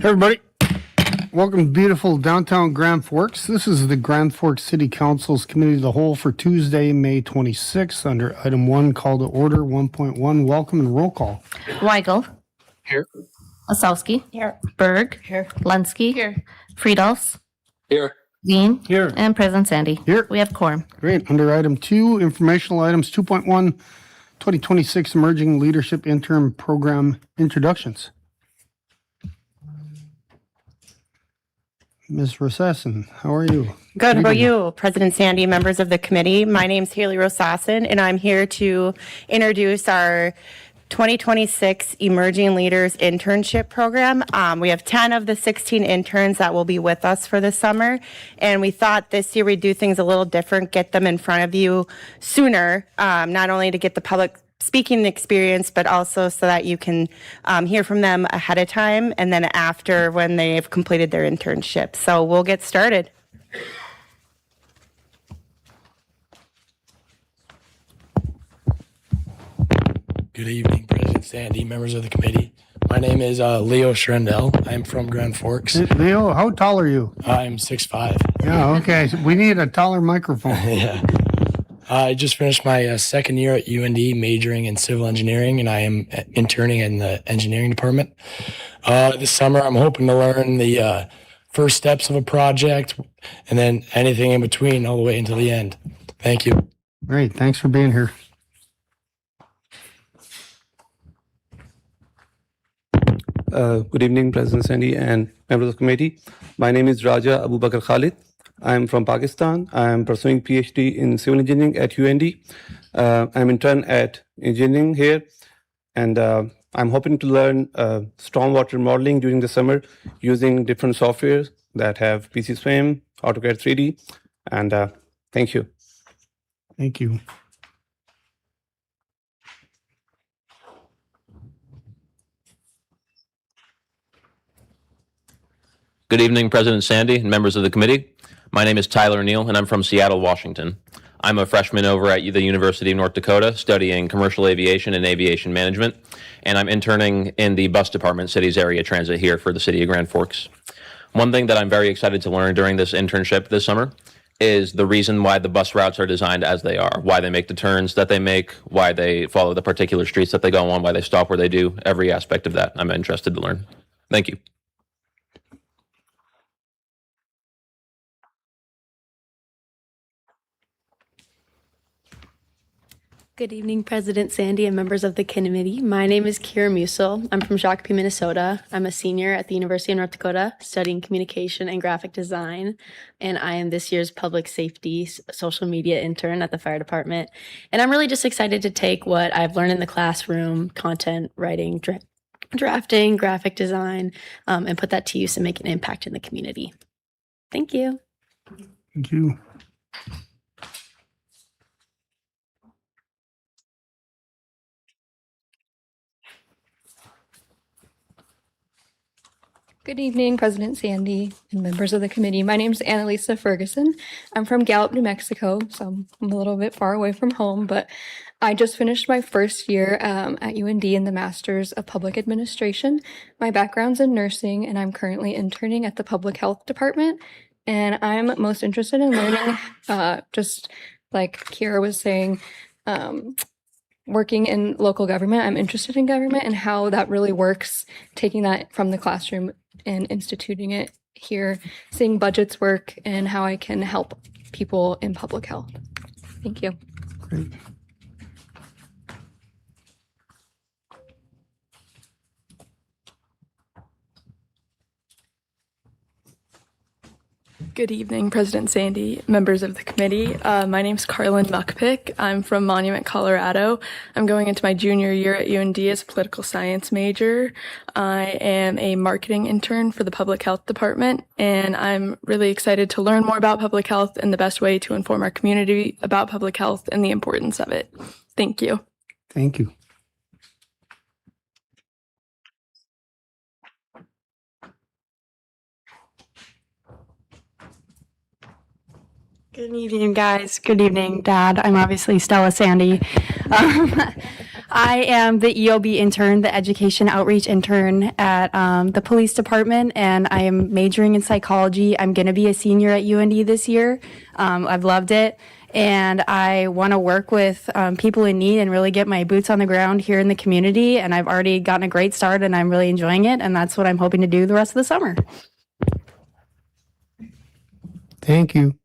Everybody, welcome to beautiful downtown Grand Forks. This is the Grand Forks City Council's Committee of the Whole for Tuesday, May 26th. Under item 1, call to order 1.1, welcome and roll call. Weigel. Here. Osowski. Here. Berg. Here. Lensky. Here. Friedels. Here. Dean. Here. And President Sandy. Here. We have quorum. Great. Under item 2, informational items 2.1, 2026 Emerging Leadership Interim Program Introductions. Ms. Rosasson, how are you? Good. How about you, President Sandy, members of the committee? My name's Haley Rosasson, and I'm here to introduce our 2026 Emerging Leaders Internship Program. We have 10 of the 16 interns that will be with us for the summer, and we thought this year we'd do things a little different, get them in front of you sooner, not only to get the public speaking experience, but also so that you can hear from them ahead of time and then after when they've completed their internship. So we'll get started. Good evening, President Sandy, members of the committee. My name is Leo Schrendel. I'm from Grand Forks. Leo, how tall are you? I'm 6'5". Yeah, okay. So we need a taller microphone. Yeah. I just finished my second year at UND majoring in civil engineering, and I am interning in the engineering department. This summer, I'm hoping to learn the first steps of a project and then anything in between all the way until the end. Thank you. Great. Thanks for being here. Good evening, President Sandy and members of the committee. My name is Raja Abu Bakr Khalid. I'm from Pakistan. I'm pursuing PhD in civil engineering at UND. I'm intern at engineering here, and I'm hoping to learn stormwater modeling during the summer using different softwares that have PC Swim, AutoCAD 3D, and thank you. Thank you. Good evening, President Sandy and members of the committee. My name is Tyler Neal, and I'm from Seattle, Washington. I'm a freshman over at the University of North Dakota studying commercial aviation and aviation management, and I'm interning in the bus department, Cities Area Transit here for the city of Grand Forks. One thing that I'm very excited to learn during this internship this summer is the reason why the bus routes are designed as they are, why they make the turns that they make, why they follow the particular streets that they go on, why they stop where they do, every aspect of that I'm interested to learn. Thank you. Good evening, President Sandy and members of the committee. My name is Kira Musil. I'm from Shakopee, Minnesota. I'm a senior at the University of North Dakota studying communication and graphic design, and I am this year's public safety social media intern at the fire department. And I'm really just excited to take what I've learned in the classroom, content writing, drafting, graphic design, and put that to use and make an impact in the community. Thank you. Thank you. Good evening, President Sandy and members of the committee. My name is Annalisa Ferguson. I'm from Gallup, New Mexico, so I'm a little bit far away from home, but I just finished my first year at UND in the Masters of Public Administration. My background's in nursing, and I'm currently interning at the Public Health Department, and I'm most interested in learning, just like Kira was saying, working in local government. I'm interested in government and how that really works, taking that from the classroom and instituting it here, seeing budgets work and how I can help people in public health. Thank you. Great. Good evening, President Sandy, members of the committee. My name's Carlin Muckpick. I'm from Monument, Colorado. I'm going into my junior year at UND as a political science major. I am a marketing intern for the public health department, and I'm really excited to learn more about public health and the best way to inform our community about public health and the importance of it. Thank you. Thank you. Good evening, guys. Good evening, Dad. I'm obviously Stella Sandy. I am the EOB intern, the education outreach intern at the police department, and I am majoring in psychology. I'm going to be a senior at UND this year. I've loved it, and I want to work with people in need and really get my boots on the ground here in the community, and I've already gotten a great start, and I'm really enjoying it, and that's what I'm hoping to do the rest of the summer. Thank you.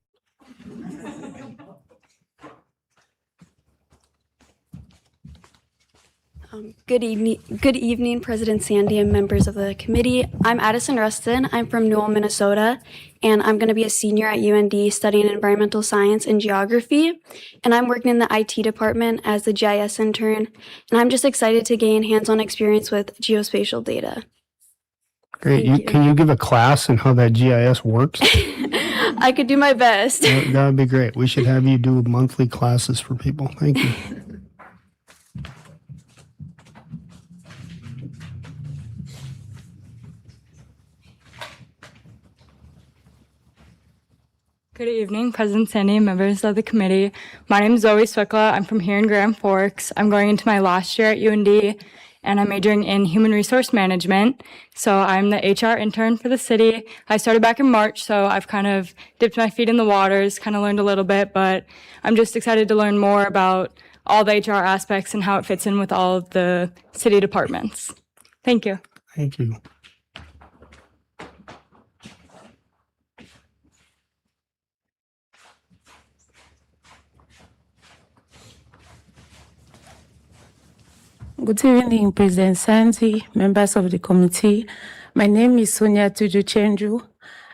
Good evening, President Sandy and members of the committee. I'm Addison Rustin. I'm from Newell, Minnesota, and I'm going to be a senior at UND studying environmental science and geography. And I'm working in the IT department as the GIS intern, and I'm just excited to gain hands-on experience with geospatial data. Great. Can you give a class on how that GIS works? I could do my best. That would be great. We should have you do monthly classes for people. Thank you. Good evening, President Sandy and members of the committee. My name is Zoe Swikla. I'm from here in Grand Forks. I'm going into my last year at UND, and I'm majoring in human resource management. So I'm the HR intern for the city. I started back in March, so I've kind of dipped my feet in the waters, kind of learned a little bit, but I'm just excited to learn more about all the HR aspects and how it fits in with all of the city departments. Thank you. Thank you. Good evening, President Sandy, members of the committee. My name is Sonia Tuju-Chenju.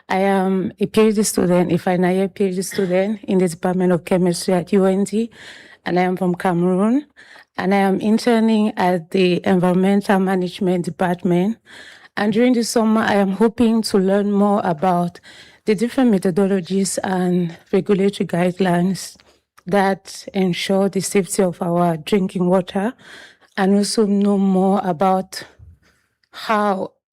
I am a PhD student, a final year PhD student in the Department of Chemistry at UND, and I am from Cameroon. And I am interning at the Environmental Management Department. And during the summer, I am hoping to learn more about the different methodologies and regulatory guidelines that ensure the safety of our drinking water, and also know more about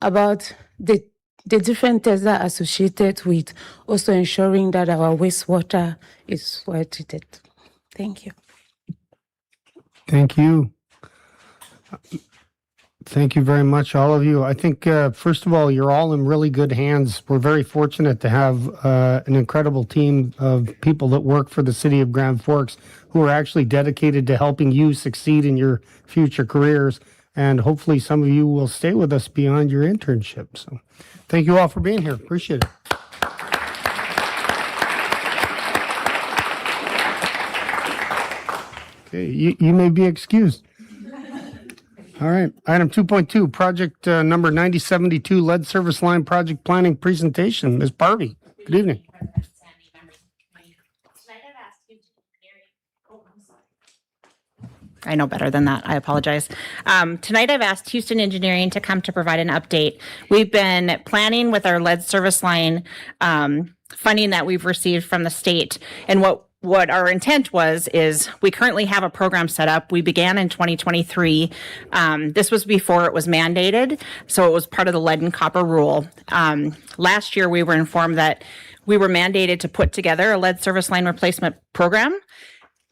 the different tests that are associated with also ensuring that our wastewater is well treated. Thank you. Thank you. Thank you very much, all of you. I think, first of all, you're all in really good hands. We're very fortunate to have an incredible team of people that work for the city of Grand Forks who are actually dedicated to helping you succeed in your future careers. And hopefully some of you will stay with us beyond your internship. So thank you all for being here. Appreciate it. Okay, you may be excused. All right. Item 2.2, project number 9072, lead service line project planning presentation. Ms. Barbie, good evening. I know better than that. I apologize. Tonight I've asked Houston Engineering to come to provide an update. We've been planning with our lead service line funding that we've received from the state. And what our intent is we currently have a program set up. We began in 2023. This was before it was mandated, so it was part of the lead and copper rule. Last year, we were informed that we were mandated to put together a lead service line replacement program.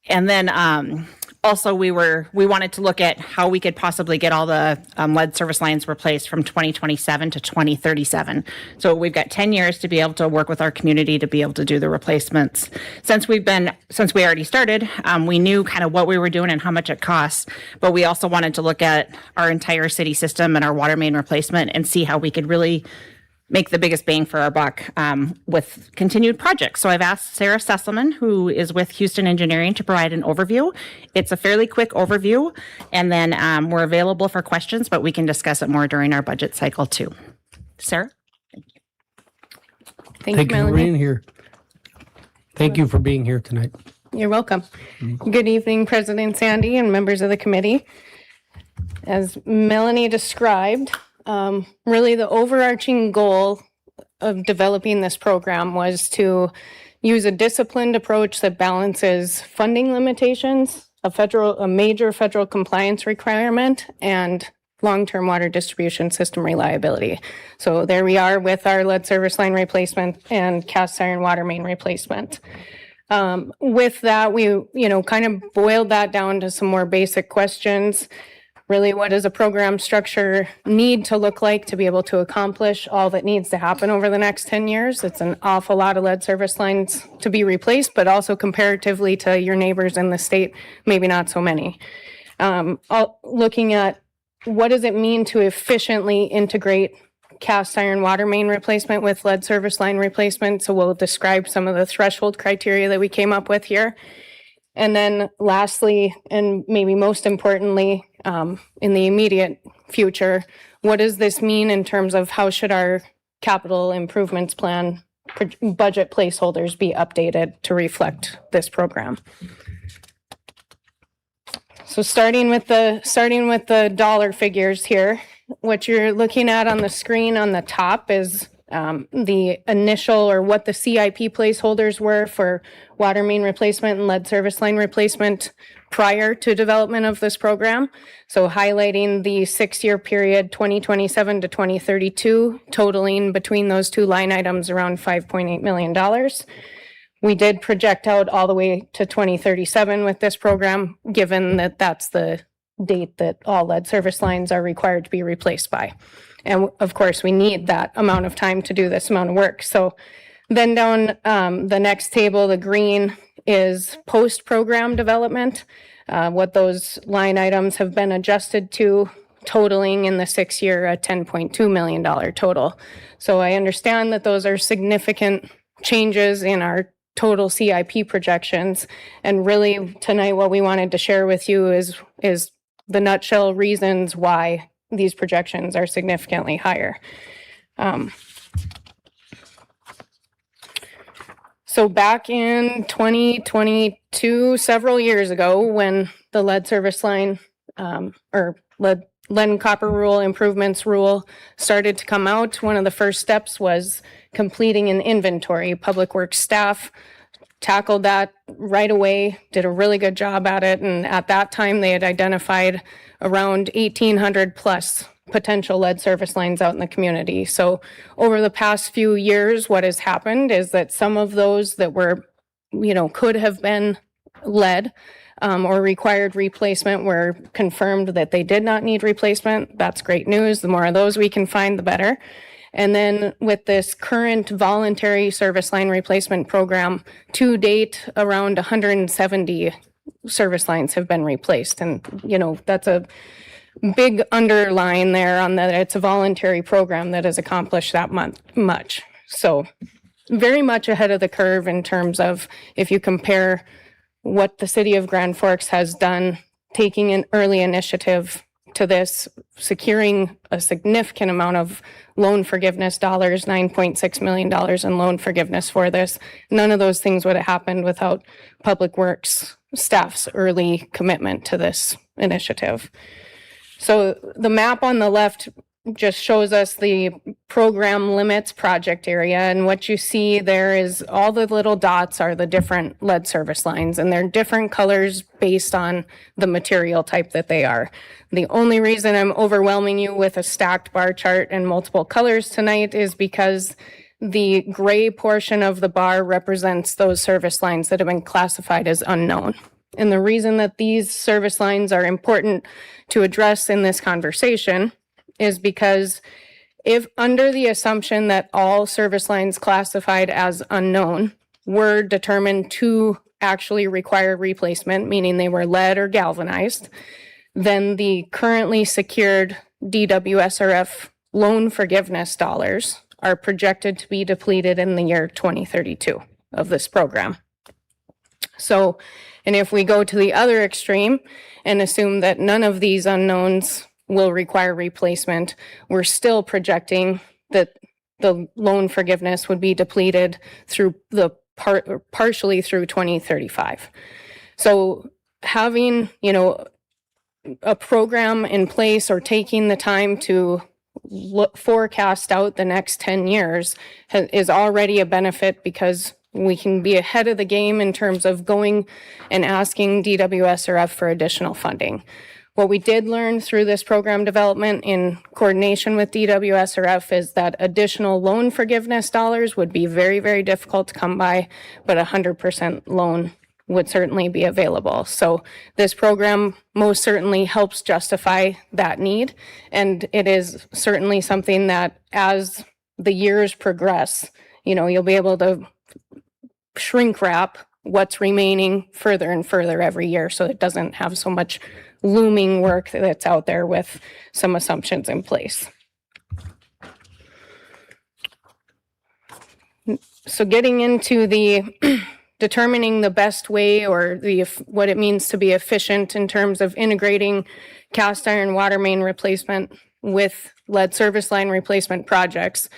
And then also we wanted to look at how we could possibly get all the lead service lines replaced from 2027 to 2037. So we've got 10 years to be able to work with our community to be able to do the replacements. Since we already started, we knew kind of what we were doing and how much it costs, but we also wanted to look at our entire city system and our water main replacement and see how we could really make the biggest bang for our buck with continued projects. So I've asked Sarah Sesselman, who is with Houston Engineering, to provide an overview. It's a fairly quick overview, and then we're available for questions, but we can discuss it more during our budget cycle too. Sarah? Thank you for being here. Thank you for being here tonight. You're welcome. Good evening, President Sandy and members of the committee. As Melanie described, really the overarching goal of developing this program was to use a disciplined approach that balances funding limitations, a major federal compliance requirement, and long-term water distribution system reliability. So there we are with our lead service line replacement and cast iron water main replacement. With that, we, kind of boiled that down to some more basic questions. Really, what does a program structure need to look like to be able to accomplish all that needs to happen over the next 10 years? It's an awful lot of lead service lines to be replaced, but also comparatively to your neighbors in the state, maybe not so many. Looking at what does it mean to efficiently integrate cast iron water main replacement with lead service line replacement. So we'll describe some of the threshold criteria that we came up with here. And then lastly, and maybe most importantly, in the immediate future, what does this mean in terms of how should our capital improvements plan budget placeholders be updated to reflect this program? So starting with the dollar figures here, what you're looking at on the screen on the top is the initial or what the CIP placeholders were for water main replacement and lead service line replacement prior to development of this program. So highlighting the 6-year period 2027 to 2032, totaling between those two line items around $5.8 million. We did project out all the way to 2037 with this program, given that that's the date that all lead service lines are required to be replaced by. And of course, we need that amount of time to do this amount of work. So then down the next table, the green is post-program development, what those line items have been adjusted to, totaling in the 6-year a $10.2 million total. So I understand that those are significant changes in our total CIP projections. And really tonight, what we wanted to share with you is the nutshell reasons why these projections are significantly higher. So back in 2022, several years ago, when the lead service line or lead and copper rule improvements rule started to come out, one of the first steps was completing an inventory. Public Works staff tackled that right away, did a really good job at it. And at that time, they had identified around 1,800 plus potential lead service lines out in the community. So over the past few years, what has happened is that some of those that were, could have been lead or required replacement were confirmed that they did not need replacement. That's great news. The more of those we can find, the better. And then with this current voluntary service line replacement program, to date, around 170 service lines have been replaced. And, that's a big underline there on that it's a voluntary program that has accomplished that much. So very much ahead of the curve in terms of if you compare what the city of Grand Forks has done, taking an early initiative to this, securing a significant amount of loan forgiveness dollars, $9.6 million in loan forgiveness for this. None of those things would have happened without Public Works staff's early commitment to this initiative. So the map on the left just shows us the program limits project area. And what you see there is all the little dots are the different lead service lines, and they're different colors based on the material type that they are. The only reason I'm overwhelming you with a stacked bar chart and multiple colors tonight is because the gray portion of the bar represents those service lines that have been classified as unknown. And the reason that these service lines are important to address in this conversation is because if under the assumption that all service lines classified as unknown were determined to actually require replacement, meaning they were lead or galvanized, then the currently secured DWSRF loan forgiveness dollars are projected to be depleted in the year 2032 of this program. So, and if we go to the other extreme and assume that none of these unknowns will require replacement, we're still projecting that the loan forgiveness would be depleted through the partially through 2035. So having, a program in place or taking the time to forecast out the next 10 years is already a benefit because we can be ahead of the game in terms of going and asking DWSRF for additional funding. What we did learn through this program development in coordination with DWSRF is that additional loan forgiveness dollars would be very, very difficult to come by, but 100% loan would certainly be available. So this program most certainly helps justify that need. And it is certainly something that as the years progress, you'll be able to shrink wrap what's remaining further and further every year, so it doesn't have so much looming work that's out there with some assumptions in place. So getting into the determining the best way or what it means to be efficient in terms of integrating cast iron water main replacement with lead service line replacement projects.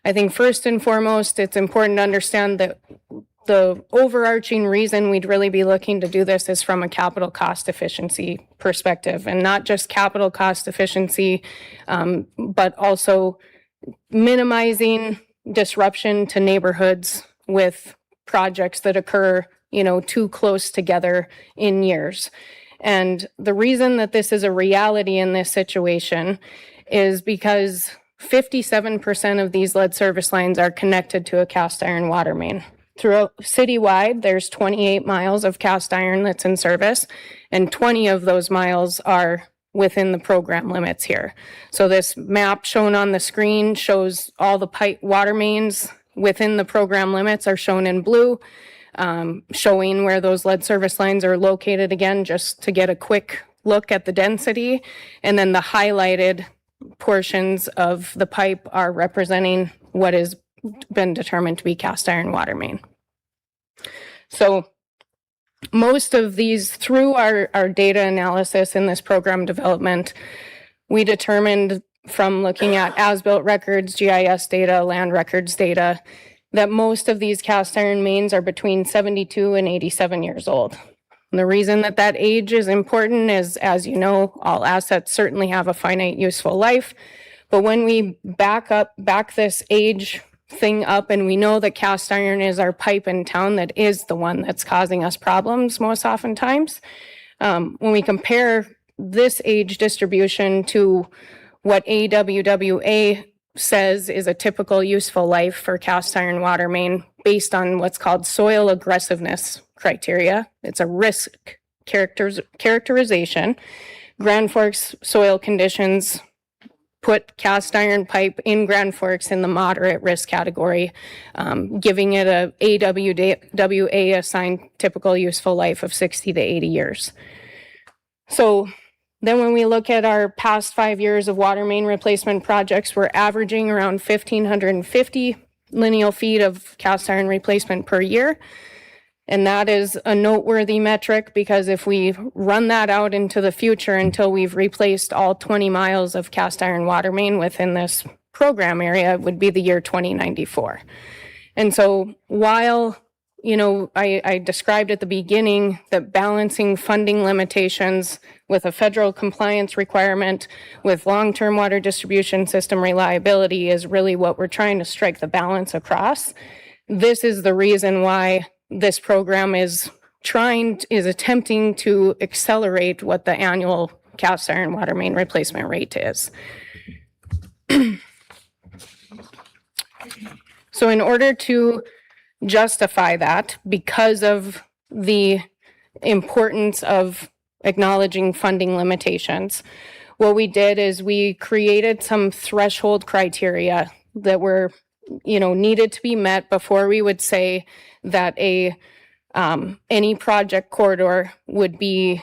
I think first and foremost, it's important to understand that the overarching reason we'd really be looking to do this is from a capital cost efficiency perspective, and not just capital cost efficiency, but also minimizing disruption to neighborhoods with projects that occur, too close together in years. And the reason that this is a reality in this situation is because 57% of these lead service lines are connected to a cast iron water main. Throughout citywide, there's 28 miles of cast iron that's in service, and 20 of those miles are within the program limits here. So this map shown on the screen shows all the pipe water mains within the program limits are shown in blue, showing where those lead service lines are located again, just to get a quick look at the density. And then the highlighted portions of the pipe are representing what has been determined to be cast iron water main. So most of these, through our data analysis in this program development, we determined from looking at as-built records, GIS data, land records data, that most of these cast iron mains are between 72 and 87 years old. And the reason that age is important is, as you know, all assets certainly have a finite useful life. But when we back this age thing up, and we know that cast iron is our pipe in town that is the one that's causing us problems most oftentimes, when we compare this age distribution to what AWWA says is a typical useful life for cast iron water main based on what's called soil aggressiveness criteria. It's a risk characterization. Grand Forks soil conditions put cast iron pipe in Grand Forks in the moderate risk category, giving it a AWWA assigned typical useful life of 60 to 80 years. So then when we look at our past 5 years of water main replacement projects, we're averaging around 1,550 lineal feet of cast iron replacement per year. And that is a noteworthy metric because if we run that out into the future until we've replaced all 20 miles of cast iron water main within this program area, it would be the year 2094. And so while, I described at the beginning that balancing funding limitations with a federal compliance requirement with long-term water distribution system reliability is really what we're trying to strike the balance across. This is the reason why this program is attempting to accelerate what the annual cast iron water main replacement rate is. So in order to justify that, because of the importance of acknowledging funding limitations, what we did is we created some threshold criteria that were needed to be met before we would say that any project corridor would be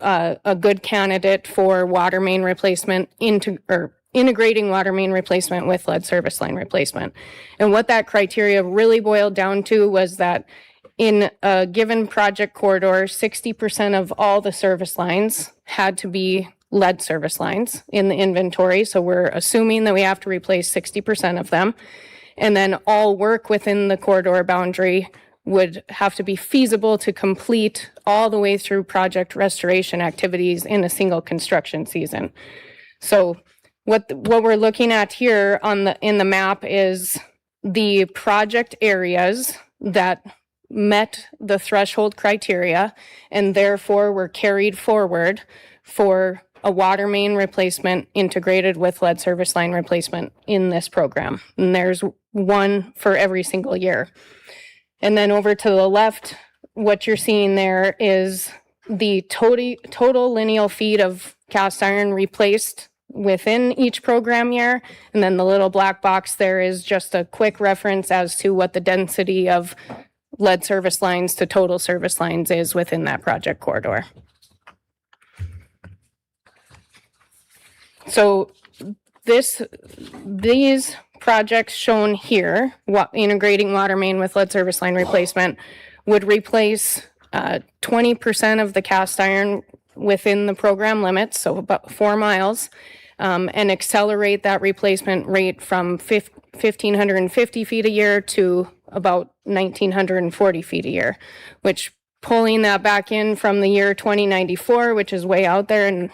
a good candidate for water main replacement integrating water main replacement with lead service line replacement. And what that criteria really boiled down to was that in a given project corridor, 60% of all the service lines had to be lead service lines in the inventory. So we're assuming that we have to replace 60% of them. And then all work within the corridor boundary would have to be feasible to complete all the way through project restoration activities in a single construction season. So what we're looking at here in the map is the project areas that met the threshold criteria and therefore were carried forward for a water main replacement integrated with lead service line replacement in this program. And there's one for every single year. And then over to the left, what you're seeing there is the total lineal feet of cast iron replaced within each program year. And then the little black box there is just a quick reference as to what the density of lead service lines to total service lines is within that project corridor. So these projects shown here, integrating water main with lead service line replacement, would replace 20% of the cast iron within the program limits, so about 4 miles, and accelerate that replacement rate from 1,550 feet a year to about 1,940 feet a year, which pulling that back in from the year 2094, which is way out there, and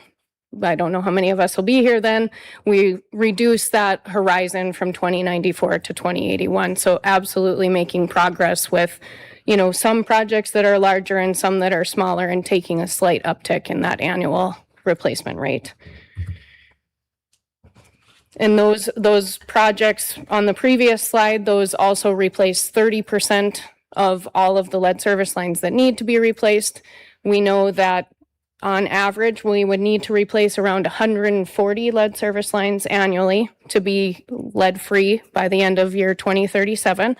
I don't know how many of us will be here then, we reduce that horizon from 2094 to 2081. So absolutely making progress with, some projects that are larger and some that are smaller, and taking a slight uptick in that annual replacement rate. And those projects on the previous slide, those also replace 30% of all of the lead service lines that need to be replaced. We know that on average, we would need to replace around 140 lead service lines annually to be lead-free by the end of year 2037.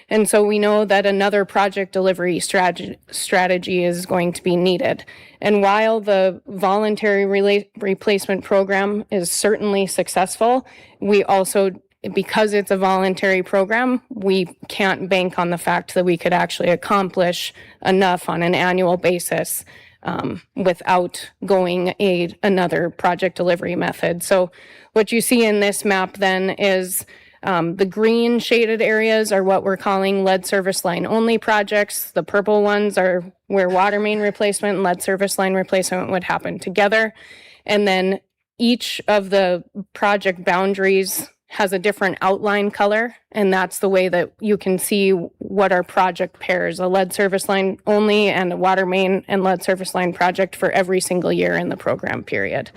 And so we know that another project delivery strategy is going to be needed. And while the voluntary replacement program is certainly successful, we also, because it's a voluntary program, we can't bank on the fact that we could actually accomplish enough on an annual basis without going another project delivery method. So what you see in this map then is the green shaded areas are what we're calling lead service line only projects. The purple ones are where water main replacement and lead service line replacement would happen together. And then each of the project boundaries has a different outline color, and that's the way that you can see what our project pairs, a lead service line only and a water main and lead service line project for every single year in the program period.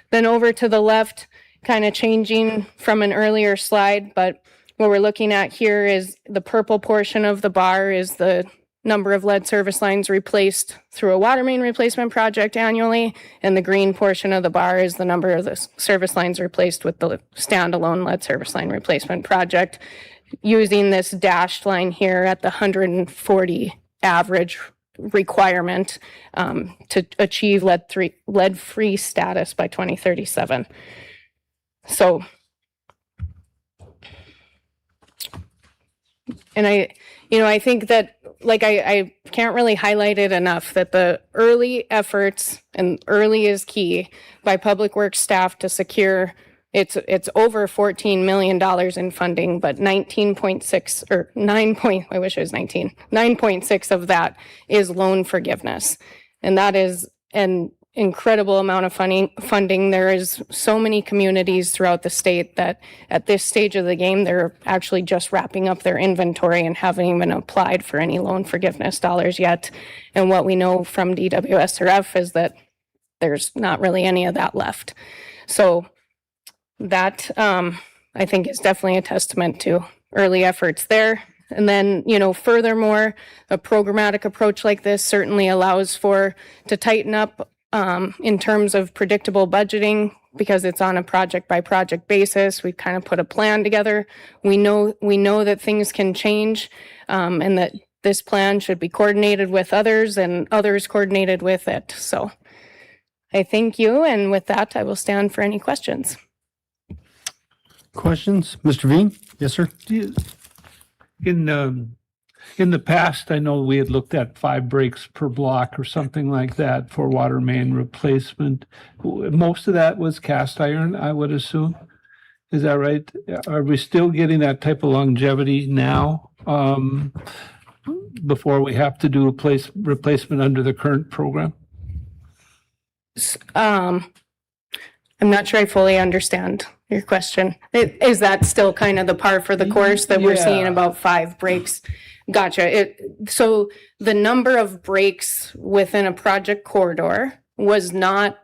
Then over to the left, kind of changing from an earlier slide, but what we're looking at here is the purple portion of the bar is the number of lead service lines replaced through a water main replacement project annually, and the green portion of the bar is the number of the service lines replaced with the standalone lead service line replacement project, using this dashed line here at the 140 average requirement to achieve lead-free status by 2037. So, and I think that, like, I can't really highlight it enough that the early efforts, and early is key, by Public Works staff to secure, it's over $14 million in funding, but 19.6 or 9 I wish it was 19, 9.6 of that is loan forgiveness. And that is an incredible amount of funding. There is so many communities throughout the state that at this stage of the game, they're actually just wrapping up their inventory and haven't even applied for any loan forgiveness dollars yet. And what we know from DWSRF is that there's not really any of that left. So that, I think, is definitely a testament to early efforts there. And then, furthermore, a programmatic approach like this certainly allows to tighten up in terms of predictable budgeting, because it's on a project by project basis. We kind of put a plan together. We know that things can change, and that this plan should be coordinated with others and others coordinated with it. So I thank you. And with that, I will stand for any questions. Questions? Mr. Veen? Yes, sir. In the past, I know we had looked at 5 breaks per block or something like that for water main replacement. Most of that was cast iron, I would assume. Is that right? Are we still getting that type of longevity now, before we have to do a replacement under the current program? I'm not sure I fully understand your question. Is that still kind of the par for the course that we're seeing about 5 breaks? Gotcha. So the number of breaks within a project corridor was not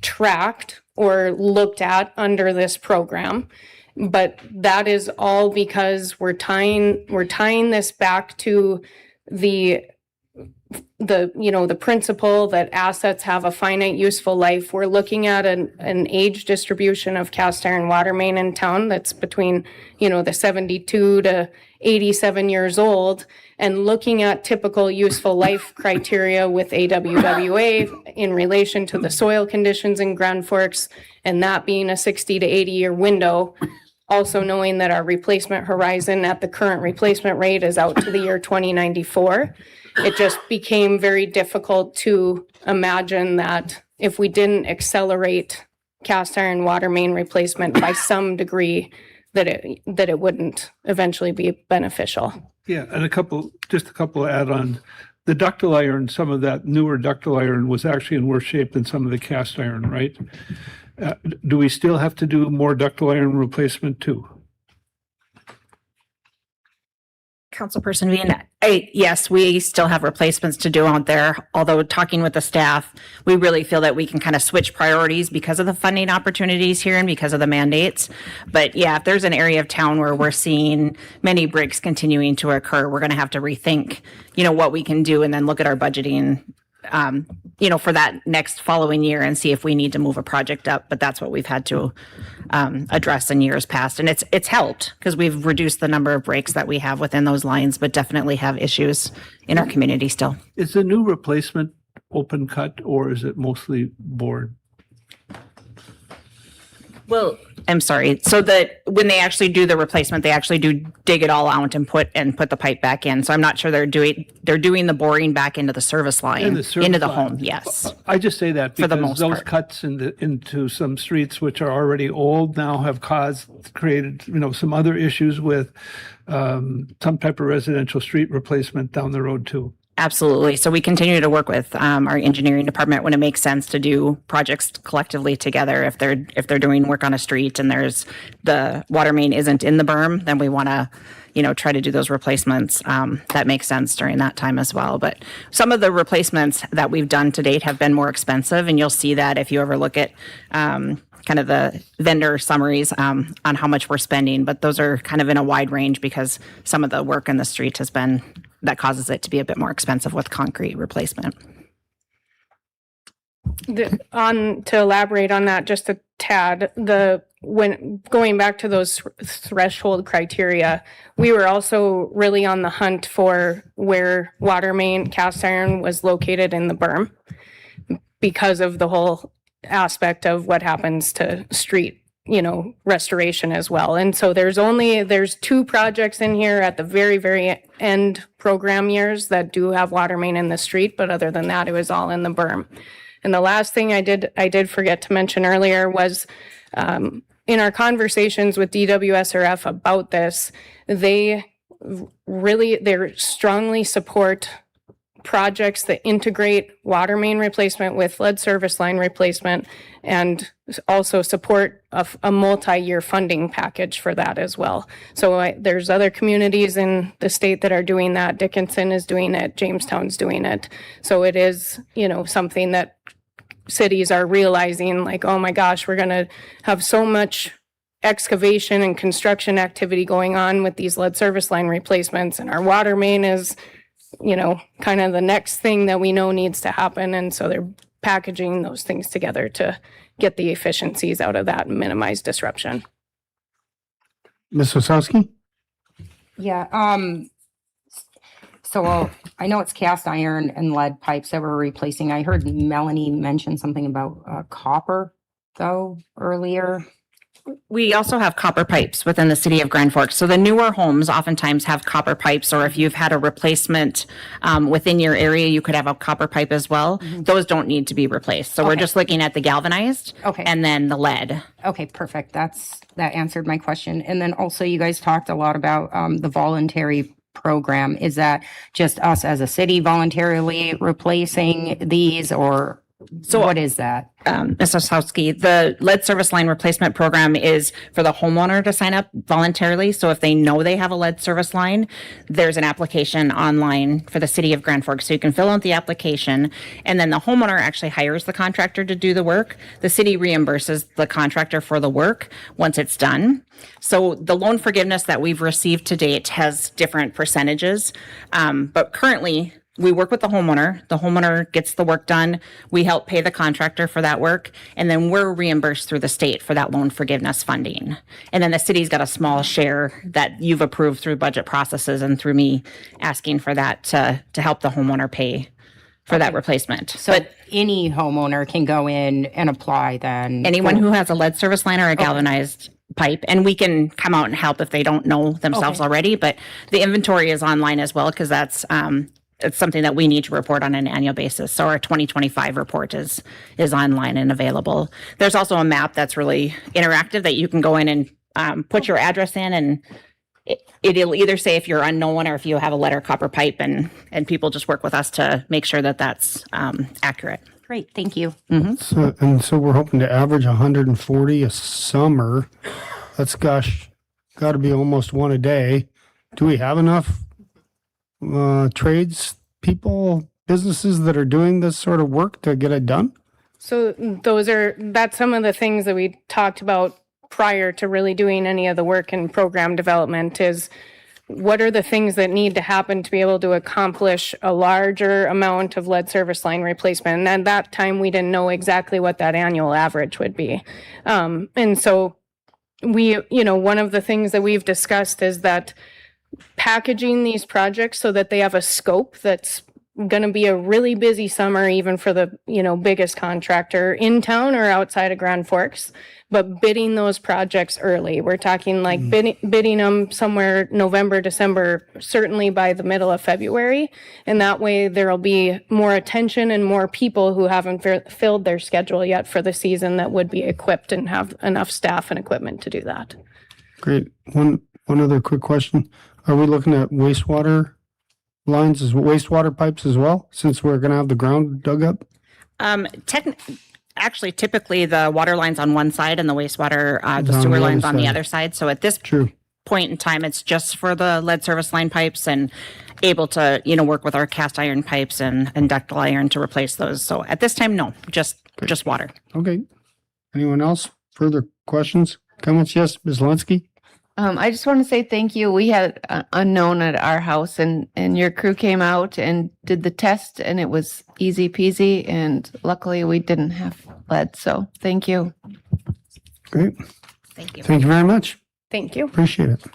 tracked or looked at under this program. But that is all because we're tying this back to the principle that assets have a finite useful life. We're looking at an age distribution of cast iron water main in town that's between, the 72 to 87 years old, and looking at typical useful life criteria with AWWA in relation to the soil conditions in Grand Forks, and that being a 60 to 80 year window. Also knowing that our replacement horizon at the current replacement rate is out to the year 2094. It just became very difficult to imagine that if we didn't accelerate cast iron water main replacement by some degree, that it wouldn't eventually be beneficial. Yeah, and a couple add-ons. The ductile iron, some of that newer ductile iron was actually in worse shape than some of the cast iron, right? Do we still have to do more ductile iron replacement too? Councilperson Vian, yes, we still have replacements to do out there. Although talking with the staff, we really feel that we can kind of switch priorities because of the funding opportunities here and because of the mandates. But yeah, if there's an area of town where we're seeing many breaks continuing to occur, we're going to have to rethink, what we can do and then look at our budgeting, for that next following year and see if we need to move a project up. But that's what we've had to address in years past. And it's helped because we've reduced the number of breaks that we have within those lines, but definitely have issues in our community still. Is the new replacement open cut or is it mostly bored? Well, I'm sorry. So that when they actually do the replacement, they actually do dig it all out and put the pipe back in. So I'm not sure they're doing the boring back into the service line, into the home. Yes. I just say that because for the most those part. cuts into some streets which are already old now have created some other issues with some type of residential street replacement down the road too. Absolutely. So we continue to work with our engineering department when it makes sense to do projects collectively together. If they're doing work on a street and there's the water main isn't in the berm, then we want to, try to do those replacements. That makes sense during that time as well. But some of the replacements that we've done to date have been more expensive, and you'll see that if you ever look at kind of the vendor summaries on how much we're spending. But those are kind of in a wide range because some of the work in the street has been that causes it to be a bit more expensive with concrete replacement. To elaborate on that just a tad, when going back to those threshold criteria, we were also really on the hunt for where water main cast iron was located in the berm because of the whole aspect of what happens to street restoration as well. And so there's 2 projects in here at the very, very end program years that do have water main in the street. But other than that, it was all in the berm. And the last thing I did forget to mention earlier was in our conversations with DWSRF about this, they strongly support projects that integrate water main replacement with lead service line replacement and also support a multi-year funding package for that as well. So there's other communities in the state that are doing that. Dickinson is doing it. Jamestown's doing it. So it is, something that cities are realizing like, oh my gosh, we're going to have so much excavation and construction activity going on with these lead service line replacements, and our water main is kind of the next thing that we know needs to happen. And so they're packaging those things together to get the efficiencies out of that and minimize disruption. Ms. Osowski? Yeah. So I know it's cast iron and lead pipes that we're replacing. I heard Melanie mention something about copper though earlier. We also have copper pipes within the city of Grand Forks. So the newer homes oftentimes have copper pipes, or if you've had a replacement within your area, you could have a copper pipe as well. Mm-hmm. Those don't need to be replaced. So we're just looking at the galvanized and then the lead. Okay, perfect. That answered my question. And then also you guys talked a lot about the voluntary program. Is that just us as a city voluntarily replacing these, or So what is that? Ms. Osowski, the lead service line replacement program is for the homeowner to sign up voluntarily. So if they know they have a lead service line, there's an application online for the city of Grand Forks. So you can fill out the application, and then the homeowner actually hires the contractor to do the work. The city reimburses the contractor for the work once it's done. So the loan forgiveness that we've received to date has different percentages, but currently we work with the homeowner. The homeowner gets the work done. We help pay the contractor for that work. And then we're reimbursed through the state for that loan forgiveness funding. And then the city's got a small share that you've approved through budget processes and through me asking for that to help the homeowner pay for that replacement. So any homeowner can go in and apply then? Anyone who has a lead service line or a galvanized pipe, and we can come out and help if they don't know themselves already. But the inventory is online as well, because that's it's something that we need to report on an annual basis. So our 2025 report is online and available. There's also a map that's really interactive that you can go in and put your address in, and it'll either say if you're unknown or if you have a lead or copper pipe, and people just work with us to make sure that that's accurate. Great, thank you. So we're hoping to average 140 a summer. That's got to be almost one a day. Do we have enough trades people, businesses that are doing this sort of work to get it done? So that's some of the things that we talked about prior to really doing any of the work in program development is what are the things that need to happen to be able to accomplish a larger amount of lead service line replacement. And at that time, we didn't know exactly what that annual average would be. And so one of the things that we've discussed is that packaging these projects so that they have a scope that's going to be a really busy summer, even for the, biggest contractor in town or outside of Grand Forks, but bidding those projects early. We're talking like bidding them somewhere November, December, certainly by the middle of February. And that way there'll be more attention and more people who haven't filled their schedule yet for the season that would be equipped and have enough staff and equipment to do that. Great. One other quick question. Are we looking at wastewater lines as wastewater pipes as well, since we're going to have the ground dug up? Actually, typically the water line's on one side and the wastewater, the sewer line's on the other side. So at this point in time, it's just for the lead service line pipes and able to, work with our cast iron pipes and ductile iron to replace those. So at this time, no, just water. Okay. Anyone else? Further questions, comments? Yes, Ms. Linsky? I just want to say thank you. We had unknown at our house, and your crew came out and did the test, and it was easy peasy. And luckily, we didn't have lead. So thank you. Great. Thank you. Thank you very much. Thank you. Appreciate it.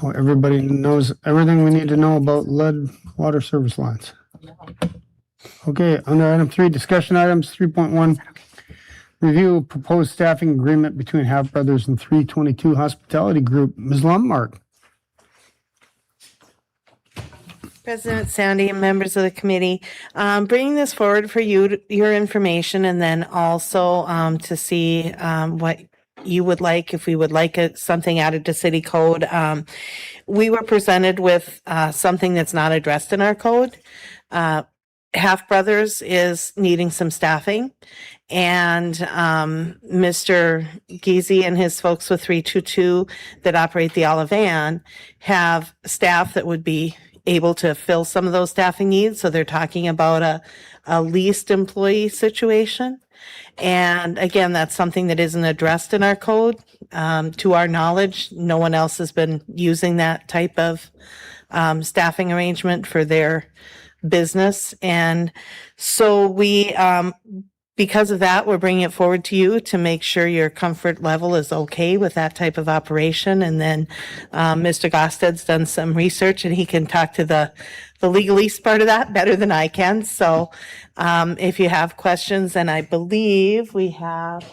Oh, everybody knows everything we need to know about lead water service lines. Okay, under item 3, discussion items 3.1. Review proposed staffing agreement between Half Brothers and 322 Hospitality Group. Ms. Lundmark. President Sandy and members of the committee, bringing this forward for your information, and then also to see what you would like, if we would like something added to city code. We were presented with something that's not addressed in our code. Half Brothers is needing some staffing, and Mr. Geezy and his folks with 322 that operate the Olivan have staff that would be able to fill some of those staffing needs. So they're talking about a leased employee situation. And again, that's something that isn't addressed in our code. To our knowledge, no one else has been using that type of staffing arrangement for their business. And so we, because of that, we're bringing it forward to you to make sure your comfort level is okay with that type of operation. And then Mr. Gosted's done some research, and he can talk to the legalese part of that better than I can. So if you have questions, and I believe we have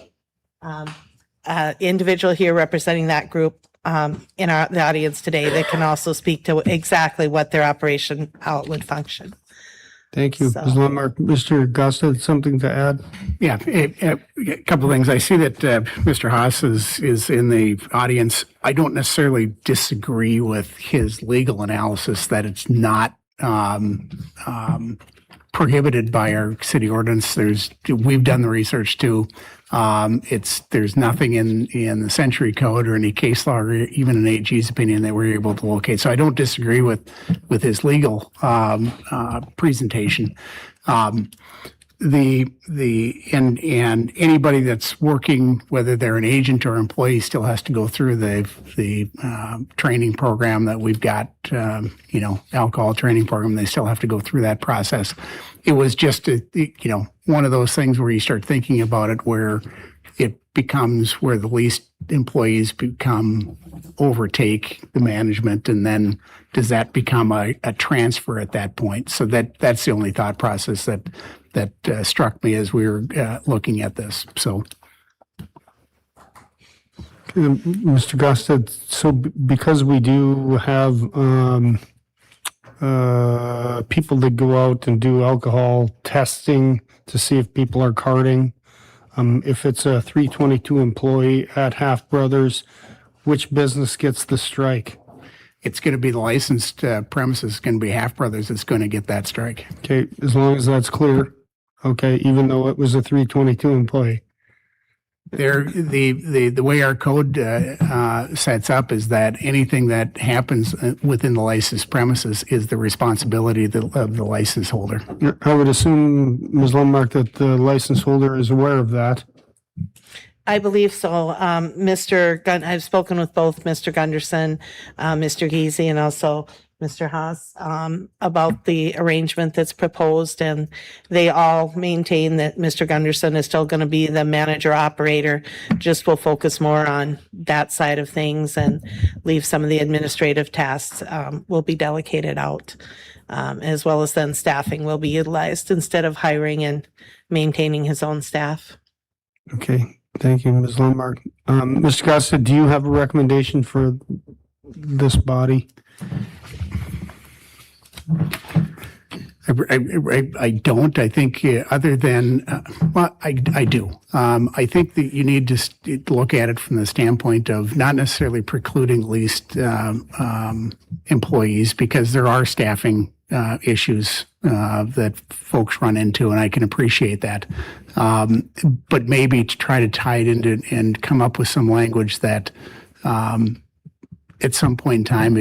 an individual here representing that group in the audience today that can also speak to exactly what their operation, how it would function. Thank you, Ms. Lundmark. Mr. Gosted, something to add? Yeah, a couple of things. I see that Mr. Haas is in the audience. I don't necessarily disagree with his legal analysis that it's not prohibited by our city ordinance. We've done the research too. There's nothing in the Century Code or any case law or even an AG's opinion that we're able to locate. So I don't disagree with his legal presentation. And anybody that's working, whether they're an agent or employee, still has to go through the training program that we've got, alcohol training program. They still have to go through that process. It was just, one of those things where you start thinking about it, where it becomes where the least employees overtake the management, and then does that become a transfer at that point? So that's the only thought process that struck me as we were looking at this. So, Mr. Gosted, so because we do have people that go out and do alcohol testing to see if people are carding, if it's a 322 employee at Half Brothers, which business gets the strike? It's going to be the licensed premises. It's going to be Half Brothers that's going to get that strike. Okay, as long as that's clear. Okay, even though it was a 322 employee. The way our code sets up is that anything that happens within the licensed premises is the responsibility of the license holder. I would assume, Ms. Lundmark, that the license holder is aware of that. I believe so. I've spoken with both Mr. Gunderson, Mr. Giese, and also Mr. Haas about the arrangement that's proposed, and they all maintain that Mr. Gunderson is still going to be the manager operator, just will focus more on that side of things and leave some of the administrative tasks will be delegated out, as well as then staffing will be utilized instead of hiring and maintaining his own staff. Okay, thank you, Ms. Lundmark. Mr. Costa, do you have a recommendation for this body? I don't. I think other than, I do. I think that you need to look at it from the standpoint of not necessarily precluding leased employees, because there are staffing issues that folks run into, and I can appreciate that. But maybe to try to tie it into and come up with some language that at some point in time,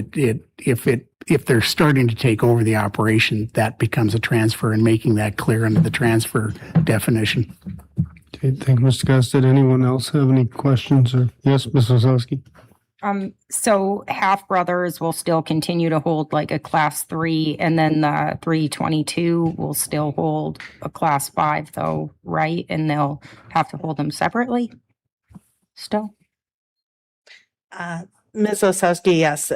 if they're starting to take over the operation, that becomes a transfer, and making that clear under the transfer definition. Okay, thank you, Mr. Gus. Did anyone else have any questions? Or yes, Ms. Osowski? So Half Brothers will still continue to hold like a class 3, and then the 322 will still hold a class 5 though, right? And they'll have to hold them separately still? Ms. Osowski, yes.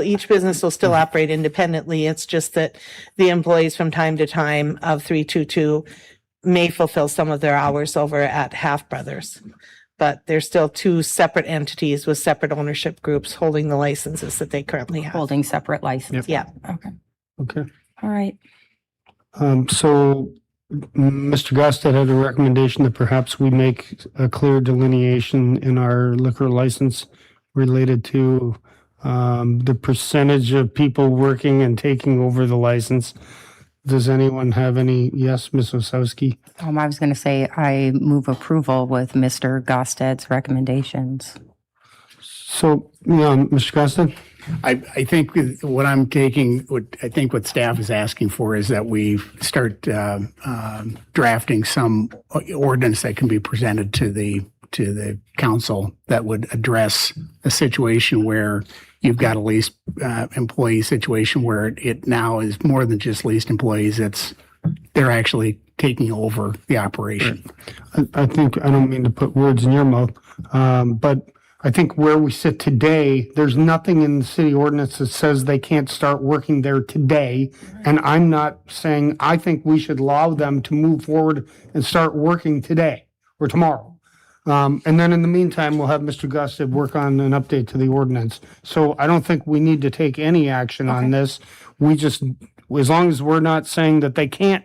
Each business will still operate independently. It's just that the employees from time to time of 322 may fulfill some of their hours over at Half Brothers. But they're still two separate entities with separate ownership groups holding the licenses that they currently have. Holding separate licenses? Yeah. Okay. Okay. All right. So Mr. Gosted had a recommendation that perhaps we make a clear delineation in our liquor license related to the percentage of people working and taking over the license. Does anyone have any? Yes, Ms. Osowski? I was going to say I move approval with Mr. Gosted's recommendations. So, Mr. Gosted? I think what I'm taking, what staff is asking for is that we start drafting some ordinance that can be presented to the council that would address a situation where you've got a leased employee situation where it now is more than just leased employees. They're actually taking over the operation. I think, I don't mean to put words in your mouth, but I think where we sit today, there's nothing in the city ordinance that says they can't start working there today. And I'm not saying, I think we should allow them to move forward and start working today or tomorrow. And then in the meantime, we'll have Mr. Gusted work on an update to the ordinance. So I don't think we need to take any action on this. We just, as long as we're not saying that they can't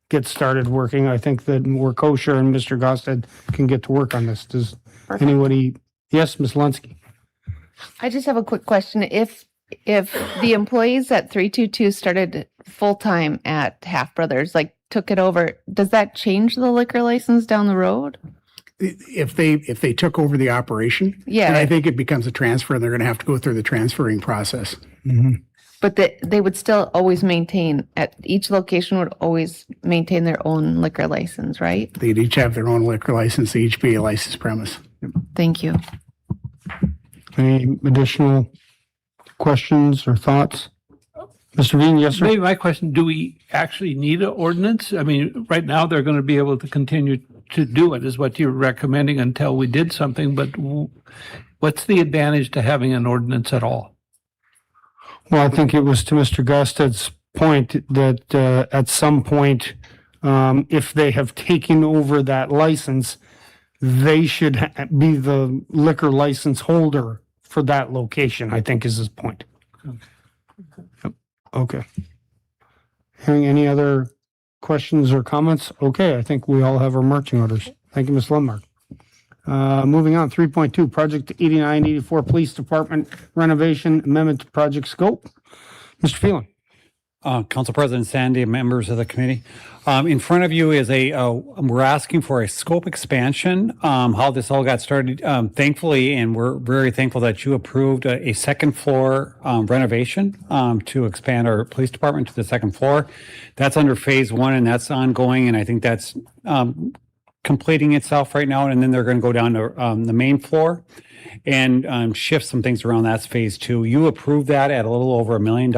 get started working, I think that we're kosher and Mr. Gusted can get to work on this. Does anybody? Yes, Ms. Lunsky. I just have a quick question. If if the employees at 322 started full-time at Half Brothers, like took it over, does that change the liquor license down the road? If they took over the operation, Yeah. and I think it becomes a transfer, and they're going to have to go through the transferring process. But they would still always maintain, at each location would always maintain their own liquor license, right? They'd each have their own liquor license, they each be a licensed premise. Thank you. Any additional questions or thoughts? Mr. Veen, yes, sir? Maybe my question, do we actually need an ordinance? I mean, right now, they're going to be able to continue to do it, is what you're recommending until we did something, but what's the advantage to having an ordinance at all? Well, I think it was to Mr. Gusted's point that at some point, if they have taken over that license, they should be the liquor license holder for that location, I think is his point. Okay. Hearing any other questions or comments? Okay, I think we all have our marching orders. Thank you, Ms. Lundmark. Moving on, 3.2, Project 8984 Police Department Renovation Amendment to Project Scope. Mr. Phelan. Council President Sandy, members of the committee. In front of you is we're asking for a scope expansion, how this all got started. Thankfully, and we're very thankful that you approved a second floor renovation to expand our police department to the second floor. That's under phase one, and that's ongoing, and I think that's completing itself right now, and then they're going to go down to the main floor and shift some things around. That's phase two. You approved that at a little over $1 million.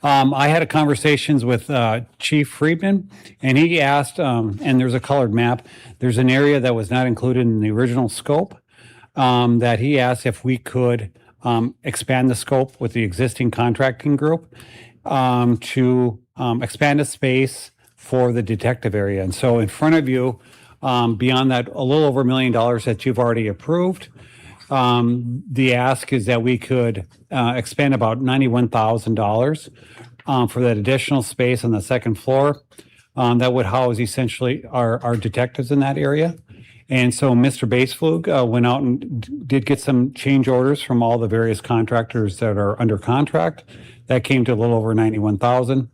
I had conversations with Chief Friedman, and he asked, and there's a colored map, there's an area that was not included in the original scope that he asked if we could expand the scope with the existing contracting group to expand the space for the detective area. And so in front of you, beyond that, a little over $1 million that you've already approved, the ask is that we could expand about $91,000 for that additional space on the second floor that would house essentially our detectives in that area. And so Mr. Baseflug went out and did get some change orders from all the various contractors that are under contract. That came to a little over $91,000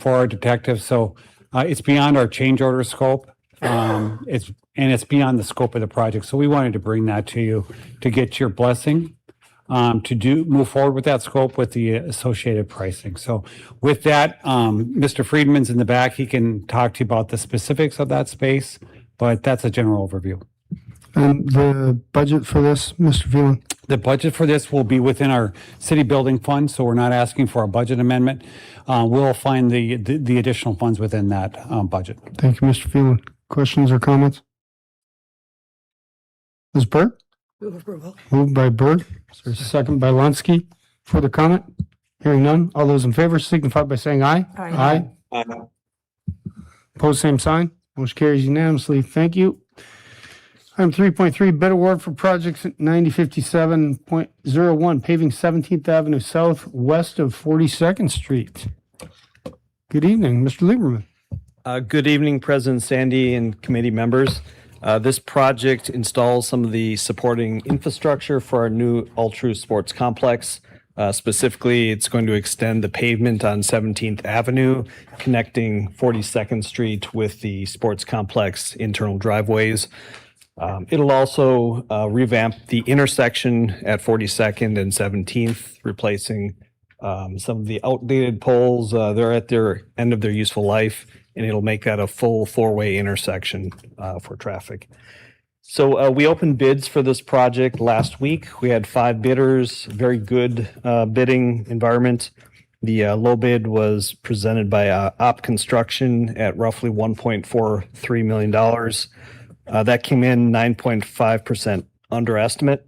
for our detectives. So it's beyond our change order scope. It's beyond the scope of the project. So we wanted to bring that to you to get your blessing to move forward with that scope with the associated pricing. So with that, Mr. Friedman's in the back. He can talk to you about the specifics of that space, but that's a general overview. And the budget for this, Mr. Phelan? The budget for this will be within our city building fund, so we're not asking for a budget amendment. We'll find the additional funds within that budget. Thank you, Mr. Phelan. Questions or comments? Ms. Berg? Move approval. Moved by Berg. Is there a second by Lunsky? Further comment? Hearing none. All those in favor signify by saying aye. Aye. Aye. Opposed, same sign. Motion carries unanimously. Thank you. Item 3.3, bid award for projects at 9057.01, paving 17th Avenue South, west of 42nd Street. Good evening, Mr. Lieberman. Good evening, President Sandy and committee members. This project installs some of the supporting infrastructure for our new Ultra Sports Complex. Specifically, it's going to extend the pavement on 17th Avenue, connecting 42nd Street with the sports complex internal driveways. It'll also revamp the intersection at 42nd and 17th, replacing some of the outdated poles. They're at their end of their useful life, and it'll make that a full four-way intersection for traffic. So we opened bids for this project last week. We had 5 bidders, very good bidding environment. The low bid was presented by Op Construction at roughly $1.43 million. That came in 9.5% under estimate.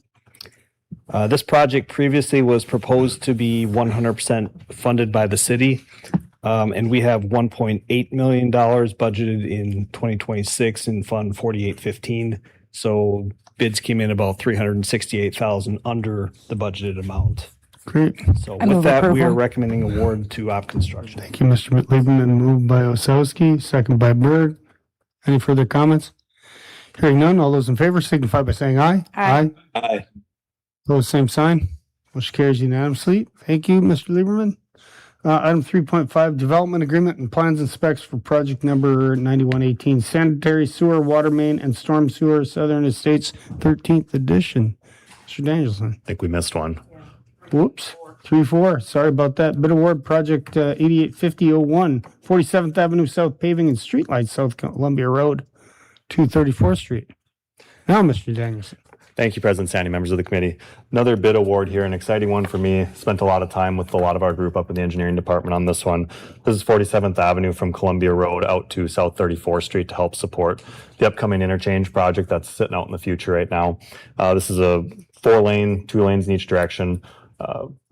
This project previously was proposed to be 100% funded by the city, and we have $1.8 million budgeted in 2026 in Fund 4815. So bids came in about $368,000 under the budgeted amount. Great. So with that, we are recommending award to Op Construction. Thank you, Mr. Lieberman. Moved by Osowski, second by Berg. Any further comments? Hearing none, all those in favor signify by saying aye. Aye. Aye. Opposed, same sign. Motion carries unanimously. Thank you, Mr. Lieberman. Item 3.5, development agreement and plans and specs for project number 9118, sanitary sewer, water main, and storm sewer, Southern Estates, 13th edition. Mr. Danielson. I think we missed one. Whoops. 3-4. Sorry about that. Bid award project 885001, 47th Avenue South paving and streetlights, South Columbia Road, 234th Street. Now, Mr. Danielson. Thank you, President Sandy, members of the committee. Another bid award here, an exciting one for me. Spent a lot of time with a lot of our group up in the engineering department on this one. This is 47th Avenue from Columbia Road out to South 34th Street to help support the upcoming interchange project that's sitting out in the future right now. This is a 4-lane, 2 lanes in each direction,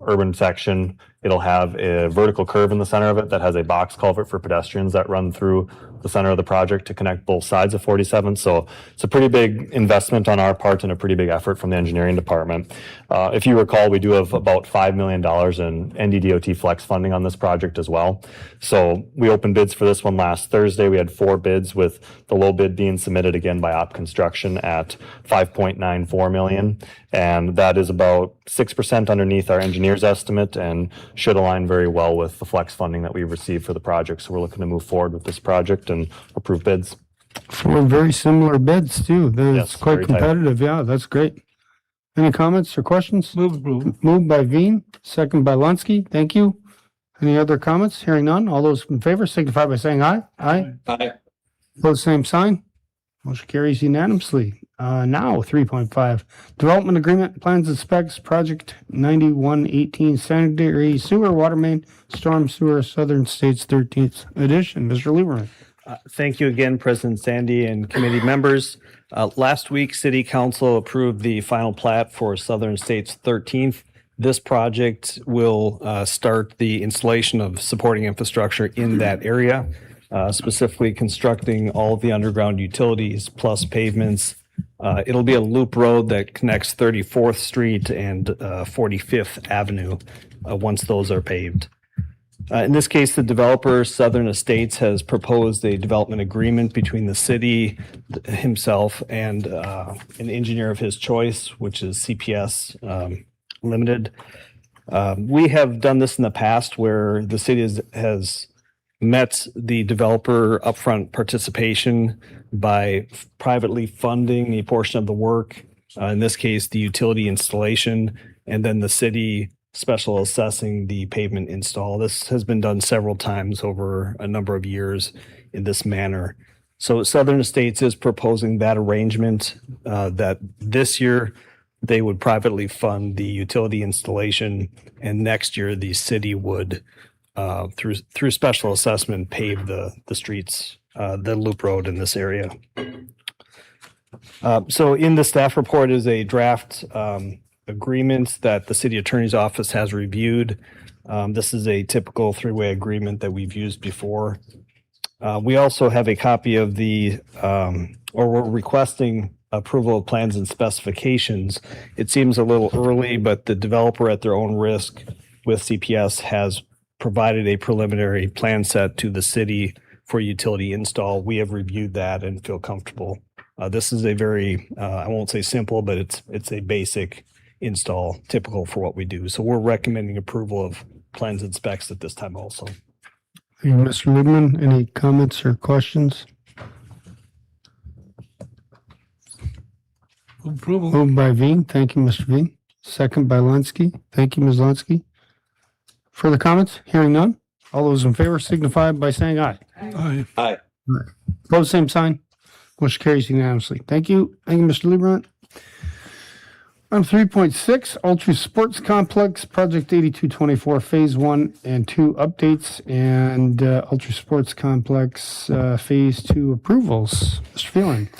urban section. It'll have a vertical curve in the center of it that has a box culvert for pedestrians that run through the center of the project to connect both sides of 47. So it's a pretty big investment on our part and a pretty big effort from the engineering department. If you recall, we do have about $5 million in NDDOT flex funding on this project as well. So we opened bids for this one last Thursday. We had 4 bids, with the low bid being submitted again by Op Construction at $5.94 million. And that is about 6% underneath our engineer's estimate and should align very well with the flex funding that we received for the project. So we're looking to move forward with this project and approve bids. 4 very similar bids too. That's Yes, quite very tight. competitive. Yeah, that's great. Any comments or questions? Move approval. Moved by Veen, second by Lunsky. Thank you. Any other comments? Hearing none. All those in favor signify by saying aye. Aye. Aye. Pose same sign. Motion carries unanimously. Now 3.5, development agreement, plans and specs, project 9118, sanitary sewer, water main, storm sewer, Southern States, 13th edition. Mr. Lieberman. Thank you again, President Sandy and committee members. Last week, City Council approved the final plat for Southern States 13th. This project will start the installation of supporting infrastructure in that area, specifically constructing all of the underground utilities plus pavements. It'll be a loop road that connects 34th Street and 45th Avenue once those are paved. In this case, the developer, Southern Estates, has proposed a development agreement between the city himself and an engineer of his choice, which is CPS Limited. We have done this in the past where the city has met the developer upfront participation by privately funding a portion of the work, in this case, the utility installation, and then the city special assessing the pavement install. This has been done several times over a number of years in this manner. So Southern Estates is proposing that arrangement, that this year they would privately fund the utility installation, and next year the city would through special assessment pave the streets, the loop road in this area. So in the staff report is a draft agreement that the city attorney's office has reviewed. This is a typical 3-way agreement that we've used before. We also have a copy of or we're requesting approval of plans and specifications. It seems a little early, but the developer at their own risk with CPS has provided a preliminary plan set to the city for utility install. We have reviewed that and feel comfortable. This is a very, I won't say simple, but it's a basic install, typical for what we do. So we're recommending approval of plans and specs at this time also. Thank you, Mr. Lieberman. Any comments or questions? Approval. Moved by Veen. Thank you, Mr. Veen. Second by Lunsky. Thank you, Ms. Lunsky. Further comments? Hearing none. All those in favor signify by saying aye. Aye. Aye. Opposed, same sign. Motion carries unanimously. Thank you. Thank you, Mr. Lieberman. On 3.6, Ultra Sports Complex, Project 8224, Phase 1 and 2 updates, and Ultra Sports Complex Phase 2 approvals. Mr. Phelan.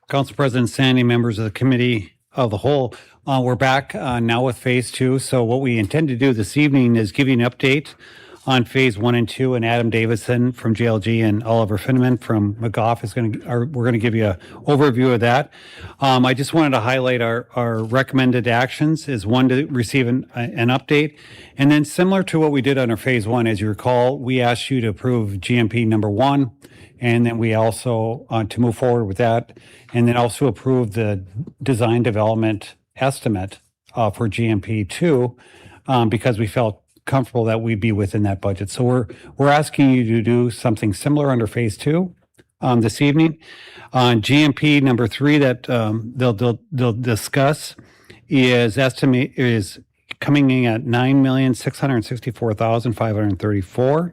Council President Sandy, members of the committee of the whole, we're back now with Phase 2. So what we intend to do this evening is give you an update on Phase 1 and 2, and Adam Davison from JLG and Oliver Finneman from McGough we're going to give you an overview of that. I just wanted to highlight our recommended actions is one, to receive an update, and then similar to what we did on our Phase 1, as you recall, we asked you to approve GMP number 1, and then we also to move forward with that, and then also approve the design development estimate for GMP2 because we felt comfortable that we'd be within that budget. So we're asking you to do something similar under phase 2 this evening. On GMP number 3 that they'll discuss is coming in at $9,664,534.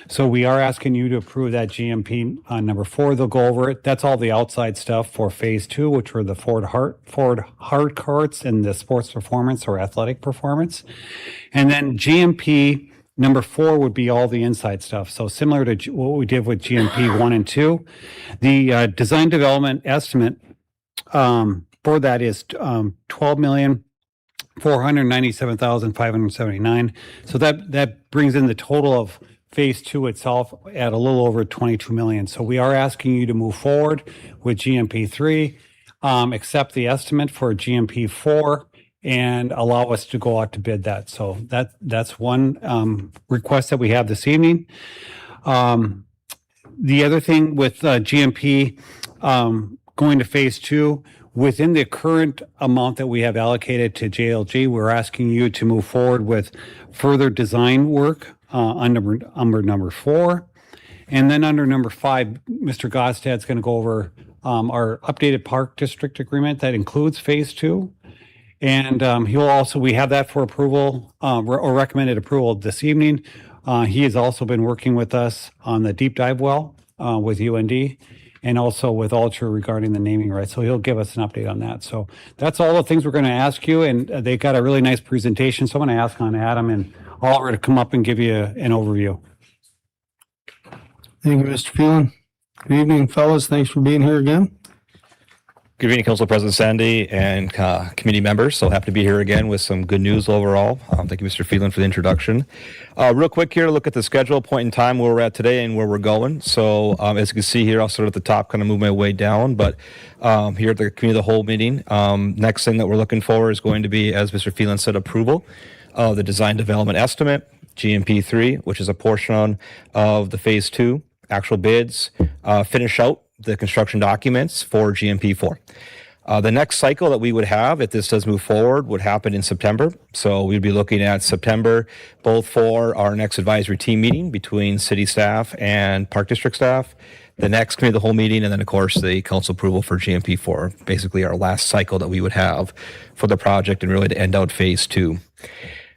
So we are asking you to approve that GMP on number 4. They'll go over it. That's all the outside stuff for phase 2, which were the Ford hard courts and the sports performance or athletic performance. And then GMP number 4 would be all the inside stuff. So similar to what we did with GMP 1 and 2, the design development estimate for that is $12,497,579. So that brings in the total of phase 2 itself at a little over 22 million. So we are asking you to move forward with GMP 3, accept the estimate for GMP 4, and allow us to go out to bid that. So that's one request that we have this evening. The other thing with GMP going to phase 2, within the current amount that we have allocated to JLG, we're asking you to move forward with further design work under number 4. And then under number 5, Mr. Gostad's going to go over our updated park district agreement that includes phase 2. And we have that for approval or recommended approval this evening. He has also been working with us on the deep dive well with UND and also with Ultra regarding the naming rights. So he'll give us an update on that. So that's all the things we're going to ask you. And they got a really nice presentation. So I'm going to ask on Adam and Oliver to come up and give you an overview. Thank you, Mr. Phelan. Good evening, fellas. Thanks for being here again. Good evening, Council President Sandy and committee members. So happy to be here again with some good news overall. Thank you, Mr. Phelan, for the introduction. Real quick here, look at the schedule, point in time where we're at today and where we're going. So as you can see here, I'll start at the top, kind of move my way down. But here at the committee of the whole meeting, next thing that we're looking for is going to be, as Mr. Phelan said, approval of the design development estimate, GMP3, which is a portion of the phase 2 actual bids, finish out the construction documents for GMP4. The next cycle that we would have, if this does move forward, would happen in September. So we'd be looking at September, both for our next advisory team meeting between city staff and park district staff, the next committee of the whole meeting, and then of course the council approval for GMP4, basically our last cycle that we would have for the project and really to end out phase 2.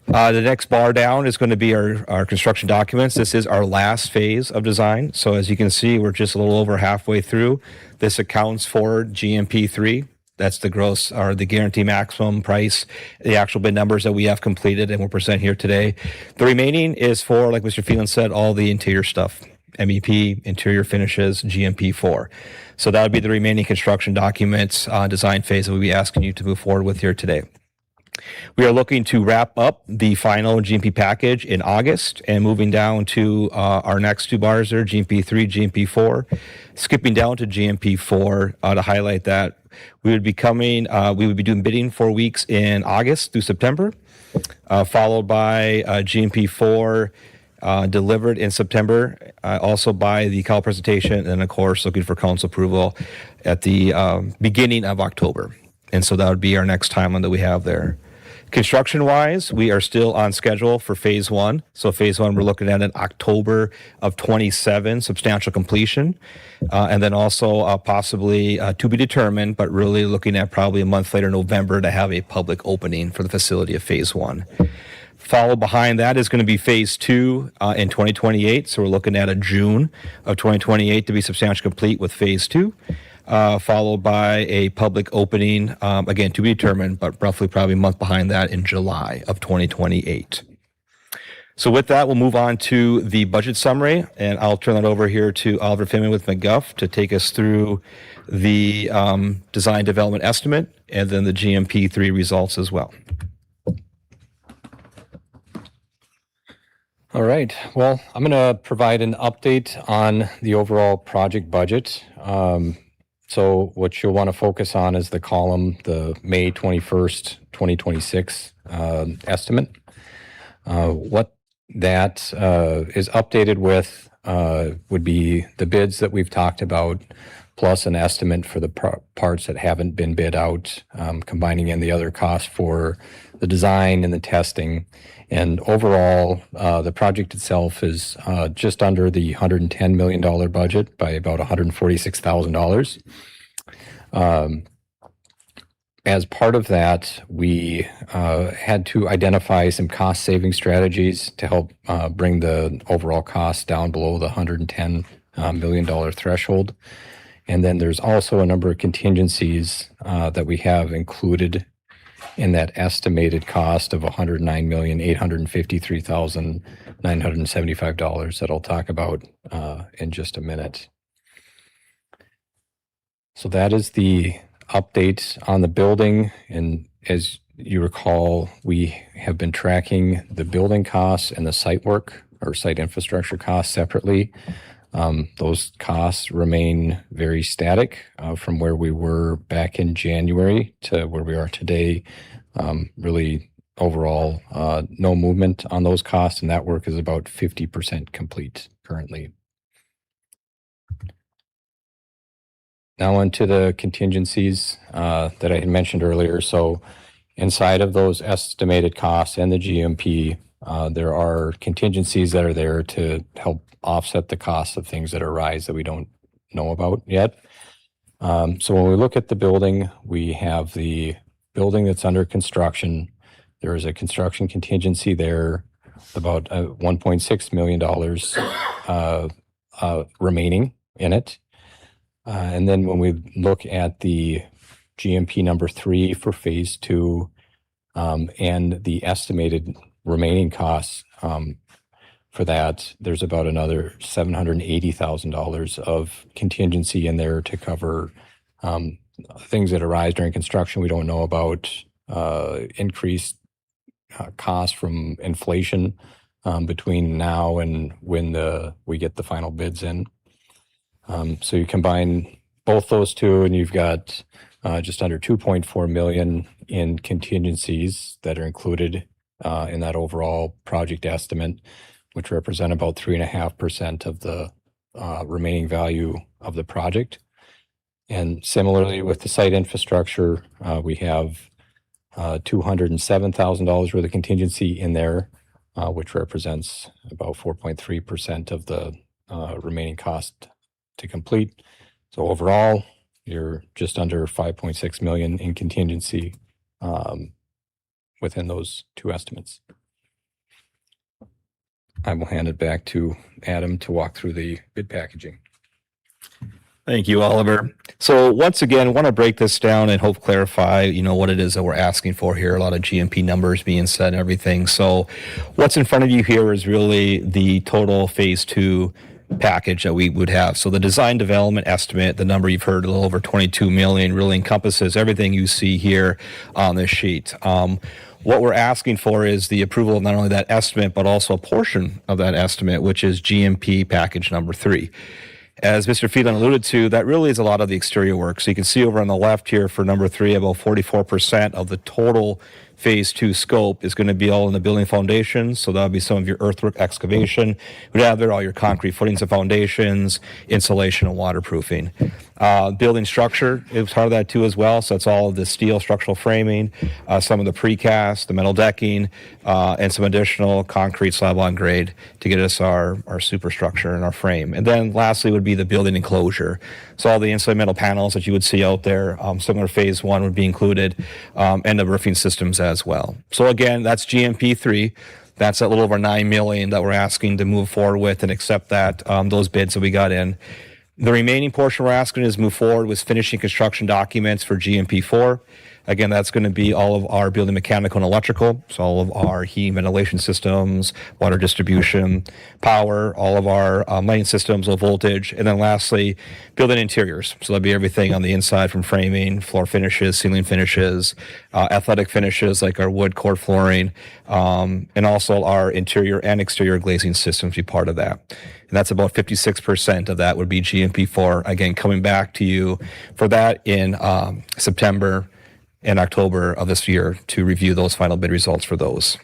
The next bar down is going to be our construction documents. This is our last phase of design. So as you can see, we're just a little over halfway through. This accounts for GMP3. That's the gross or the guarantee maximum price, the actual bid numbers that we have completed and we'll present here today. The remaining is for, like Mr. Phelan said, all the interior stuff, MEP, interior finishes, GMP4. So that would be the remaining construction documents, design phase that we'll be asking you to move forward with here today. We are looking to wrap up the final GMP package in August and moving down to our next 2 bars there, GMP3, GMP4. Skipping down to GMP4 to highlight that we would be doing bidding 4 weeks in August through September, followed by GMP4 delivered in September, also by the call presentation, and of course looking for council approval at the beginning of October. And so that would be our next timeline that we have there. Construction-wise, we are still on schedule for phase 1. So phase 1, we're looking at an October of 27 substantial completion. And then also possibly to be determined, but really looking at probably a month later, November, to have a public opening for the facility of phase 1. Followed behind that is going to be phase 2 in 2028. So we're looking at a June of 2028 to be substantially complete with phase 2. Followed by a public opening, again, to be determined, but roughly probably a month behind that in July of 2028. So with that, we'll move on to the budget summary, and I'll turn that over here to Oliver Finman with McGuff to take us through the design development estimate and then the GMP3 results as well. All right. Well, I'm going to provide an update on the overall project budget. So what you'll want to focus on is the column, the May 21st, 2026 estimate. What that is updated with would be the bids that we've talked about, plus an estimate for the parts that haven't been bid out, combining in the other costs for the design and the testing. And overall, the project itself is just under the $110 million budget by about $146,000. As part of that, we had to identify some cost-saving strategies to help bring the overall cost down below the $110 million threshold. And then there's also a number of contingencies that we have included in that estimated cost of $109,853,975 that I'll talk about in just a minute. So that is the update on the building. And as you recall, we have been tracking the building costs and the site work or site infrastructure costs separately. Those costs remain very static from where we were back in January to where we are today. Really, overall, no movement on those costs, and that work is about 50% complete currently. Now onto the contingencies that I had mentioned earlier. So inside of those estimated costs and the GMP, there are contingencies that are there to help offset the costs of things that arise that we don't know about yet. So when we look at the building, we have the building that's under construction. There is a construction contingency there, about $1.6 million remaining in it. And then when we look at the GMP number 3 for phase 2 and the estimated remaining costs for that, there's about another $780,000 of contingency in there to cover things that arise during construction we don't know about, increased costs from inflation between now and when we get the final bids in. So you combine both those two and you've got just under $2.4 million in contingencies that are included in that overall project estimate, which represent about 3.5% of the remaining value of the project. And similarly with the site infrastructure, we have $207,000 worth of contingency in there, which represents about 4.3% of the remaining cost to complete. So overall, you're just under $5.6 million in contingency within those two estimates. I will hand it back to Adam to walk through the bid packaging. Thank you, Oliver. So once again, I want to break this down and hope clarify, what it is that we're asking for here. A lot of GMP numbers being said and everything. So what's in front of you here is really the total phase 2 package that we would have. So the design development estimate, the number you've heard, a little over 22 million, really encompasses everything you see here on this sheet. What we're asking for is the approval of not only that estimate, but also a portion of that estimate, which is GMP package number 3. As Mr. Phelan alluded to, that really is a lot of the exterior work. So you can see over on the left here for number 3, about 44% of the total phase 2 scope is going to be all in the building foundations. So that'll be some of your earthwork excavation. We'd have there all your concrete footings and foundations, insulation and waterproofing. Building structure is part of that too as well. So it's all of the steel structural framing, some of the precast, the metal decking, and some additional concrete slab on grade to get us our superstructure and our frame. And then lastly would be the building enclosure. So all the insulated metal panels that you would see out there, similar phase 1 would be included, and the roofing systems as well. So again, that's GMP 3. That's a little over $9 million that we're asking to move forward with and accept that, those bids that we got in. The remaining portion we're asking is move forward with finishing construction documents for GMP 4. Again, that's going to be all of our building mechanical and electrical, so all of our heating, ventilation systems, water distribution, power, all of our lighting systems, low voltage, and then lastly, building interiors. So that'll be everything on the inside from framing, floor finishes, ceiling finishes, athletic finishes like our wood core flooring, and also our interior and exterior glazing systems be part of that. And that's about 56% of that would be GMP4. Again, coming back to you for that in September and October of this year to review those final bid results for those.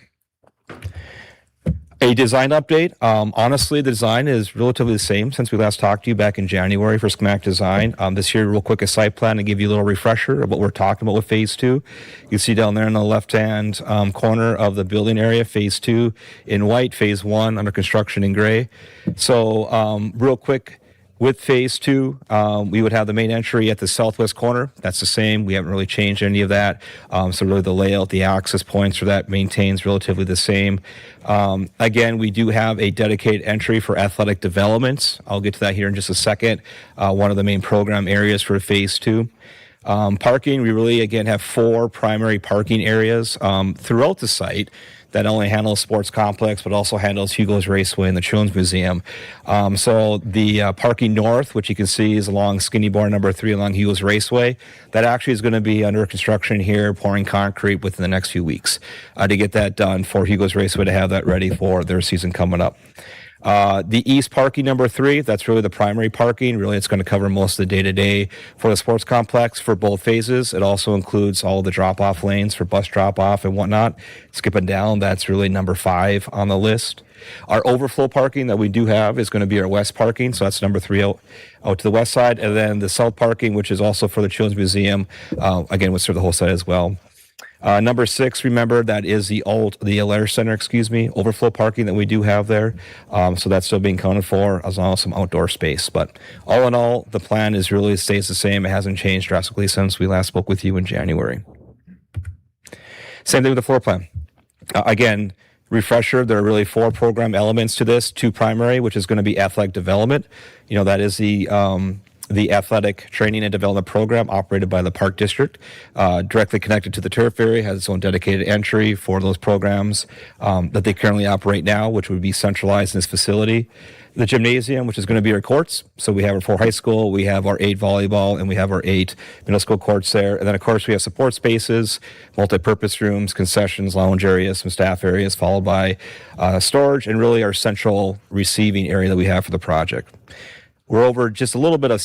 A design update. Honestly, the design is relatively the same since we last talked to you back in January for schematic design. This year, real quick, a site plan to give you a little refresher of what we're talking about with phase 2. You can see down there in the left-hand corner of the building area, phase 2 in white, phase 1 under construction in gray. So real quick, with phase 2, we would have the main entry at the southwest corner. That's the same. We haven't really changed any of that. So really the layout, the access points for that maintains relatively the same. Again, we do have a dedicated entry for athletic development. I'll get to that here in just a second. One of the main program areas for phase 2. Parking, we really, again, have 4 primary parking areas throughout the site that not only handles sports complex, but also handles Hugo's Raceway and the Children's Museum. So the parking north, which you can see is along Skinny Bar number 3 along Hugo's Raceway, that actually is going to be under construction here, pouring concrete within the next few weeks to get that done for Hugo's Raceway to have that ready for their season coming up. The east parking number 3, that's really the primary parking. Really, it's going to cover most of the day-to-day for the sports complex for both phases. It also includes all the drop-off lanes for bus drop-off and whatnot. Skipping down, that's really number 5 on the list. Our overflow parking that we do have is going to be our west parking, so that's number 3 out to the west side. And then the south parking, which is also for the Children's Museum, again, would serve the whole site as well. Number 6, remember, that is the Alair Center, overflow parking that we do have there. So that's still being counted for, as well as some outdoor space. But all in all, the plan is really stays the same. It hasn't changed drastically since we last spoke with you in January. Same thing with the floor plan. Again, refresher, there are really 4 program elements to this. 2 primary, which is going to be athletic development. That is the athletic training and development program operated by the Park District, directly connected to the turf area, has its own dedicated entry for those programs that they currently operate now, which would be centralized in this facility. The gymnasium, which is going to be our courts. So we have our 4 high school, we have our 8 volleyball, and we have our 8 middle school courts there. And then, of course, we have support spaces, multi-purpose rooms, concessions, lounge areas, some staff areas, followed by storage, and really our central receiving area that we have for the project. We're over just a little bit of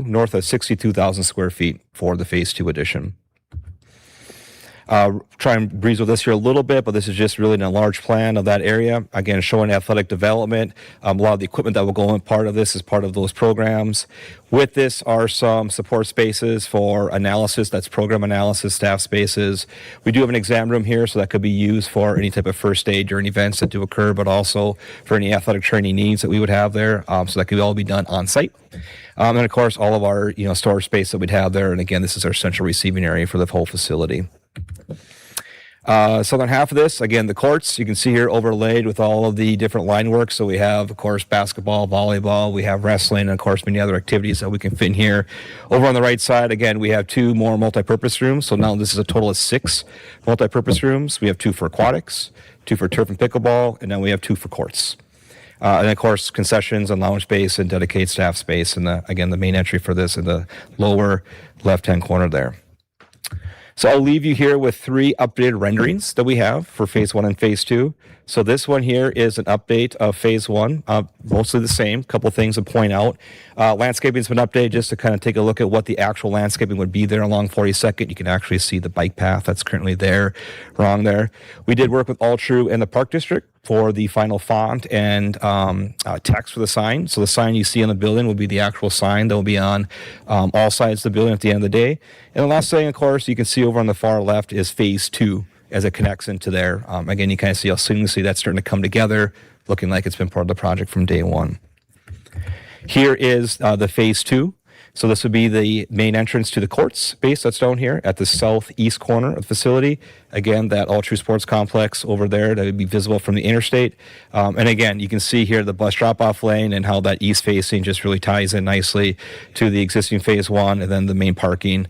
north of 62,000 square feet for the phase 2 addition. Try and breeze with this here a little bit, but this is just really an enlarged plan of that area. Again, showing athletic development. A lot of the equipment that will go in part of this is part of those programs. With this are some support spaces for analysis. That's program analysis, staff spaces. We do have an exam room here, so that could be used for any type of first aid during events that do occur, but also for any athletic training needs that we would have there. So that could all be done on site. And of course, all of our storage space that we'd have there. And again, this is our central receiving area for the whole facility. Southern half of this, again, the courts, you can see here overlaid with all of the different line work. So we have, of course, basketball, volleyball, we have wrestling, and of course, many other activities that we can fit in here. Over on the right side, again, we have 2 more multi-purpose rooms. So now this is a total of 6 multi-purpose rooms. We have 2 for aquatics, 2 for turf and pickleball, and then we have 2 for courts. And of course, concessions and lounge space and dedicated staff space. And again, the main entry for this in the lower left-hand corner there. So I'll leave you here with 3 updated renderings that we have for phase 1 and phase 2. So this one here is an update of phase 1, mostly the same. Couple things to point out. Landscaping's been updated just to kind of take a look at what the actual landscaping would be there along 42nd. You can actually see the bike path that's currently there, wrong there. We did work with Altru and the Park District for the final font and text for the sign. So the sign you see on the building will be the actual sign that will be on all sides of the building at the end of the day. And the last thing, of course, you can see over on the far left is phase 2 as it connects into there. Again, you kind of see how seamlessly that's starting to come together, looking like it's been part of the project from day 1. Here is the phase 2. So this would be the main entrance to the courts space that's down here at the southeast corner of the facility. Again, that Altru Sports Complex over there that would be visible from the interstate. And again, you can see here the bus drop-off lane and how that east facing just really ties in nicely to the existing phase 1 and then the main parking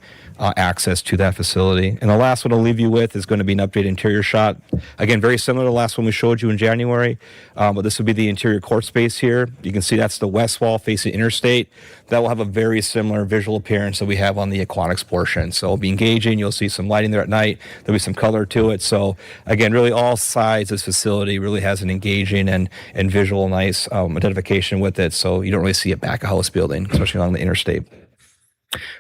access to that facility. And the last one I'll leave you with is going to be an updated interior shot. Again, very similar to the last one we showed you in January, but this would be the interior court space here. You can see that's the west wall facing interstate. That will have a very similar visual appearance that we have on the aquatics portion. So it'll be engaging. You'll see some lighting there at night. There'll be some color to it. So again, really all sides of this facility really has an engaging and visual nice identification with it. So you don't really see a back of house building, especially along the interstate.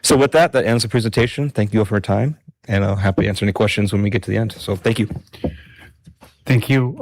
So with that ends the presentation. Thank you all for your time, and I'll happy to answer any questions when we get to the end. So thank you. Thank you.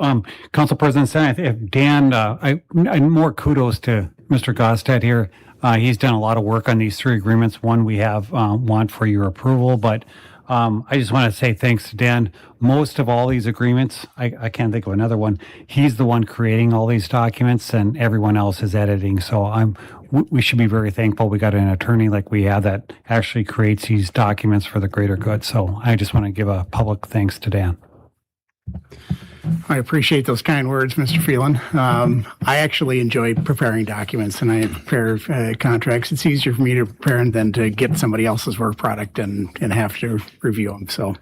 Council President Sandy, Dan, I more kudos to Mr. Gostad here. He's done a lot of work on these three agreements. One we have want for your approval, but I just want to say thanks to Dan. Most of all these agreements, I can't think of another one. He's the one creating all these documents, and everyone else is editing. So we should be very thankful we got an attorney like we have that actually creates these documents for the greater good. So I just want to give a public thanks to Dan. I appreciate those kind words, Mr. Phelan. I actually enjoy preparing documents, and I prepare contracts. It's easier for me to prepare than to get somebody else's work product and have to review them. So,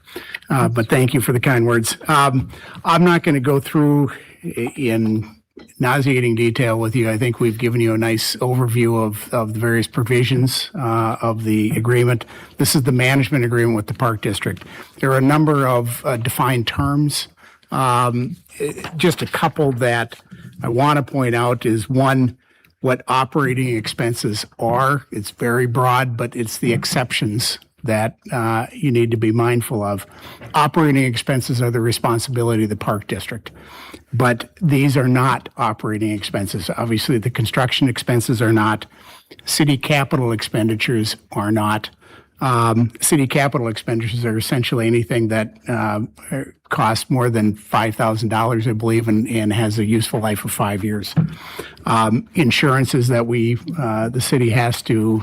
but thank you for the kind words. I'm not going to go through in nauseating detail with you. I think we've given you a nice overview of the various provisions of the agreement. This is the management agreement with the Park District. There are a number of defined terms. Just a couple that I want to point out is one, what operating expenses are. It's very broad, but it's the exceptions that you need to be mindful of. Operating expenses are the responsibility of the Park District, but these are not operating expenses. Obviously, the construction expenses are not. City capital expenditures are not. City capital expenditures are essentially anything that costs more than $5,000, I believe, and has a useful life of 5 years. Insurances that the city has to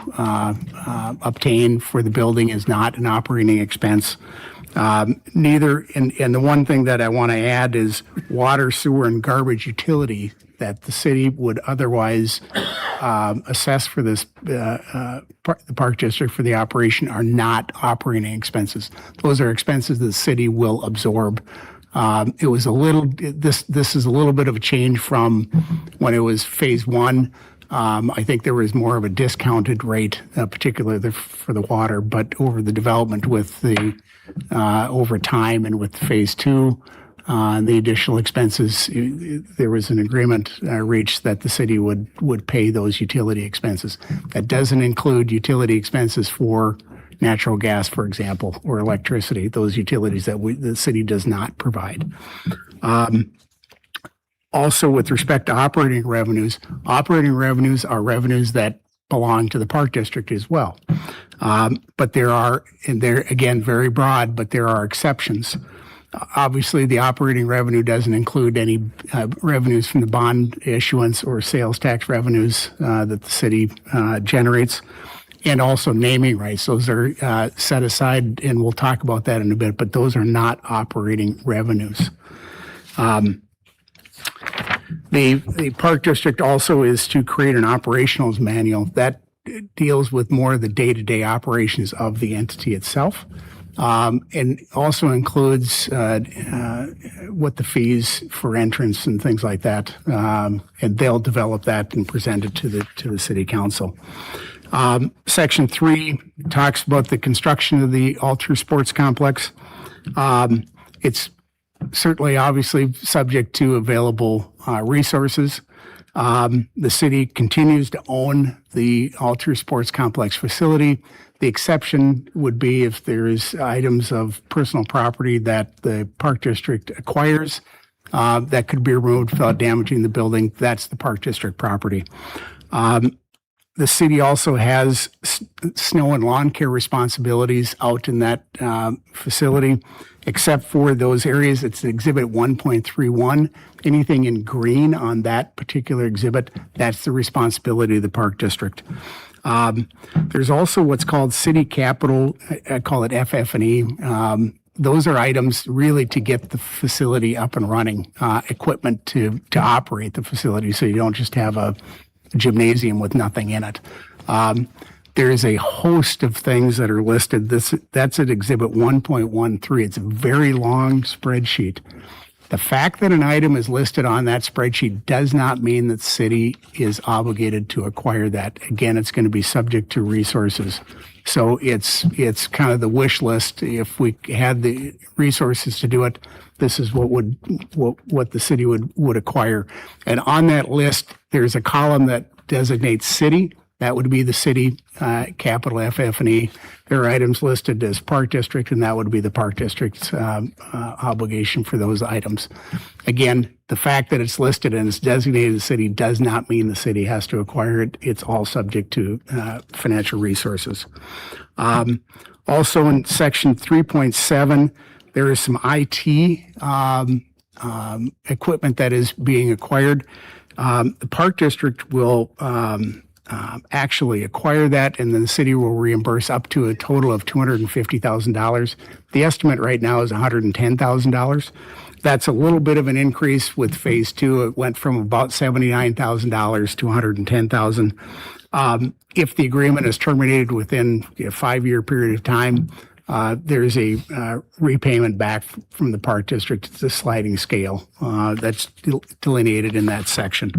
obtain for the building is not an operating expense. Neither, and the one thing that I want to add is water, sewer, and garbage utility that the city would otherwise assess for this the Park District for the operation are not operating expenses. Those are expenses the city will absorb. It was a little. This is a little bit of a change from when it was phase one. I think there was more of a discounted rate, particularly for the water, but over the development with the over time and with phase two. The additional expenses, there was an agreement reached that the city would pay those utility expenses. That doesn't include utility expenses for natural gas, for example, or electricity, those utilities that the city does not provide. Also, with respect to operating revenues are revenues that belong to the Park District as well. But there are, and they're again very broad, but there are exceptions. Obviously, the operating revenue doesn't include any revenues from the bond issuance or sales tax revenues that the city generates, and also naming rights. Those are set aside, and we'll talk about that in a bit, but those are not operating revenues. The Park District also is to create an operationals manual that deals with more of the day-to-day operations of the entity itself. And also includes what the fees for entrance and things like that, and they'll develop that and present it to the city council. Section 3 talks about the construction of the Altru Sports Complex. It's certainly obviously subject to available resources. The city continues to own the Altru Sports Complex facility. The exception would be if there's items of personal property that the Park District acquires that could be removed without damaging the building. That's the Park District property. The city also has snow and lawn care responsibilities out in that facility, except for those areas. It's Exhibit 1.31. Anything in green on that particular exhibit, that's the responsibility of the Park District. There's also what's called city capital. I call it FF&E. Those are items really to get the facility up and running, equipment to operate the facility, so you don't just have a gymnasium with nothing in it. There is a host of things that are listed. That's at Exhibit 1.13. It's a very long spreadsheet. The fact that an item is listed on that spreadsheet does not mean that the city is obligated to acquire that. Again, it's going to be subject to resources. So it's kind of the wish list. If we had the resources to do it, this is what the city would acquire. And on that list, there's a column that designates city That would be the city, capital FF&E. There are items listed as Park District, and that would be the Park District's obligation for those items. Again, the fact that it's listed and it's designated the city does not mean the city has to acquire it. It's all subject to financial resources. Also in section 3.7, there is some IT equipment that is being acquired. The Park District will actually acquire that, and then the city will reimburse up to a total of $250,000. The estimate right now is $110,000. That's a little bit of an increase with phase two. It went from about $79,000 to $110,000. If the agreement is terminated within a 5-year period of time, there's a repayment back from the Park District. It's a sliding scale that's delineated in that section.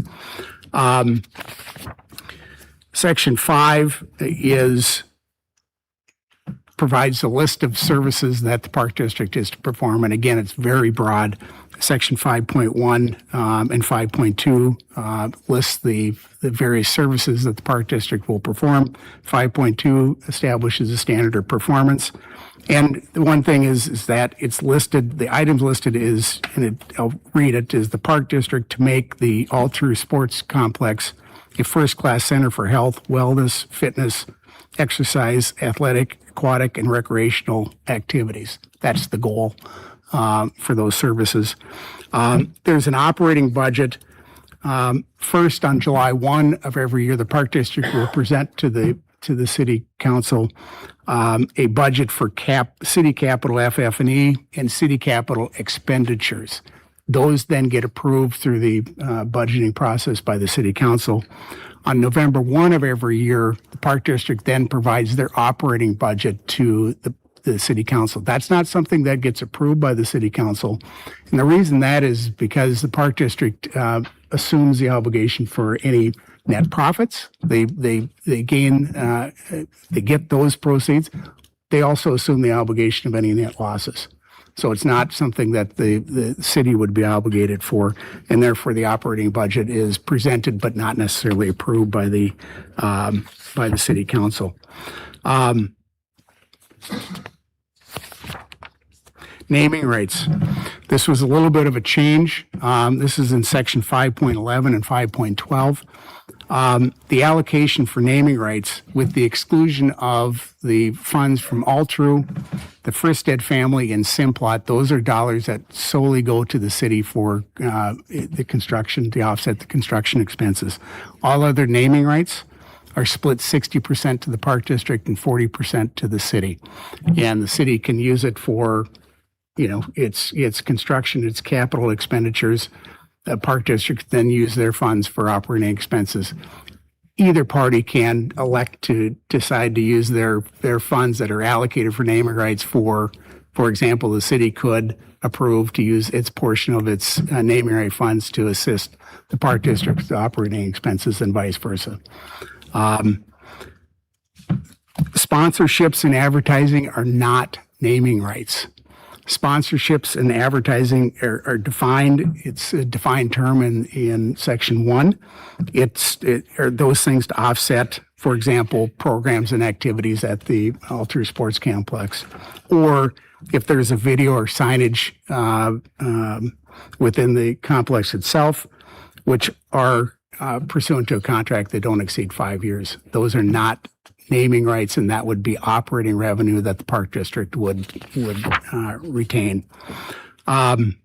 Section 5 provides a list of services that the Park District is to perform. And again, it's very broad. Section 5.1 and 5.2 lists the various services that the Park District will perform. 5.2 establishes a standard of performance. And the one thing is that it's listed, the items listed is, and I'll read it, is the Park District to make the All-True Sports Complex a first-class center for health, wellness, fitness, exercise, athletic, aquatic, and recreational activities. That's the goal for those services. There's an operating budget. First, on July 1 of every year, the Park District will present to the City Council a budget for city capital FF&E and city capital expenditures. Those then get approved through the budgeting process by the City Council. On November 1 of every year, the Park District then provides their operating budget to the City Council. That's not something that gets approved by the City Council. And the reason that is because the Park District assumes the obligation for any net profits. They gain, they get those proceeds. They also assume the obligation of any net losses. So it's not something that the city would be obligated for, and therefore the operating budget is presented but not necessarily approved by the City Council. Naming rights. This was a little bit of a change. This is in section 5.11 and 5.12. The allocation for naming rights, with the exclusion of the funds from All-True, the Fristead family, and Simplot, those are dollars that solely go to the city for the construction, to offset the construction expenses. All other naming rights are split 60% to the Park District and 40% to the city. And the city can use it for, its construction, its capital expenditures. The Park District then use their funds for operating expenses. Either party can elect to decide to use their funds that are allocated for naming rights for example, the city could approve to use its portion of its naming right funds to assist the Park District's operating expenses and vice versa. Sponsorships and advertising are not naming rights. Sponsorships and advertising are defined. It's a defined term in section 1. It are those things to offset, for example, programs and activities at the All-True Sports Complex, or if there's a video or signage within the complex itself, which are pursuant to a contract that don't exceed 5 years. Those are not naming rights, and that would be operating revenue that the Park District would retain. The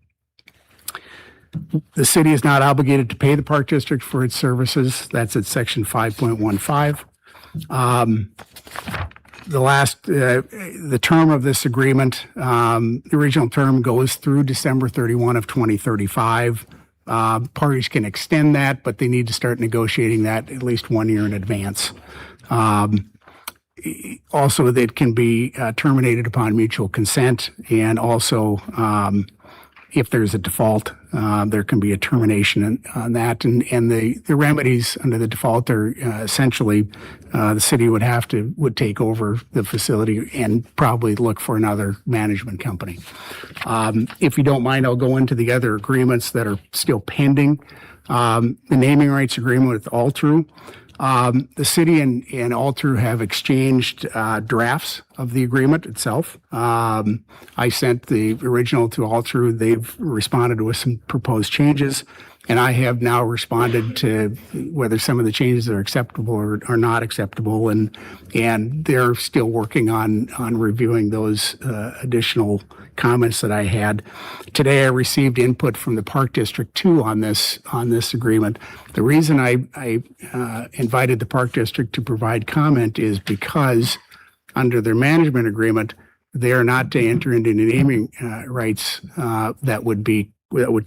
city is not obligated to pay the Park District for its services. That's at section 5.15. The term of this agreement, the original term goes through December 31 of 2035. Parties can extend that, but they need to start negotiating that at least 1 year in advance. Also, that can be terminated upon mutual consent, and also if there's a default, there can be a termination on that. And the remedies under the default are essentially the city would take over the facility and probably look for another management company. If you don't mind, I'll go into the other agreements that are still pending. The naming rights agreement with All-True. The city and Altru have exchanged drafts of the agreement itself. I sent the original to Altru. They've responded with some proposed changes, and I have now responded to whether some of the changes are acceptable or are not acceptable, and they're still working on reviewing those additional comments that I had. Today, I received input from the Park District too on this agreement. The reason I invited the Park District to provide comment is because under their management agreement, they are not to enter into naming rights that would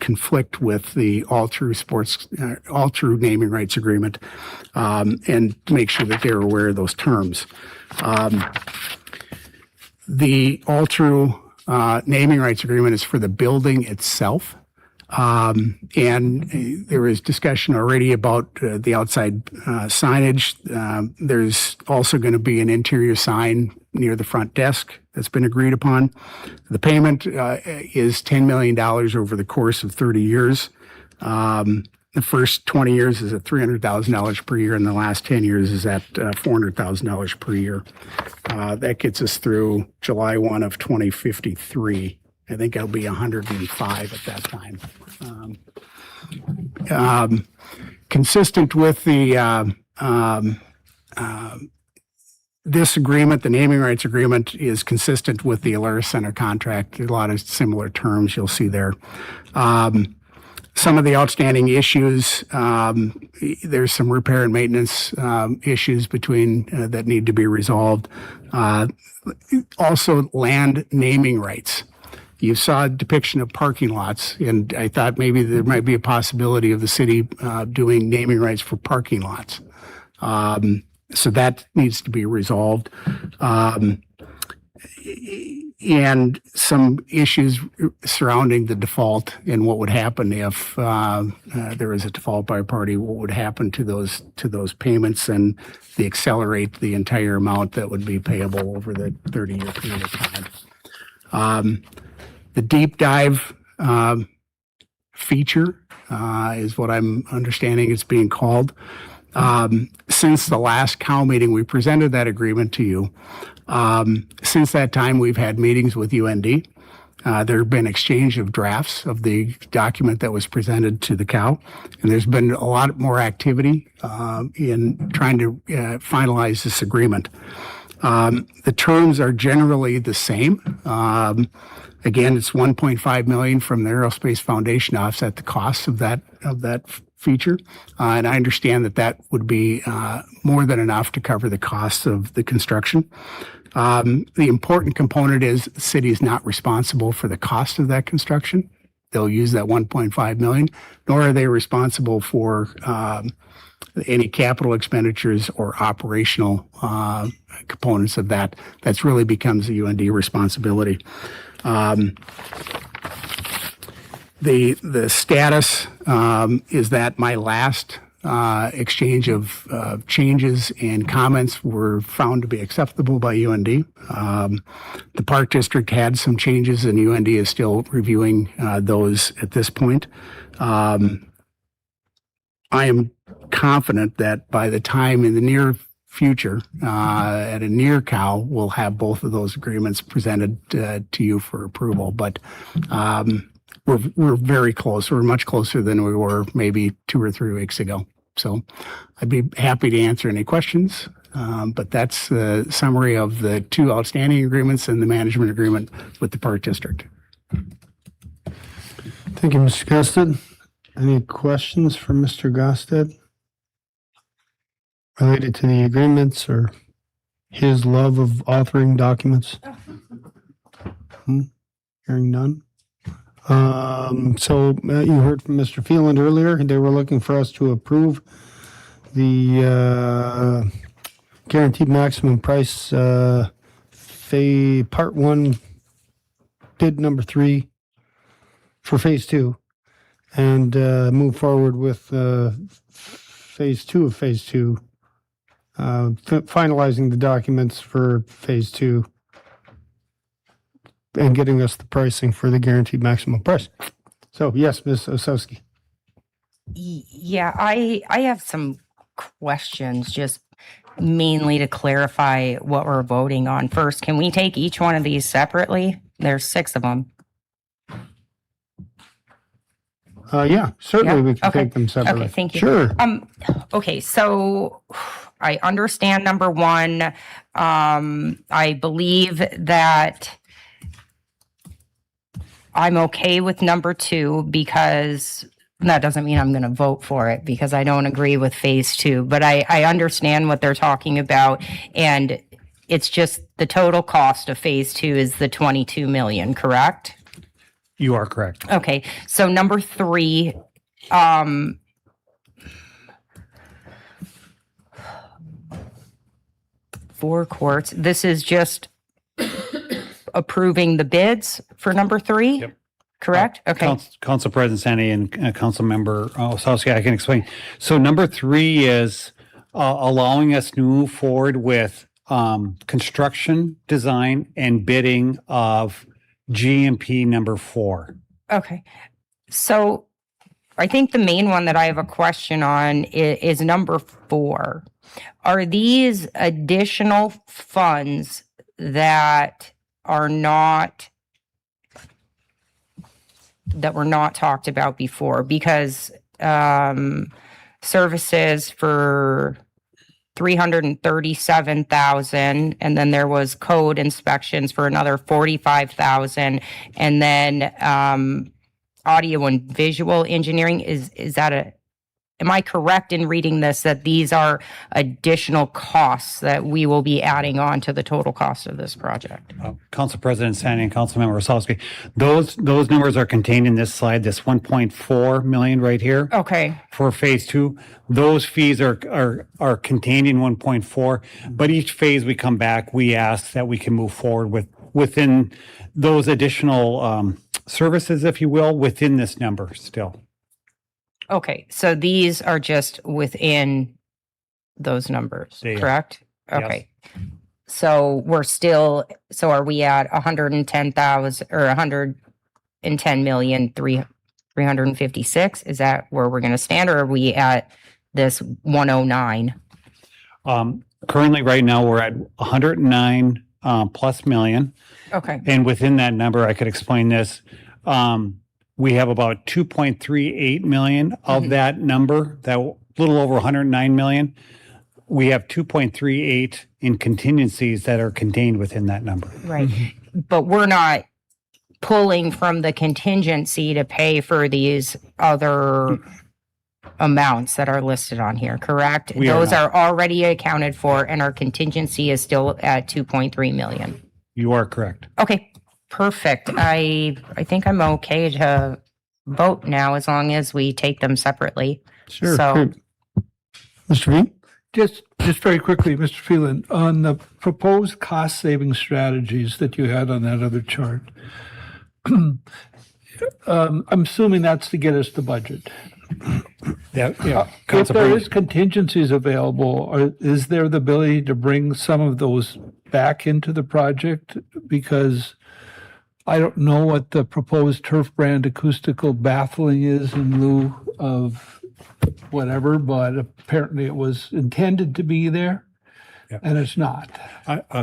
conflict with the Altru naming rights agreement, and to make sure that they're aware of those terms. The Altru naming rights agreement is for the building itself. And there is discussion already about the outside signage. There's also going to be an interior sign near the front desk that's been agreed upon. The payment is $10 million over the course of 30 years. The first 20 years is at $300,000 per year, and the last 10 years is at $400,000 per year. That gets us through July 1 of 2053. I think I'll be 105 at that time. Consistent with the this agreement, the naming rights agreement is consistent with the Alaris Center contract. A lot of similar terms you'll see there. Some of the outstanding issues, there's some repair and maintenance issues between that need to be resolved. Also, land naming rights. You saw a depiction of parking lots, and I thought maybe there might be a possibility of the city doing naming rights for parking lots. So that needs to be resolved. And some issues surrounding the default and what would happen if there is a default by a party, what would happen to those payments, and they accelerate the entire amount that would be payable over the 30-year period of time. The deep dive feature is what I'm understanding it's being called. Since the last COW meeting, we presented that agreement to you. Since that time, we've had meetings with UND. There have been exchange of drafts of the document that was presented to the COW, and there's been a lot more activity in trying to finalize this agreement. The terms are generally the same. Again, it's $1.5 million from the Aerospace Foundation to offset the costs of that feature, and I understand that would be more than enough to cover the costs of the construction. The important component is the city is not responsible for the cost of that construction. They'll use that $1.5 million, nor are they responsible for any capital expenditures or operational components of that. That's really becomes a UND responsibility. The status is that my last exchange of changes and comments were found to be acceptable by UND. The Park District had some changes, and UND is still reviewing those at this point. I am confident that by the time in the near future, at a near COW, we'll have both of those agreements presented to you for approval. But we're very close. We're much closer than we were maybe 2 or 3 weeks ago. So I'd be happy to answer any questions. But that's the summary of the 2 outstanding agreements and the management agreement with the Park District. Thank you, Mr. Gosted. Any questions for Mr. Gosted related to the agreements or his love of authoring documents? Hearing none. So you heard from Mr. Phelan earlier. They were looking for us to approve the guaranteed maximum price part 1 bid number 3 for phase 2, and move forward with phase 2 of phase 2, finalizing the documents for phase 2 and getting us the pricing for the guaranteed maximum price. So yes, Ms. Osowski. Yeah, I have some questions, just mainly to clarify what we're voting on. First, can we take each one of these separately? There's 6 of them. Yeah, certainly Yeah? we can Okay. take them separately. Okay, thank you. Sure. Okay, so I understand number 1. I believe that I'm okay with number 2 because that doesn't mean I'm going to vote for it because I don't agree with phase 2, but I understand what they're talking about. And it's just the total cost of phase 2 is the 22 million, correct? You are correct. Okay, so number 3, four courts. This is just approving the bids for number 3? Yep. Correct? Okay. Council President Sandy and Council Member Osowski, I can explain. So number 3 is allowing us to move forward with construction, design, and bidding of GMP number 4. Okay. So I think the main one that I have a question on is number 4. Are these additional funds that are not that were not talked about before? Because services for 337,000, and then there was code inspections for another 45,000, and then audio and visual engineering. Is that am I correct in reading this that these are additional costs that we will be adding on to the total cost of this project? Council President Sandy and Council Member Osowski, those numbers are contained in this slide, this 1.4 million right here. Okay. For phase 2. Those fees are contained in 1.4, but each phase we come back, we ask that we can move forward within those additional services, if you will, within this number still. Okay, so these are just within those numbers, They are. correct? Yes. Okay. So are we at 110,000 or 110,356? Is that where we're going to stand, or are we at this 109? Currently, right now, we're at 109 plus million. Okay. And within that number, I could explain this. We have about 2.38 million of that number, that little over 109 million. We have 2.38 in contingencies that are contained within that number. Right. But we're not pulling from the contingency to pay for these other amounts that are listed on here, correct? We are Those not. are already accounted for, and our contingency is still at 2.3 million. You are correct. Okay, perfect. I think I'm okay to vote now as long as we take them separately. Sure. So, Great. Mr. Veen? Just very quickly, Mr. Phelan, on the proposed cost-saving strategies that you had on that other chart, I'm assuming that's to get us the budget. Yeah. If Council there President- is contingencies available, is there the ability to bring some of those back into the project? Because I don't know what the proposed turf brand acoustical baffling is in lieu of whatever, but apparently it was intended to be there, and it's not.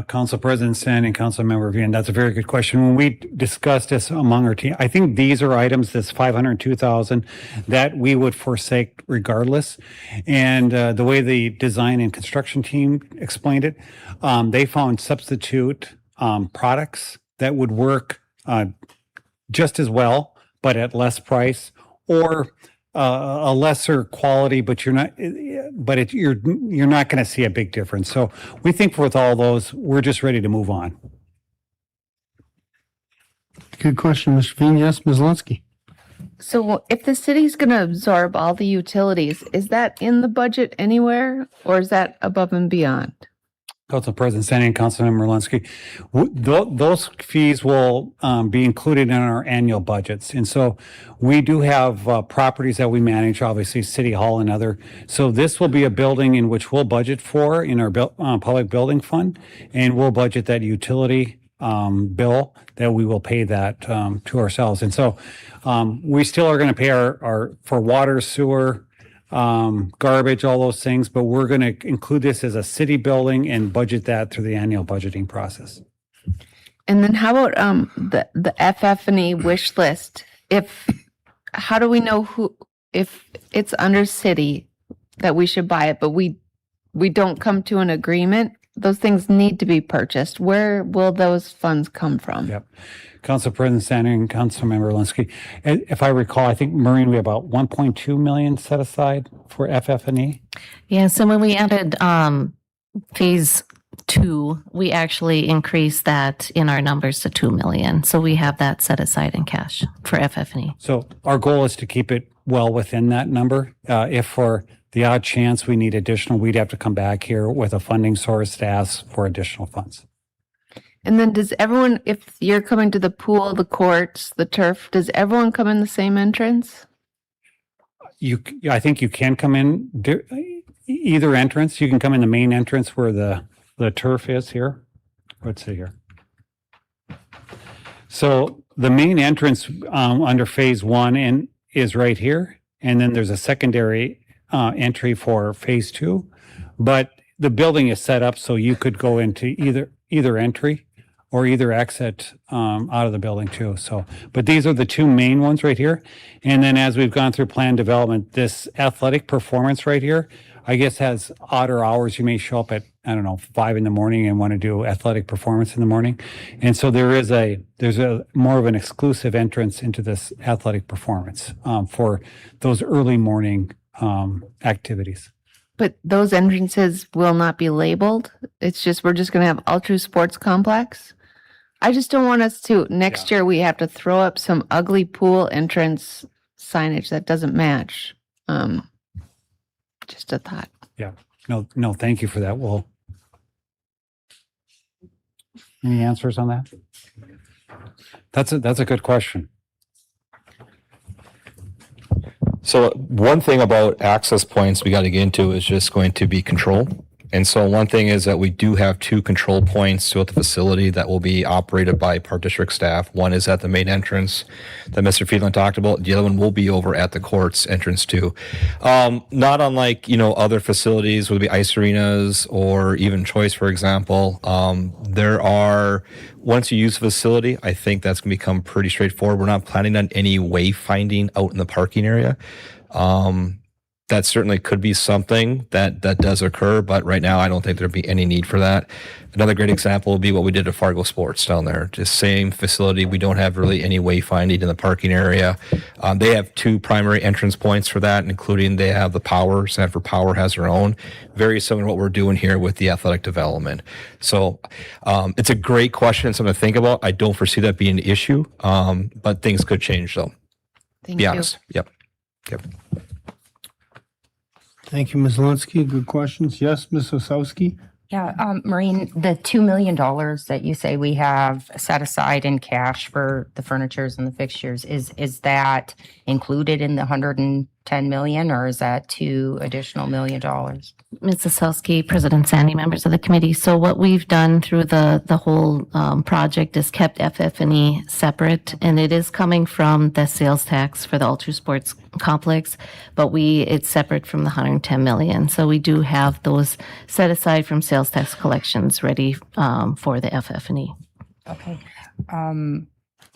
Council President Sandy and Council Member Vian, that's a very good question. When we discussed this among our team, I think these are items, this 502,000, that we would forsake regardless. And the way the design and construction team explained it, they found substitute products that would work just as well, but at less price, or a lesser quality, but you're not going to see a big difference. So we think with all those, we're just ready to move on. Good question, Mr. Veen. Yes, Ms. Lunsky. So if the city's going to absorb all the utilities, is that in the budget anywhere, or is that above and beyond? Council President Sandy and Councilmember Linsky, those fees will be included in our annual budgets. And so we do have properties that we manage, obviously City Hall and other. So this will be a building in which we'll budget for in our public building fund, and we'll budget that utility bill that we will pay that to ourselves. And so we still are going to pay our for water, sewer, garbage, all those things, but we're going to include this as a city building and budget that through the annual budgeting process. And then how about the FF&E wish list? How do we know if it's under city that we should buy it, but we don't come to an agreement? Those things need to be purchased. Where will those funds come from? Yep. Council President Sandy and Councilmember Linsky. If I recall, I think, Maureen, we have about 1.2 million set aside for FF&E. Yeah, so when we added phase 2, we actually increased that in our numbers to 2 million. So we have that set aside in cash for FF&E. So our goal is to keep it well within that number. If for the odd chance we need additional, we'd have to come back here with a funding source to ask for additional funds. And then does everyone, if you're coming to the pool, the courts, the turf, does everyone come in the same entrance? I think you can come in either entrance. You can come in the main entrance where the turf is here. Let's see here. So the main entrance under phase 1 is right here. And then there's a secondary entry for phase 2. But the building is set up so you could go into either entry or either exit out of the building too. So, but these are the two main ones right here. And then as we've gone through plan development, this athletic performance right here, I guess has odder hours. You may show up at, 5 in the morning and want to do athletic performance in the morning. And so there's a more of an exclusive entrance into this athletic performance for those early morning activities. But those entrances will not be labeled. It's just, we're just going to have Ultra Sports Complex. I just don't want us to, next year we have to throw up some ugly pool entrance signage that doesn't match. Just a thought. Yeah. No, thank you for that. Well, any answers on that? That's a good question. So one thing about access points we got to get into is just going to be control. And so one thing is that we do have 2 control points throughout the facility that will be operated by Park District staff. One is at the main entrance that Mr. Fiedland talked about. The other one will be over at the courts entrance too. Not unlike, other facilities, would be ice arenas or even Choice, for example. Once you use the facility, I think that's going to become pretty straightforward. We're not planning on any wayfinding out in the parking area. That certainly could be something that does occur, but right now I don't think there'd be any need for that. Another great example would be what we did at Fargo Sports down there. Just same facility. We don't have really any wayfinding in the parking area. They have 2 primary entrance points for that, including they have the Power. Sanford Power has their own. Very similar to what we're doing here with the athletic development. So it's a great question, something to think about. I don't foresee that being an issue, but things could change though. Thank you. Honest. Yep. Thank you, Ms. Linsky. Good questions. Yes, Ms. Osowski? Yeah, Maureen, the $2 million that you say we have set aside in cash for the furnitures and the fixtures, is that included in the 110 million, or is that $2 additional million? Ms. Osowski, President Sandy, members of the committee. So what we've done through the whole project is kept FF&E separate, and it is coming from the sales tax for the Ultra Sports Complex, but it's separate from the 110 million. So we do have those set aside from sales tax collections ready for the FF&E. Okay.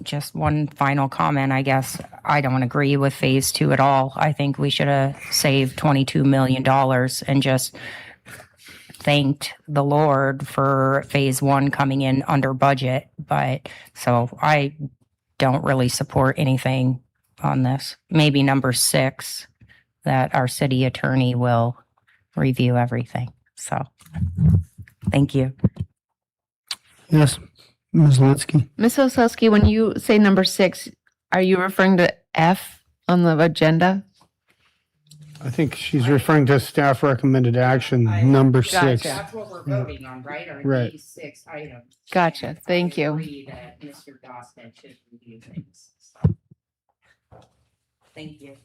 Just one final comment, I guess. I don't agree with phase 2 at all. I think we should have saved $22 million and just thanked the Lord for phase 1 coming in under budget. But so I don't really support anything on this. Maybe number 6, that our city attorney will review everything. So thank you. Yes. Ms. Linsky? Ms. Osowski, when you say number 6, are you referring to F on the agenda? I think she's referring to staff recommended action, number 6. Gotcha. That's what we're voting on, right? Are Right. these 6 items? Gotcha. Thank you. Agree that Mr. Dawson should review things. Thank you.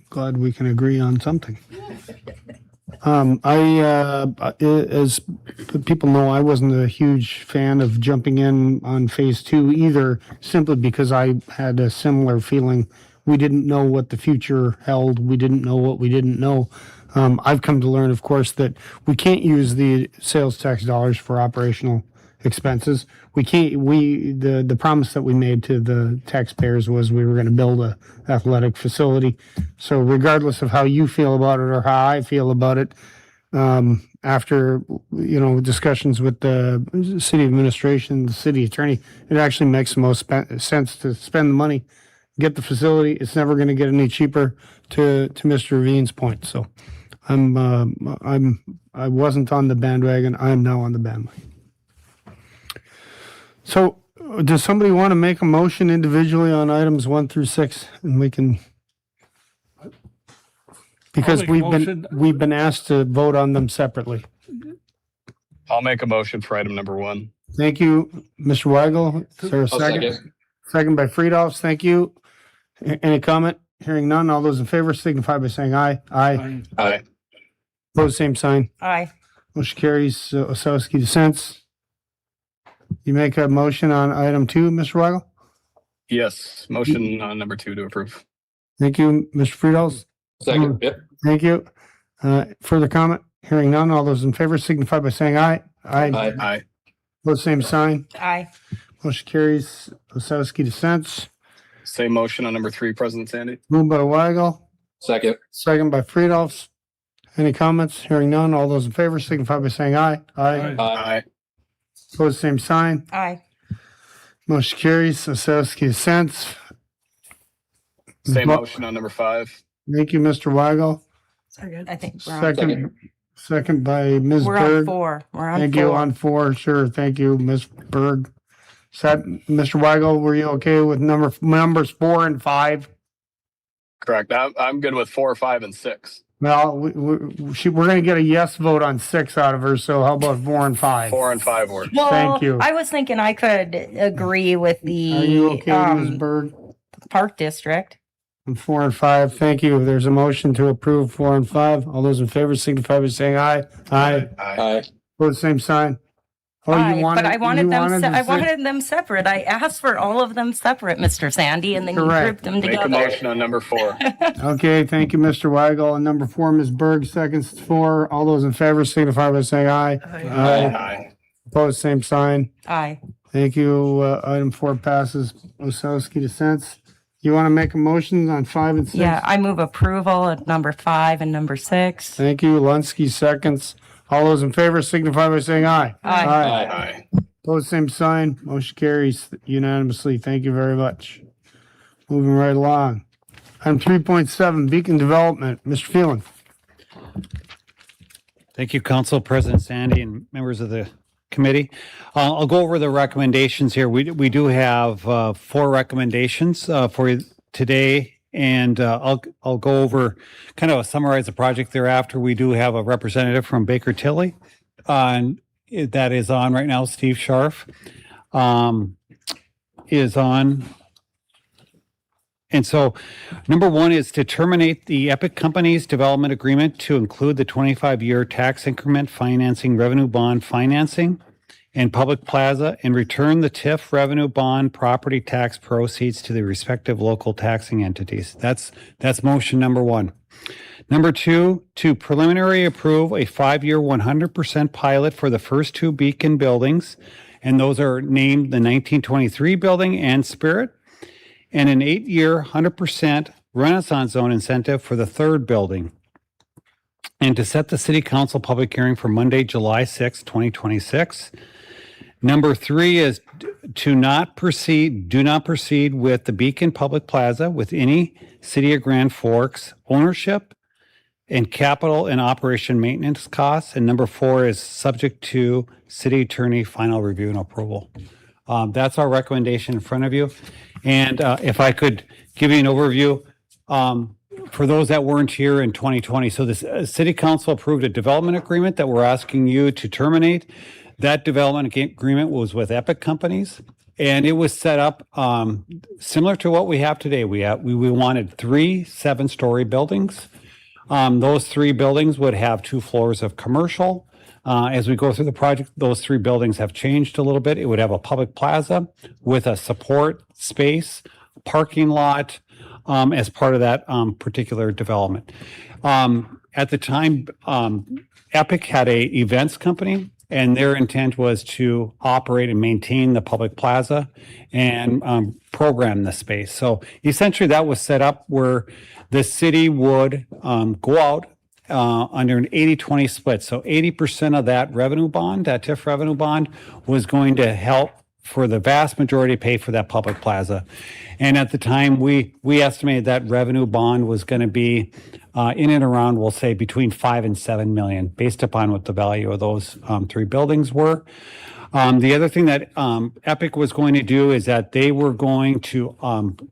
Glad we can agree on something. As people know, I wasn't a huge fan of jumping in on phase 2 either, simply because I had a similar feeling we didn't know what the future held. We didn't know what we didn't know. I've come to learn, of course, that we can't use the sales tax dollars for operational expenses. The promise that we made to the taxpayers was we were going to build a athletic facility. So regardless of how you feel about it or how I feel about it, after, discussions with the city administration, the city attorney, it actually makes the most sense to spend the money, get the facility. It's never going to get any cheaper, to Mr. Raveen's point. So I wasn't on the bandwagon. I am now on the bandwagon. So does somebody want to make a motion individually on items 1 through 6, and we can, because I'll make a motion. we've been asked to vote on them separately. I'll make a motion for item number 1. Thank you, Mr. Weigel. Is there a second? Second by Friedhoff. Thank you. Any comment? Hearing none. All those in favor signify by saying aye. Aye. Aye. Opposed, same sign. Aye. Motion carries. Osowski dissents. You make a motion on item 2, Mr. Weigel? Yes, motion on number 2 to approve. Thank you, Mr. Friedholz. Second. Yep. Thank you. Further comment? Hearing none. All those in favor signify by saying aye. Aye. Aye. Opposed, same sign. Aye. Motion carries. Osowski dissents. Same motion on number 3, President Sandy. Moved by Weigel. Second. Second by Friedholz. Any comments? Hearing none. All those in favor signify by saying aye. Aye. Aye. Opposed, same sign. Aye. Motion carries. Osowski dissents. Same motion on number 5. Thank you, Mr. Weigel. I think we're on. Second by Ms. We're Berg. on 4. We're on Thank 4. you, on 4. Sure, thank you, Ms. Berg. Mr. Weigel, were you okay with numbers 4 and 5? Correct. I'm good with 4, 5, and 6. Well, we're going to get a yes vote on 6 out of her, so how about 4 and 5? 4 and 5 work. Well, Thank you. I was thinking I could agree with Are you the okay, Ms. Berg? Park District. And 4 and 5, thank you. There's a motion to approve 4 and 5. All those in favor signify by saying aye. Aye. Aye. Pose same sign. Oh, Aye, you wanted, but I wanted you them. wanted I to say- wanted them separate. I asked for all of them separate, Mr. Sandy, and then you Correct. grouped them Make a together. motion on number 4. Okay, thank you, Mr. Weigel. And number 4, Ms. Berg, seconds 4. All those in favor signify by saying aye. Aye. Opposed, same sign. Aye. Thank you. Item 4 passes. Osowski dissents. You want to make a motion on 5 and 6? Yeah, I move approval of number 5 and number 6. Thank you. Lunsky seconds. All those in favor signify by saying aye. Aye. Aye. Opposed, same sign. Motion carries unanimously. Thank you very much. Moving right along. Item 3.7, Beacon Development. Mr. Phelan. Thank you, Council President Sandy and members of the committee. I'll go over the recommendations here. We do have 4 recommendations for you today, and I'll go over kind of summarize the project thereafter. We do have a representative from Baker Tilly that is on right now. Steve Scharf is on. And so, number 1 is to terminate the Epic Companies development agreement to include the 25-year tax increment financing revenue bond financing and public plaza and return the TIF revenue bond property tax proceeds to the respective local taxing entities. That's motion number 1. Number 2, to preliminary approve a 5-year 100% pilot for the first 2 Beacon buildings, and those are named the 1923 building and Spirit, and an 8-year 100% Renaissance Zone incentive for the 3rd building. And to set the City Council public hearing for Monday, July 6, 2026. Number 3 is do not proceed with the Beacon Public Plaza with any City of Grand Forks ownership and capital and operation maintenance costs. And number 4 is subject to City Attorney final review and approval. That's our recommendation in front of you. And if I could give you an overview, for those that weren't here in 2020, so the City Council approved a development agreement that we're asking you to terminate. That development agreement was with Epic Companies, and it was set up similar to what we have today. We wanted 3 7-story buildings. Those 3 buildings would have 2 floors of commercial. As we go through the project, those 3 buildings have changed a little bit. It would have a public plaza with a support space, parking lot, as part of that particular development. At the time, Epic had a events company, and their intent was to operate and maintain the public plaza and program the space. So essentially, that was set up where the city would go out under an 80-20 split. So 80% of that revenue bond, that TIF revenue bond, was going to help for the vast majority pay for that public plaza. And at the time, we estimated that revenue bond was going to be in and around, we'll say, between 5 and 7 million, based upon what the value of those 3 buildings were. The other thing that Epic was going to do is that they were going to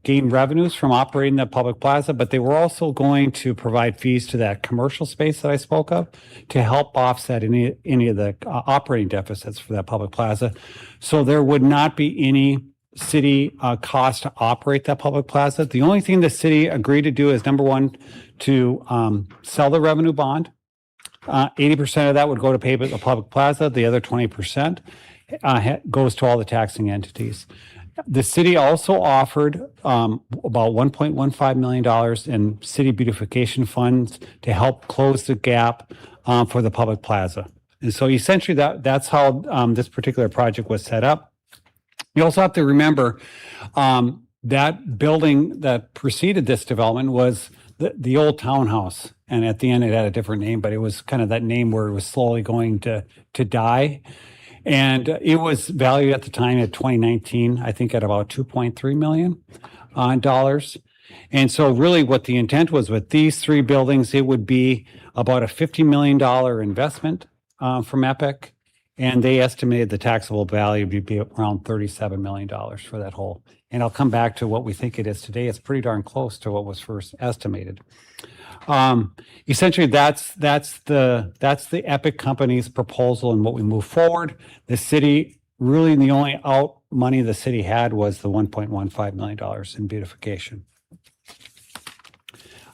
gain revenues from operating that public plaza, but they were also going to provide fees to that commercial space that I spoke of to help offset any of the operating deficits for that public plaza. So there would not be any city cost to operate that public plaza. The only thing the city agreed to do is, number one, to sell the revenue bond. 80% of that would go to pay the public plaza. The other 20% goes to all the taxing entities. The city also offered about $1.15 million in city beautification funds to help close the gap for the public plaza. And so essentially that's how this particular project was set up. You also have to remember that building that preceded this development was the old townhouse. And at the end, it had a different name, but it was kind of that name where it was slowly going to die. And it was valued at the time at 2019, I think at about $2.3 million. And so really what the intent was with these 3 buildings, it would be about a $50 million investment from Epic. And they estimated the taxable value would be around $37 million for that whole. And I'll come back to what we think it is today. It's pretty darn close to what was first estimated. Essentially, that's the Epic company's proposal and what we move forward. The city, really the only out money the city had was the $1.15 million in beautification.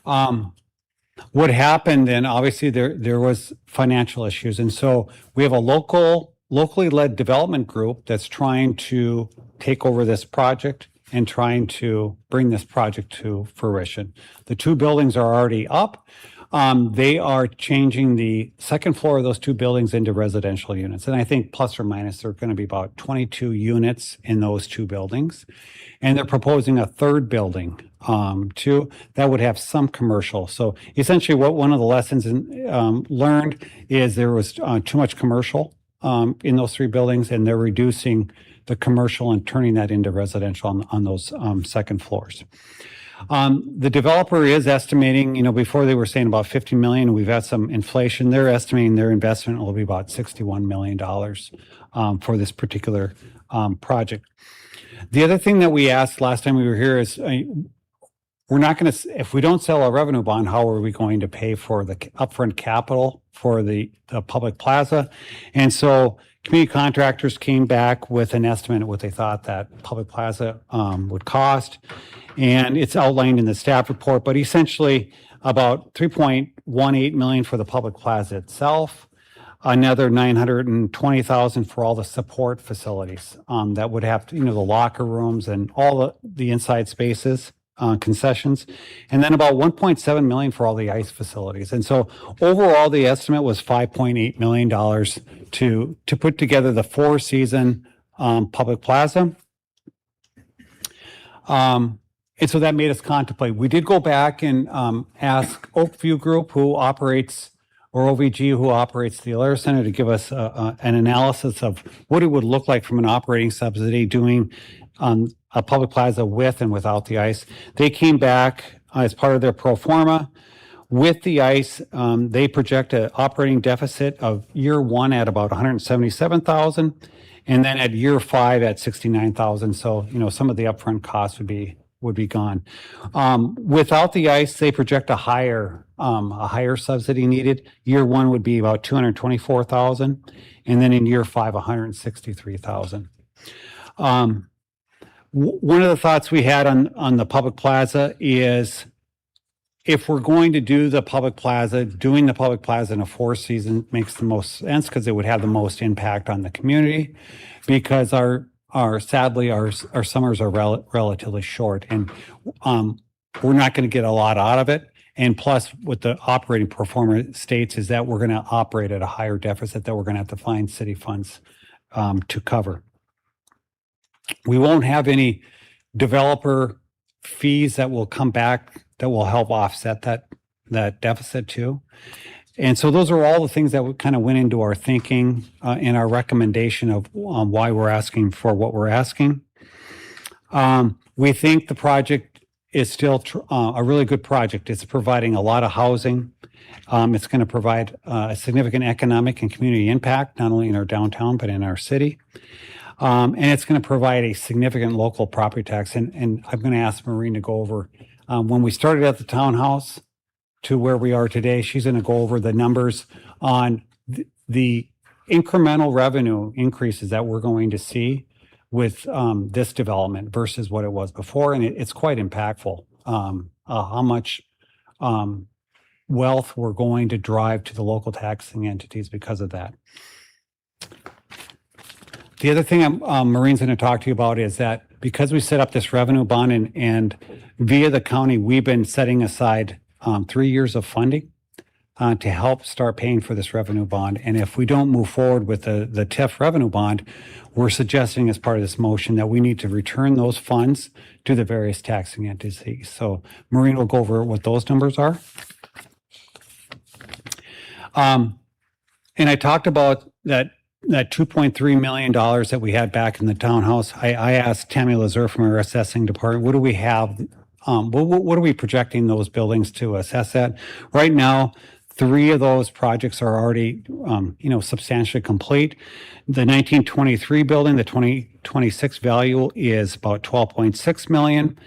What happened then, obviously there was financial issues. And so we have a locally led development group that's trying to take over this project and trying to bring this project to fruition. The 2 buildings are already up. They are changing the second floor of those 2 buildings into residential units. And I think plus or minus, there are going to be about 22 units in those 2 buildings. And they're proposing a 3rd building too that would have some commercial. So essentially what one of the lessons learned is there was too much commercial in those 3 buildings, and they're reducing the commercial and turning that into residential on those second floors. The developer is estimating, before they were saying about 50 million, we've had some inflation. They're estimating their investment will be about $61 million for this particular project. The other thing that we asked last time we were here is, we're not going to, if we don't sell a revenue bond, how are we going to pay for the upfront capital for the public plaza? And so community contractors came back with an estimate of what they thought that public plaza would cost. And it's outlined in the staff report, but essentially about $3.18 million for the public plaza itself, another $920,000 for all the support facilities that would have to, the locker rooms and all the inside spaces. Concessions, and then about $1.7 million for all the ice facilities. And so overall, the estimate was $5.8 million to put together the 4-season public plaza. And so that made us contemplate. We did go back and ask Oakview Group, who operates, or OVG, who operates the Alaris Center, to give us an analysis of what it would look like from an operating subsidy doing a public plaza with and without the ice. They came back as part of their pro forma. With the ice, they project an operating deficit of year 1 at about $177,000, and then at year 5 at $69,000. So, some of the upfront costs would be gone. Without the ice, they project a higher subsidy needed. Year 1 would be about $224,000, and then in year 5, $163,000. One of the thoughts we had on the public plaza is, if we're going to do the public plaza, doing the public plaza in a 4-season makes the most sense, because it would have the most impact on the community, because sadly our summers are relatively short. And we're not going to get a lot out of it. And plus, what the operating performance states is that we're going to operate at a higher deficit that we're going to have to find city funds to cover. We won't have any developer fees that will come back that will help offset that deficit too. And so those are all the things that kind of went into our thinking and our recommendation of why we're asking for what we're asking. We think the project is still a really good project. It's providing a lot of housing. It's going to provide a significant economic and community impact, not only in our downtown, but in our city. And it's going to provide a significant local property tax. And I'm going to ask Maureen to go over, when we started at the townhouse to where we are today, she's going to go over the numbers on the incremental revenue increases that we're going to see with this development versus what it was before. And it's quite impactful how much wealth we're going to drive to the local taxing entities because of that. The other thing Maureen's going to talk to you about is that because we set up this revenue bond and via the county, we've been setting aside 3 years of funding to help start paying for this revenue bond. And if we don't move forward with the TIF revenue bond, we're suggesting as part of this motion that we need to return those funds to the various taxing entities. So Maureen will go over what those numbers are. And I talked about that $2.3 million that we had back in the townhouse. I asked Tammy Lazur from our assessing department, what do we have? What are we projecting those buildings to assess at? Right now, 3 of those projects are already, substantially complete. The 1923 building, the 2026 value is about $12.6 million.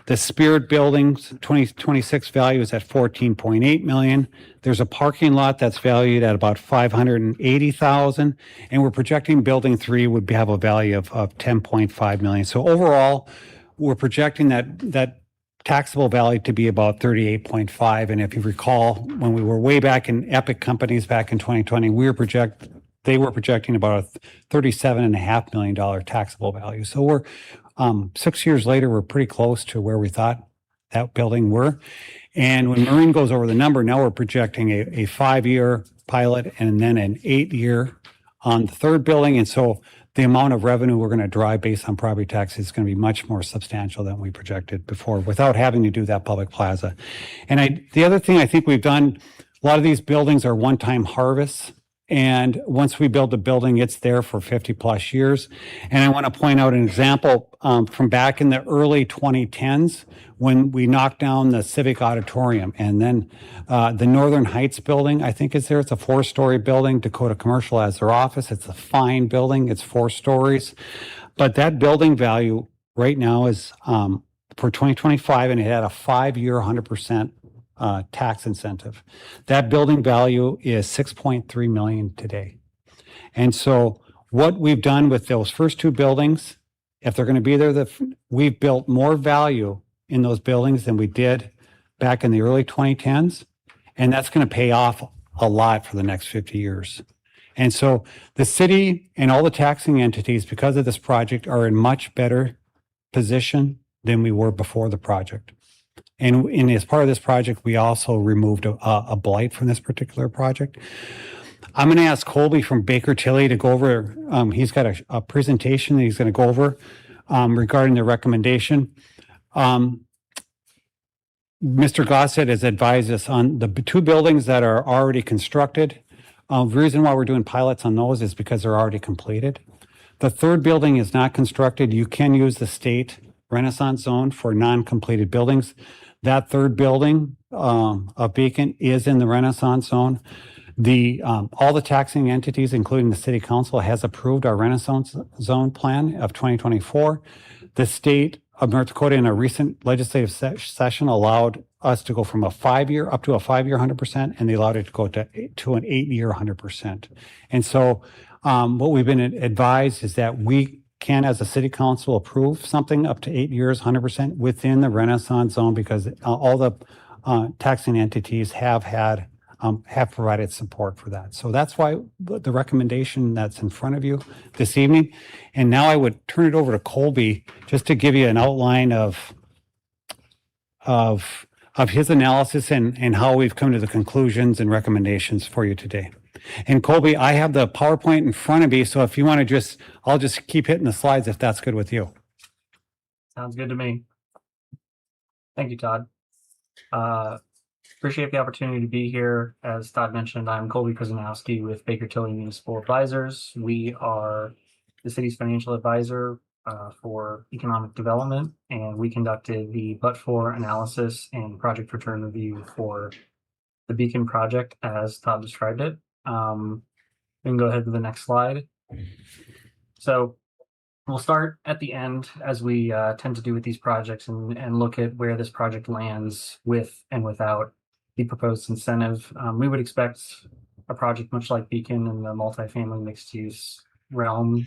The Spirit Building's 2026 value is at $14.8 million. There's a parking lot that's valued at about $580,000, and we're projecting Building 3 would have a value of $10.5 million. So overall, we're projecting that taxable value to be about 38.5. And if you recall, when we were way back in Epic Companies back in 2020, they were projecting about a $37.5 million taxable value. So we're 6 years later, we're pretty close to where we thought that building were. And when Maureen goes over the number, now we're projecting a 5-year pilot and then an 8-year on the third building. And so the amount of revenue we're going to drive based on property tax is going to be much more substantial than we projected before without having to do that public plaza. And the other thing I think we've done, a lot of these buildings are one-time harvests. And once we build a building, it's there for 50 plus years. And I want to point out an example from back in the early 2010s when we knocked down the Civic Auditorium. And then the Northern Heights building, I think is there. It's a 4-story building. Dakota Commercial has their office. It's a fine building. It's 4 stories. But that building value right now is for 2025, and it had a 5-year 100% tax incentive. That building value is $6.3 million today. And so what we've done with those first 2 buildings, if they're going to be there, we've built more value in those buildings than we did back in the early 2010s. And that's going to pay off a lot for the next 50 years. And so the city and all the taxing entities, because of this project, are in much better position than we were before the project. And as part of this project, we also removed a blight from this particular project. I'm going to ask Colby from Baker Tilly to go over, he's got a presentation that he's going to go over regarding the recommendation. Mr. Gossett has advised us on the 2 buildings that are already constructed. The reason why we're doing pilots on those is because they're already completed. The 3rd building is not constructed. You can use the state Renaissance zone for non-completed buildings. That 3rd building of Beacon is in the Renaissance zone. All the taxing entities, including the city council, has approved our Renaissance zone plan of 2024. The state of North Dakota in a recent legislative session allowed us to go from a 5-year up to a 5-year 100%, and they allowed it to go to an 8-year 100%. And so what we've been advised is that we can, as a city council, approve something up to 8 years, 100% within the Renaissance zone because all the taxing entities have provided support for that. So that's why the recommendation that's in front of you this evening. And now I would turn it over to Colby just to give you an outline of of his analysis and how we've come to the conclusions and recommendations for you today. And Colby, I have the PowerPoint in front of me, so if you want to I'll just keep hitting the slides if that's good with you. Sounds good to me. Thank you, Todd. Appreciate the opportunity to be here. As Todd mentioned, I'm Colby Krasnowski with Baker Tilly Municipal Advisors. We are the city's financial advisor for economic development, and we conducted the but-for analysis and project return review for the Beacon project as Todd described it. We can go ahead to the next slide. So we'll start at the end, as we tend to do with these projects, and look at where this project lands with and without the proposed incentive. We would expect a project much like Beacon in the multifamily mixed-use realm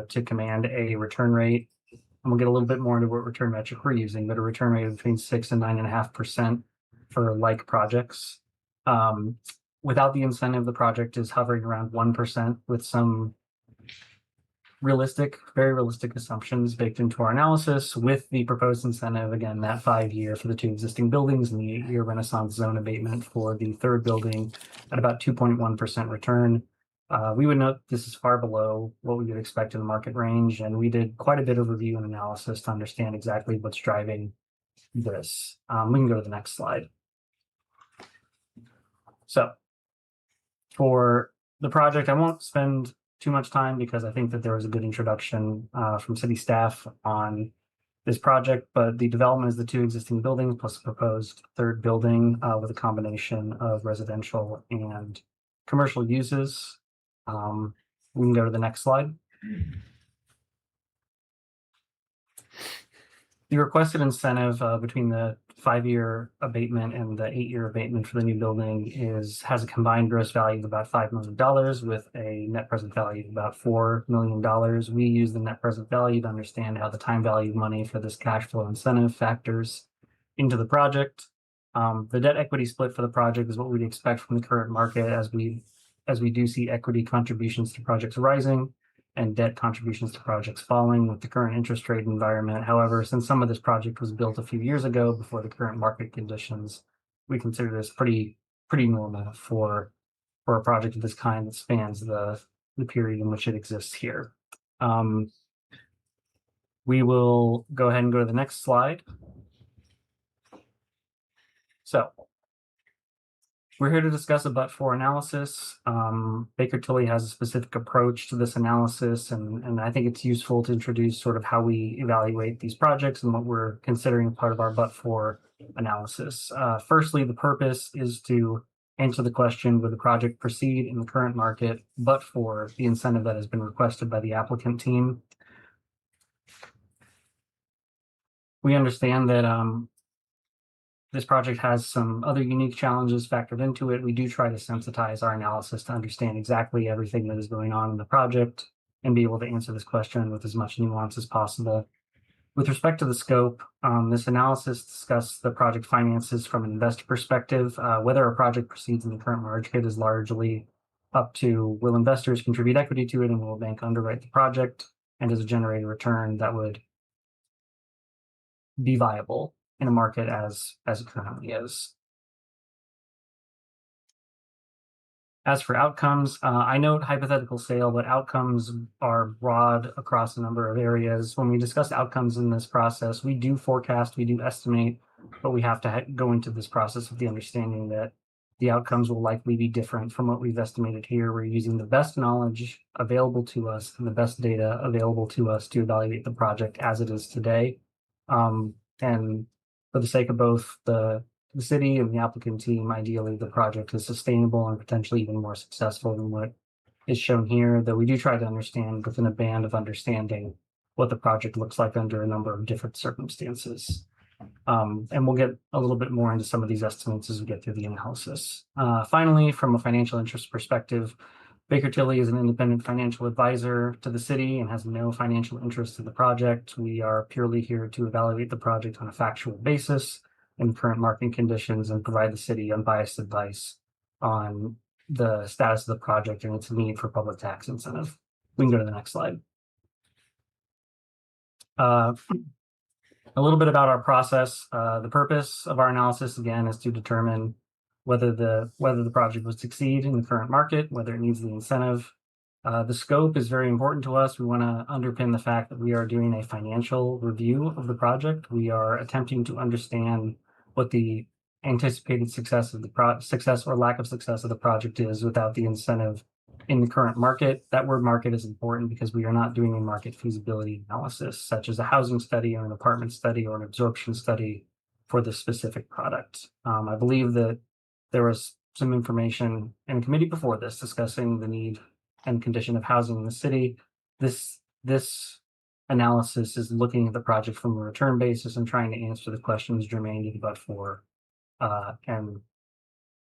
to command a return rate. And we'll get a little bit more into what return metric we're using, but a return rate of between 6 and 9.5% for like projects. Without the incentive, the project is hovering around 1% with some very realistic assumptions baked into our analysis. With the proposed incentive, again, that 5-year for the 2 existing buildings and the 8-year Renaissance zone abatement for the 3rd building at about 2.1% return. We would note this is far below what we would expect in the market range, and we did quite a bit of review and analysis to understand exactly what's driving this. We can go to the next slide. So for the project, I won't spend too much time because I think that there was a good introduction from city staff on this project, but the development is the 2 existing buildings plus a proposed 3rd building with a combination of residential and commercial uses. We can go to the next slide. The requested incentive between the 5-year abatement and the 8-year abatement for the new building has a combined gross value of about $5 million with a net present value of about $4 million. We use the net present value to understand how the time value of money for this cash flow incentive factors into the project. The debt equity split for the project is what we'd expect from the current market as we do see equity contributions to projects rising and debt contributions to projects falling with the current interest rate environment. However, since some of this project was built a few years ago before the current market conditions, we consider this pretty normal for a project of this kind that spans the period in which it exists here. We will go ahead and go to the next slide. So we're here to discuss a but-for analysis. Baker Tilly has a specific approach to this analysis, and I think it's useful to introduce sort of how we evaluate these projects and what we're considering part of our but-for analysis. Firstly, the purpose is to answer the question, would the project proceed in the current market but for the incentive that has been requested by the applicant team? We understand that this project has some other unique challenges factored into it. We do try to sensitize our analysis to understand exactly everything that is going on in the project and be able to answer this question with as much nuance as possible. With respect to the scope, this analysis discussed the project finances from an investor perspective. Whether a project proceeds in the current market is largely up to will investors contribute equity to it and will a bank underwrite the project, and does it generate a return that would be viable in a market as it currently is. As for outcomes, I note hypothetical sale, but outcomes are broad across a number of areas. When we discuss outcomes in this process, we do forecast, we do estimate, but we have to go into this process with the understanding that the outcomes will likely be different from what we've estimated here. We're using the best knowledge available to us and the best data available to us to evaluate the project as it is today. And for the sake of both the city and the applicant team, ideally the project is sustainable and potentially even more successful than what is shown here, though we do try to understand within a band of understanding what the project looks like under a number of different circumstances. And we'll get a little bit more into some of these estimates as we get through the analysis. Finally, from a financial interest perspective, Baker Tilly is an independent financial advisor to the city and has no financial interest in the project. We are purely here to evaluate the project on a factual basis in current market conditions and provide the city unbiased advice on the status of the project and its need for public tax incentive. We can go to the next slide. A A little bit about our process. The purpose of our analysis, again, is to determine whether the project would succeed in the current market, whether it needs the incentive. The scope is very important to us. We want to underpin the fact that we are doing a financial review of the project. We are attempting to understand what the anticipated success of the success or lack of success of the project is without the incentive in the current market. That word market is important because we are not doing a market feasibility analysis, such as a housing study or an apartment study or an absorption study for the specific product. I believe that there was some information in a committee before this discussing the need and condition of housing in the city. This analysis is looking at the project from a return basis and trying to answer the questions germane to the but-for and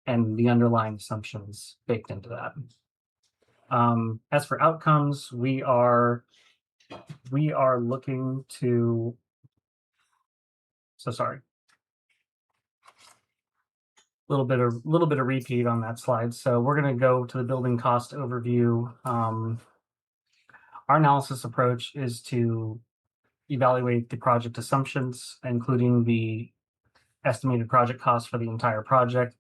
the underlying assumptions baked into that. As for outcomes, we are looking to. So sorry. A little bit of repeat on that slide. So we're going to go to the building cost overview. Our analysis approach is to evaluate the project assumptions, including the estimated project cost for the entire project.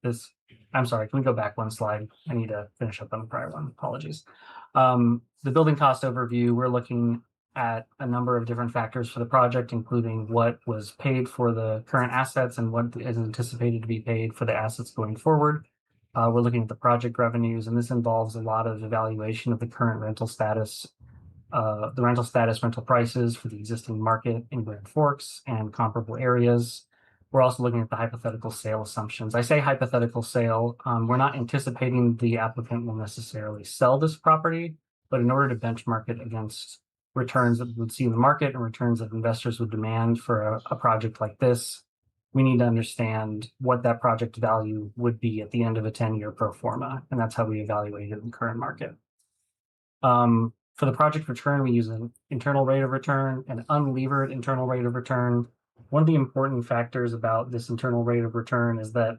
I'm sorry, can we go back one slide? I need to finish up on the prior one. Apologies. The building cost overview, we're looking at a number of different factors for the project, including what was paid for the current assets and what is anticipated to be paid for the assets going forward. We're looking at the project revenues, and this involves a lot of evaluation of the current rental status, rental prices for the existing market in Grand Forks and comparable areas. We're also looking at the hypothetical sale assumptions. I say hypothetical sale, we're not anticipating the applicant will necessarily sell this property, but in order to benchmark it against returns that we would see in the market and returns that investors would demand for a project like this, we need to understand what that project value would be at the end of a 10-year pro forma, and that's how we evaluate it in the current market. For the project return, we use an internal rate of return, an unlevered internal rate of return. One of the important factors about this internal rate of return is that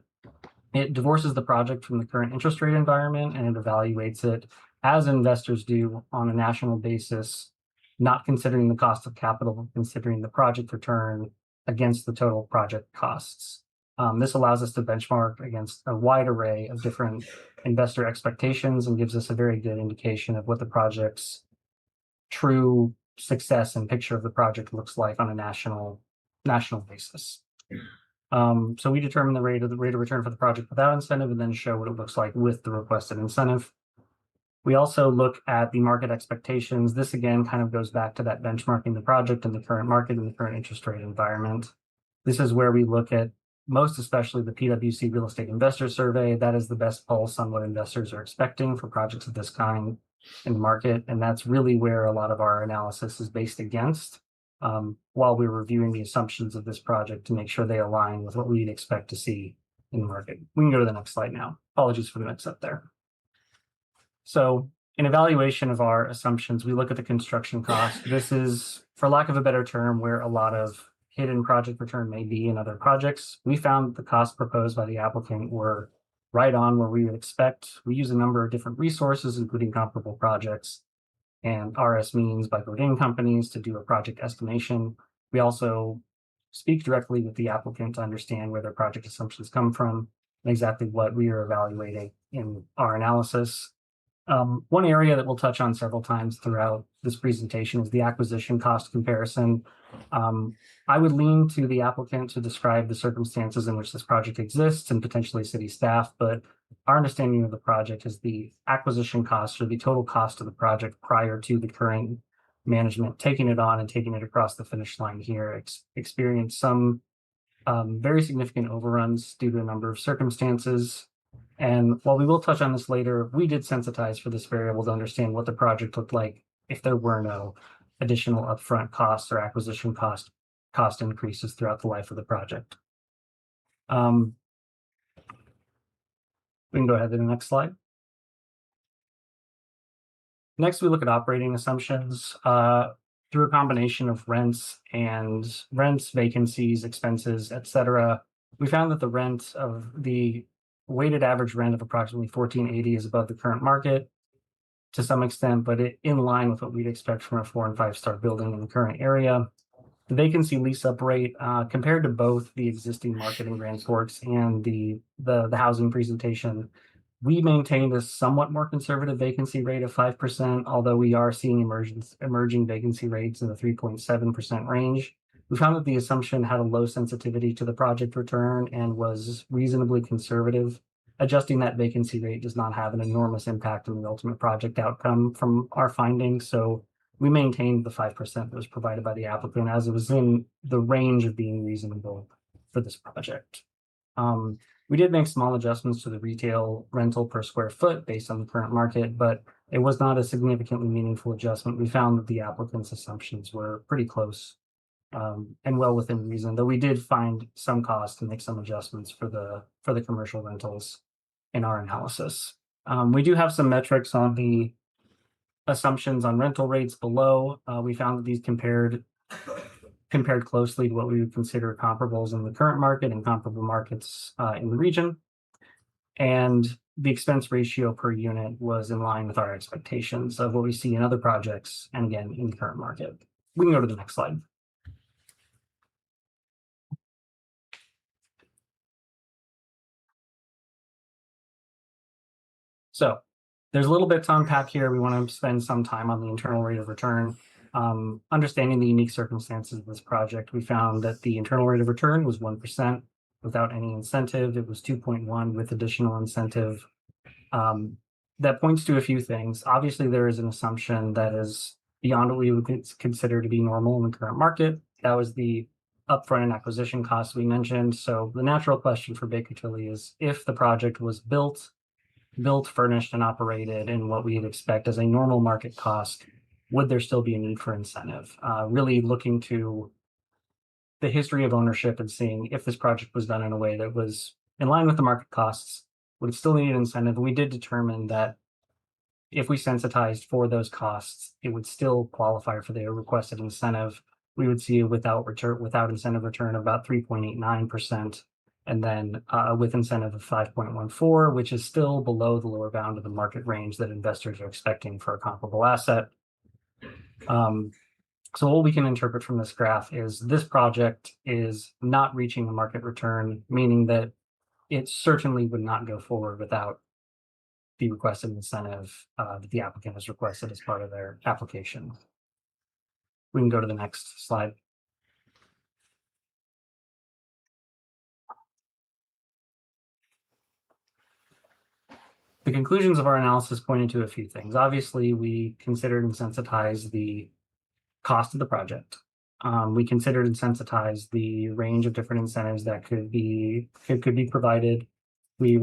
it divorces the project from the current interest rate environment, and it evaluates it as investors do on a national basis, not considering the cost of capital, but considering the project return against the total project costs. This allows us to benchmark against a wide array of different investor expectations and gives us a very good indication of what the project's true success and picture of the project looks like on a national basis. So we determine the rate of return for the project without incentive and then show what it looks like with the requested incentive. We also look at the market expectations. This again kind of goes back to that benchmarking the project and the current market and the current interest rate environment. This is where we look at most especially the PwC Real Estate Investor Survey. That is the best pulse on what investors are expecting for projects of this kind in the market. And that's really where a lot of our analysis is based against while we're reviewing the assumptions of this project to make sure they align with what we'd expect to see in the market. We can go to the next slide now. Apologies for the mix up there. So in evaluation of our assumptions, we look at the construction cost. This is, for lack of a better term, where a lot of hidden project return may be in other projects. We found the costs proposed by the applicant were right on where we would expect. We use a number of different resources, including comparable projects and RS means by Godin companies to do a project estimation. We also speak directly with the applicant to understand where their project assumptions come from and exactly what we are evaluating in our analysis. One area that we'll touch on several times throughout this presentation is the acquisition cost comparison. I would lean to the applicant to describe the circumstances in which this project exists and potentially city staff, but our understanding of the project is the acquisition cost or the total cost of the project prior to the current management taking it on and taking it across the finish line here experienced some very significant overruns due to a number of circumstances. And while we will touch on this later, we did sensitize for this variable to understand what the project looked like if there were no additional upfront costs or acquisition cost increases throughout the life of the project. We can go ahead to the next slide. Next, we look at operating assumptions through a combination of rents, vacancies, expenses, etc. We found that the weighted average rent of approximately $1,480 is above the current market to some extent, but in line with what we'd expect from a 4- and 5-star building in the current area. The vacancy lease up rate, compared to both the existing market in Grand Forks and the housing presentation, we maintained a somewhat more conservative vacancy rate of 5%, although we are seeing emerging vacancy rates in the 3.7% range. We found that the assumption had a low sensitivity to the project return and was reasonably conservative. Adjusting that vacancy rate does not have an enormous impact on the ultimate project outcome from our findings, so we maintained the 5% that was provided by the applicant as it was in the range of being reasonable for this project. We did make small adjustments to the retail rental per square foot based on the current market, but it was not a significantly meaningful adjustment. We found that the applicant's assumptions were pretty close and well within reason, though we did find some cost to make some adjustments for the commercial rentals in our analysis. We do have some metrics on the assumptions on rental rates below. We found that these compared closely to what we would consider comparables in the current market and comparable markets in the region. And the expense ratio per unit was in line with our expectations of what we see in other projects and again in the current market. We can go to the next slide. So there's a little bit to unpack here. We want to spend some time on the internal rate of return. Understanding the unique circumstances of this project, we found that the internal rate of return was 1% without any incentive. It was 2.1 with additional incentive. That points to a few things. Obviously, there is an assumption that is beyond what we would consider to be normal in the current market. That was the upfront and acquisition costs we mentioned. So the natural question for Baker Tilly is if the project was built, furnished, and operated in what we'd expect as a normal market cost, would there still be a need for incentive? Really looking to the history of ownership and seeing if this project was done in a way that was in line with the market costs, would it still need an incentive? We did determine that if we sensitized for those costs, it would still qualify for the requested incentive. We would see without incentive return of about 3.89%. And then with incentive of 5.14, which is still below the lower bound of the market range that investors are expecting for a comparable asset. So what we can interpret from this graph is this project is not reaching the market return, meaning that it certainly would not go forward without the requested incentive that the applicant has requested as part of their application. We can go to the next slide. The conclusions of our analysis pointed to a few things. Obviously, we considered and sensitized the cost of the project. We considered and sensitized the range of different incentives that could be provided. We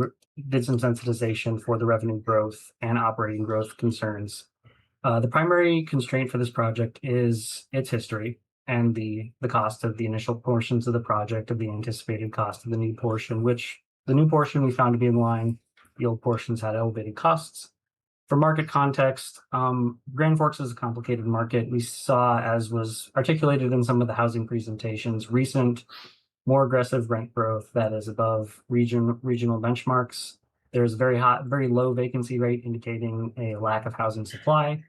did some sensitization for the revenue growth and operating growth concerns. The primary constraint for this project is its history and the cost of the initial portions of the project, of the anticipated cost of the new portion, which the new portion we found to be in line. The old portions had elevated costs. For market context, Grand Forks is a complicated market. We saw, as was articulated in some of the housing presentations, recent, more aggressive rent growth that is above regional benchmarks. There's very low vacancy rate indicating a lack of housing supply.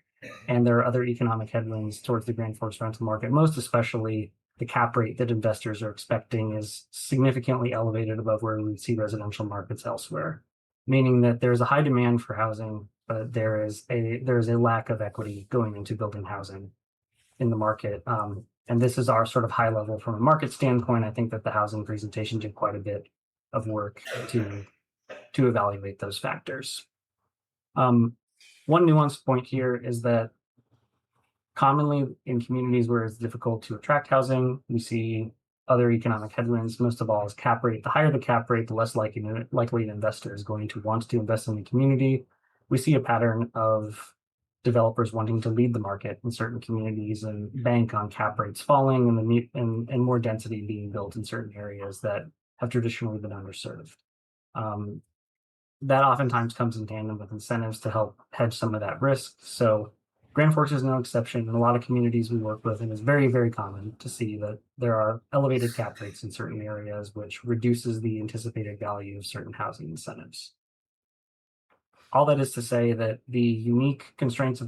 And there are other economic headwinds towards the Grand Forks rental market, most especially the cap rate that investors are expecting is significantly elevated above where we would see residential markets elsewhere. Meaning that there's a high demand for housing, but there is a lack of equity going into building housing in the market. And this is our sort of high level from a market standpoint. I think that the housing presentation did quite a bit of work to evaluate those factors. One nuanced point here is that commonly in communities where it's difficult to attract housing, we see other economic headwinds, most of all is cap rate. The higher the cap rate, the less likely an investor is going to want to invest in the community. We see a pattern of developers wanting to lead the market in certain communities and bank on cap rates falling and more density being built in certain areas that have traditionally been underserved. That oftentimes comes in tandem with incentives to help hedge some of that risk. So Grand Forks is no exception. In a lot of communities we work with, and it's very, very common to see that there are elevated cap rates in certain areas, which reduces the anticipated value of certain housing incentives. All that is to say that the unique constraints of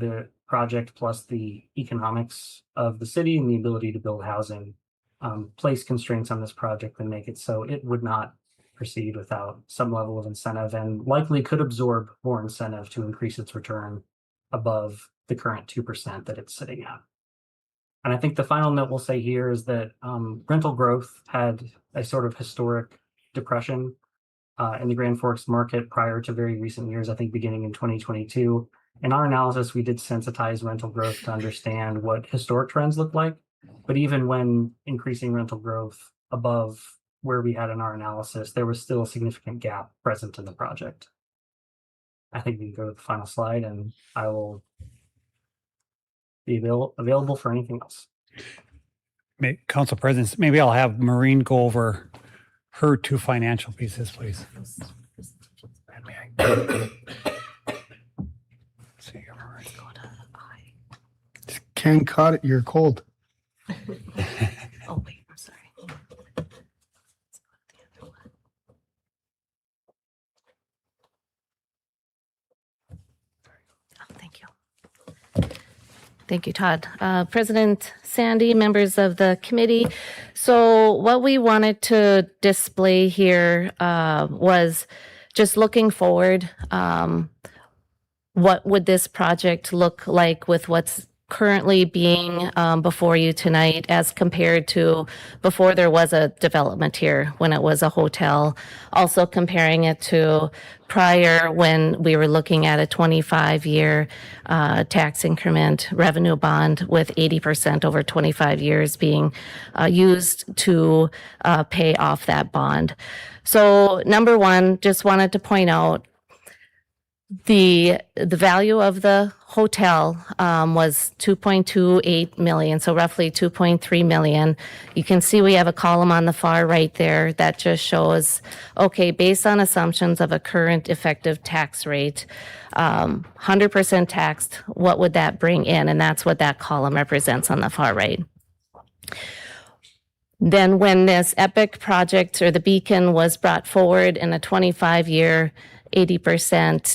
project plus the economics of the city and the ability to build housing place constraints on this project and make it so it would not proceed without some level of incentive and likely could absorb more incentive to increase its return above the current 2% that it's sitting at. And I think the final note we'll say here is that rental growth had a sort of historic depression in the Grand Forks market prior to very recent years, I think beginning in 2022. In our analysis, we did sensitize rental growth to understand what historic trends look like. But even when increasing rental growth above where we had in our analysis, there was still a significant gap present in the project. I think we can go to the final slide and I will be available for anything else. Council President, maybe I'll have Maureen go over her two financial pieces, please. Ken caught it. You're cold. Oh, wait, I'm sorry. Oh, thank you. Thank you, Todd. President Sandy, members of the committee. So what we wanted to display here was just looking forward. What would this project look like with what's currently being before you tonight as compared to before there was a development here when it was a hotel. Also comparing it to prior when we were looking at a 25-year tax increment revenue bond with 80% over 25 years being used to pay off that bond. So number one, just wanted to point out the value of the hotel was 2.28 million, so roughly 2.3 million. You can see we have a column on the far right there that just shows, okay, based on assumptions of a current effective tax rate, 100% taxed, what would that bring in? And that's what that column represents on the far right. Then when this EPIC project or the Beacon was brought forward in a 25-year 80%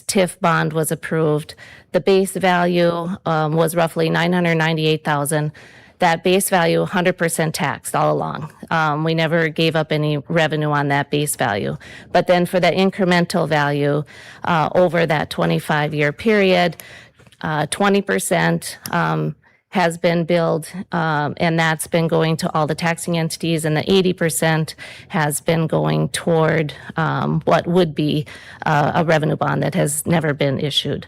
TIF bond was approved. The base value was roughly $998,000. That base value 100% taxed all along. We never gave up any revenue on that base value. But then for the incremental value over that 25-year period, 20% has been billed, and that's been going to all the taxing entities, and the 80% has been going toward what would be a revenue bond that has never been issued.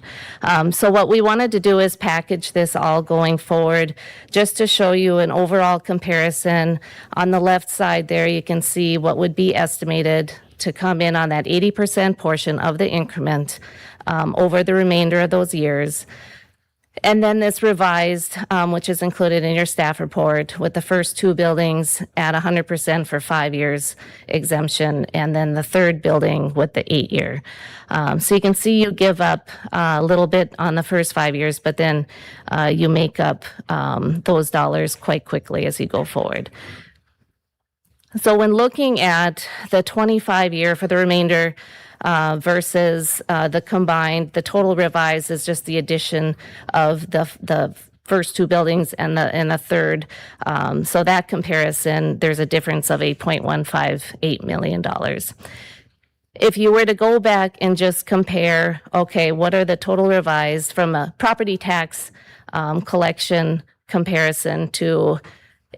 So what we wanted to do is package this all going forward, just to show you an overall comparison. On the left side there, you can see what would be estimated to come in on that 80% portion of the increment over the remainder of those years. And then this revised, which is included in your staff report, with the first two buildings at 100% for 5 years exemption, and then the third building with the 8-year. So you can see you give up a little bit on the first 5 years, but then you make up those dollars quite quickly as you go forward. So when looking at the 25-year for the remainder, versus the combined, the total revised is just the addition of the first two buildings and the third. So that comparison, there's a difference of $8.158 million. If you were to go back and just compare, okay, what are the total revised from a property tax collection comparison to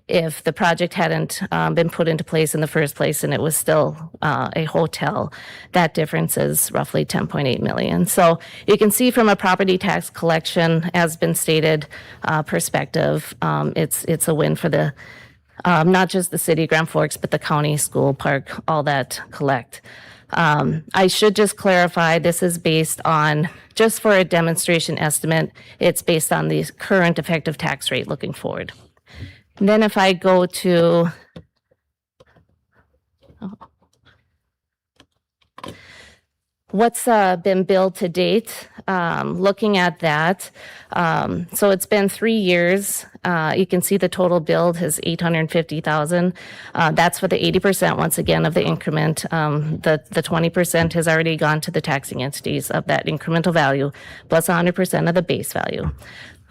if the project hadn't been put into place in the first place and it was still a hotel, that difference is roughly 10.8 million. So you can see from a property tax collection, has been stated, perspective, it's a win for the not just the city of Grand Forks, but the county, school, park, all that collect. I should just clarify, this is based on, just for a demonstration estimate, it's based on the current effective tax rate looking forward. And then if I go to what's been billed to date, looking at that, so it's been 3 years. You can see the total billed is $850,000. That's for the 80% once again of the increment. The 20% has already gone to the taxing entities of that incremental value, plus 100% of the base value.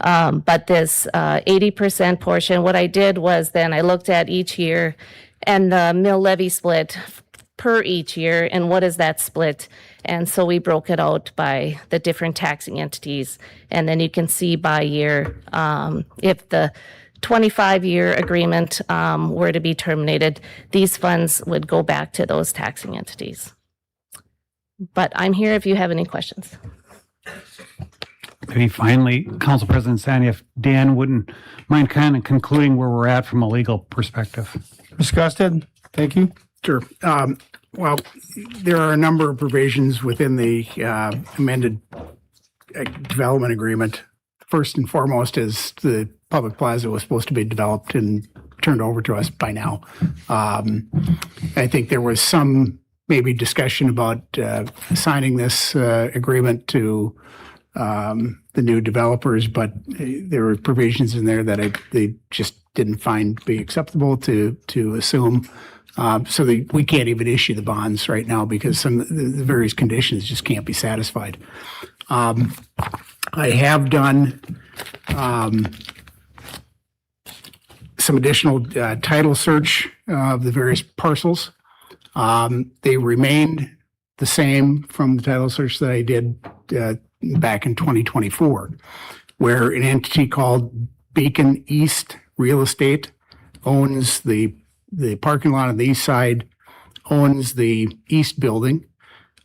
But this 80% portion, what I did was then I looked at each year and the mill levy split per each year, and what is that split? And so we broke it out by the different taxing entities. And then you can see by year, if the 25-year agreement were to be terminated, these funds would go back to those taxing entities. But I'm here if you have any questions. Maybe finally, Council President Sandy, if Dan wouldn't mind kind of concluding where we're at from a legal perspective. Ms. Gusted, thank you. Sure. Well, there are a number of provisions within the amended development agreement. First and foremost is the public plaza was supposed to be developed and turned over to us by now. I think there was some maybe discussion about assigning this agreement to the new developers, but there were provisions in there that they just didn't find to be acceptable to assume. So we can't even issue the bonds right now because some of the various conditions just can't be satisfied. I have done some additional title search of the various parcels. They remained the same from the title search that I did back in 2024, where an entity called Beacon East Real Estate owns the parking lot on the east side, owns the east building.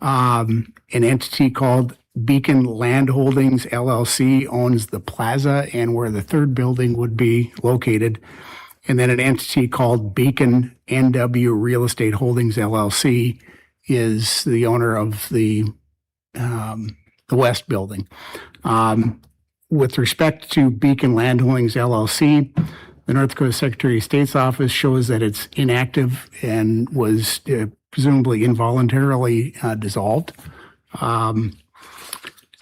An entity called Beacon Land Holdings LLC owns the plaza and where the third building would be located. And then an entity called Beacon NW Real Estate Holdings LLC is the owner of the west building. With respect to Beacon Land Holdings LLC, the North Dakota Secretary of State's office shows that it's inactive and was presumably involuntarily dissolved.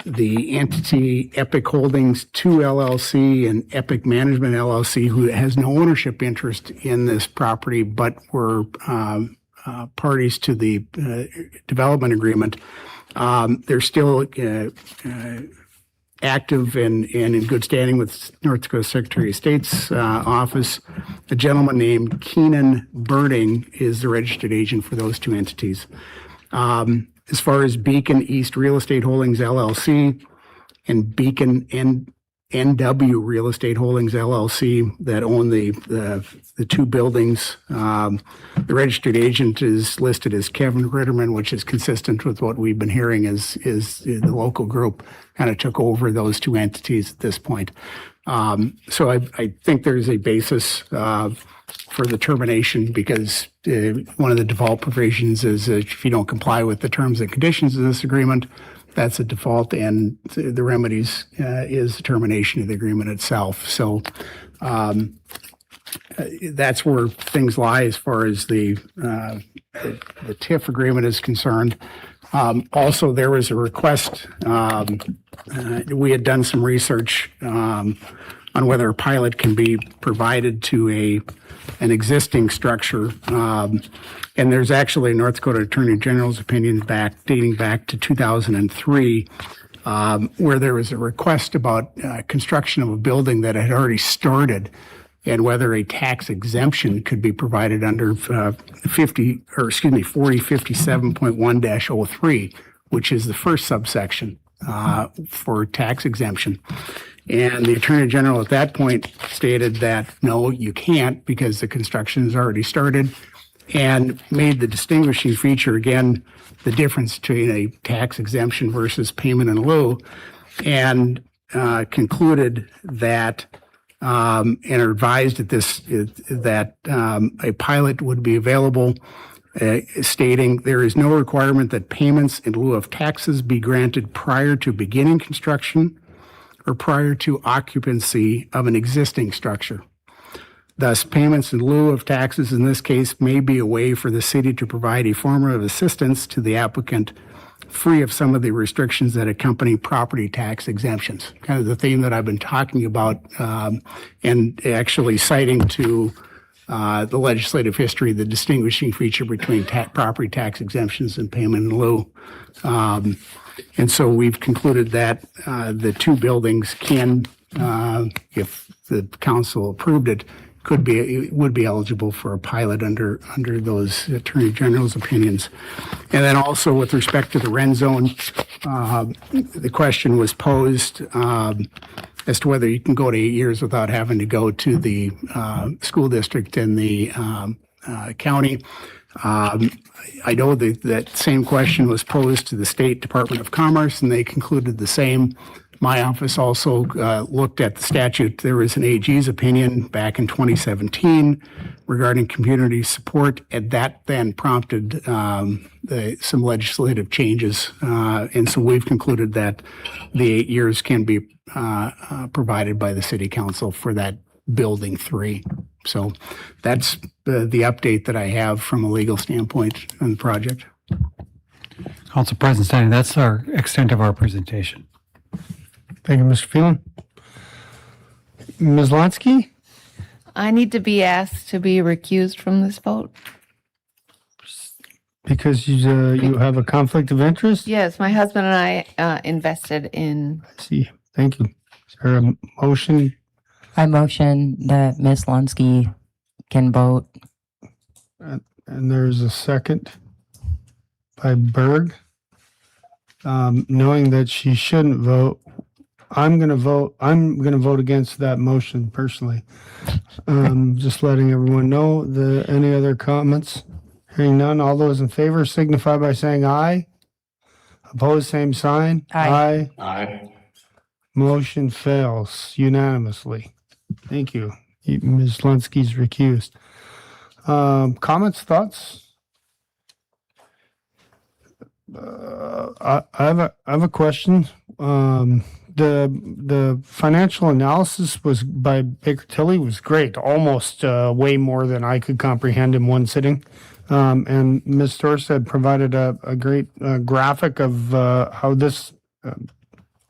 The entity Epic Holdings 2 LLC and Epic Management LLC, who has no ownership interest in this property but were parties to the development agreement, they're still active and in good standing with North Dakota Secretary of State's office. A gentleman named Keenan Birding is the registered agent for those two entities. As far as Beacon East Real Estate Holdings LLC and Beacon NW Real Estate Holdings LLC that own the two buildings, the registered agent is listed as Kevin Ritterman, which is consistent with what we've been hearing is the local group kind of took over those two entities at this point. So I think there's a basis for the termination because one of the default provisions is that if you don't comply with the terms and conditions of this agreement, that's a default, and the remedies is the termination of the agreement itself. So that's where things lie as far as the TIF agreement is concerned. Also, there was a request. We had done some research on whether a pilot can be provided to an existing structure. And there's actually a North Dakota Attorney General's opinion dating back to 2003, where there was a request about construction of a building that had already started and whether a tax exemption could be provided under 4057.1-03, which is the first subsection for tax exemption. And the Attorney General at that point stated that, no, you can't because the construction has already started, and made the distinguishing feature, again, the difference between a tax exemption versus payment in lieu, and concluded that and advised that a pilot would be available, stating there is no requirement that payments in lieu of taxes be granted prior to beginning construction or prior to occupancy of an existing structure. Thus, payments in lieu of taxes in this case may be a way for the city to provide a form of assistance to the applicant free of some of the restrictions that accompany property tax exemptions. Kind of the theme that I've been talking about and actually citing to the legislative history, the distinguishing feature between property tax exemptions and payment in lieu. And so we've concluded that the two buildings can if the council approved it, would be eligible for a pilot under those Attorney General's opinions. And then also with respect to the rent zone, the question was posed as to whether you can go to 8 years without having to go to the school district and the county. I know that same question was posed to the State Department of Commerce, and they concluded the same. My office also looked at the statute. There was an AG's opinion back in 2017 regarding community support, and that then prompted some legislative changes. And so we've concluded that the 8 years can be provided by the City Council for that Building 3. So that's the update that I have from a legal standpoint on the project. Council President Standing, that's our extent of our presentation. Thank you, Mr. Phelan. Ms. Lansky? I need to be asked to be recused from this vote. Because you have a conflict of interest? Yes, my husband and I invested in. See, thank you. Is there a motion? I motion that Ms. Lunsky can vote. And there's a second by Berg. Knowing that she shouldn't vote, I'm going to vote against that motion personally. Just letting everyone know. Any other comments? Hearing none, all those in favor signify by saying aye. Opposed, same sign. Aye. Aye. Motion fails unanimously. Thank you. Ms. Linsky's recused. Comments, thoughts? I have a question. The financial analysis was by Baker Tilly was great, almost way more than I could comprehend in one sitting. And Ms. Dorset provided a great graphic of how this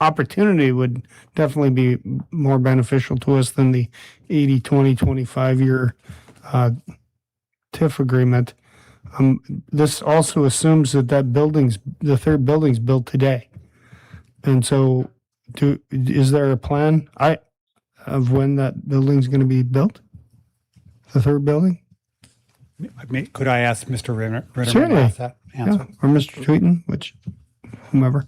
opportunity would definitely be more beneficial to us than the 80, 20, 25-year TIF agreement. This also assumes that the third building's built today. And so is there a plan of when that building's going to be built? The third building? Could I ask Mr. Ritter Certainly. to ask that answer? Yeah. Or Mr. Tweeten, whomever.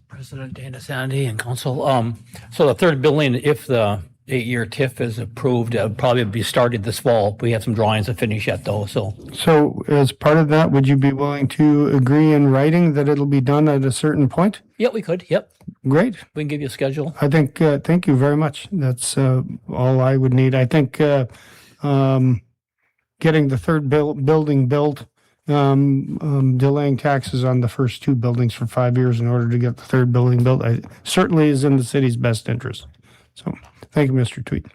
President Dana Sandy and Council. So the third building, if the 8-year TIF is approved, it'll probably be started this fall. We have some drawings to finish yet though, so. So as part of that, would you be willing to agree in writing that it'll be done at a certain point? Yeah, we could, yep. Great. We can give you a schedule. I think, thank you very much. That's all I would need. I think getting the third building built, delaying taxes on the first two buildings for 5 years in order to get the third building built, certainly is in the city's best interest. So thank you, Mr. Tweet.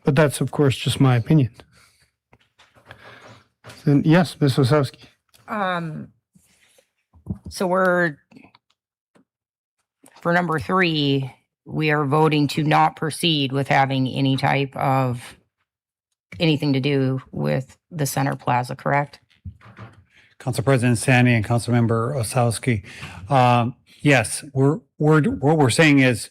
But that's, of course, just my opinion. Then, yes, Ms. Osowski. So for number 3, we are voting to not proceed with having any type of anything to do with the Center Plaza, correct? Council President Sandy and Councilmember Osowski. Yes, what we're saying is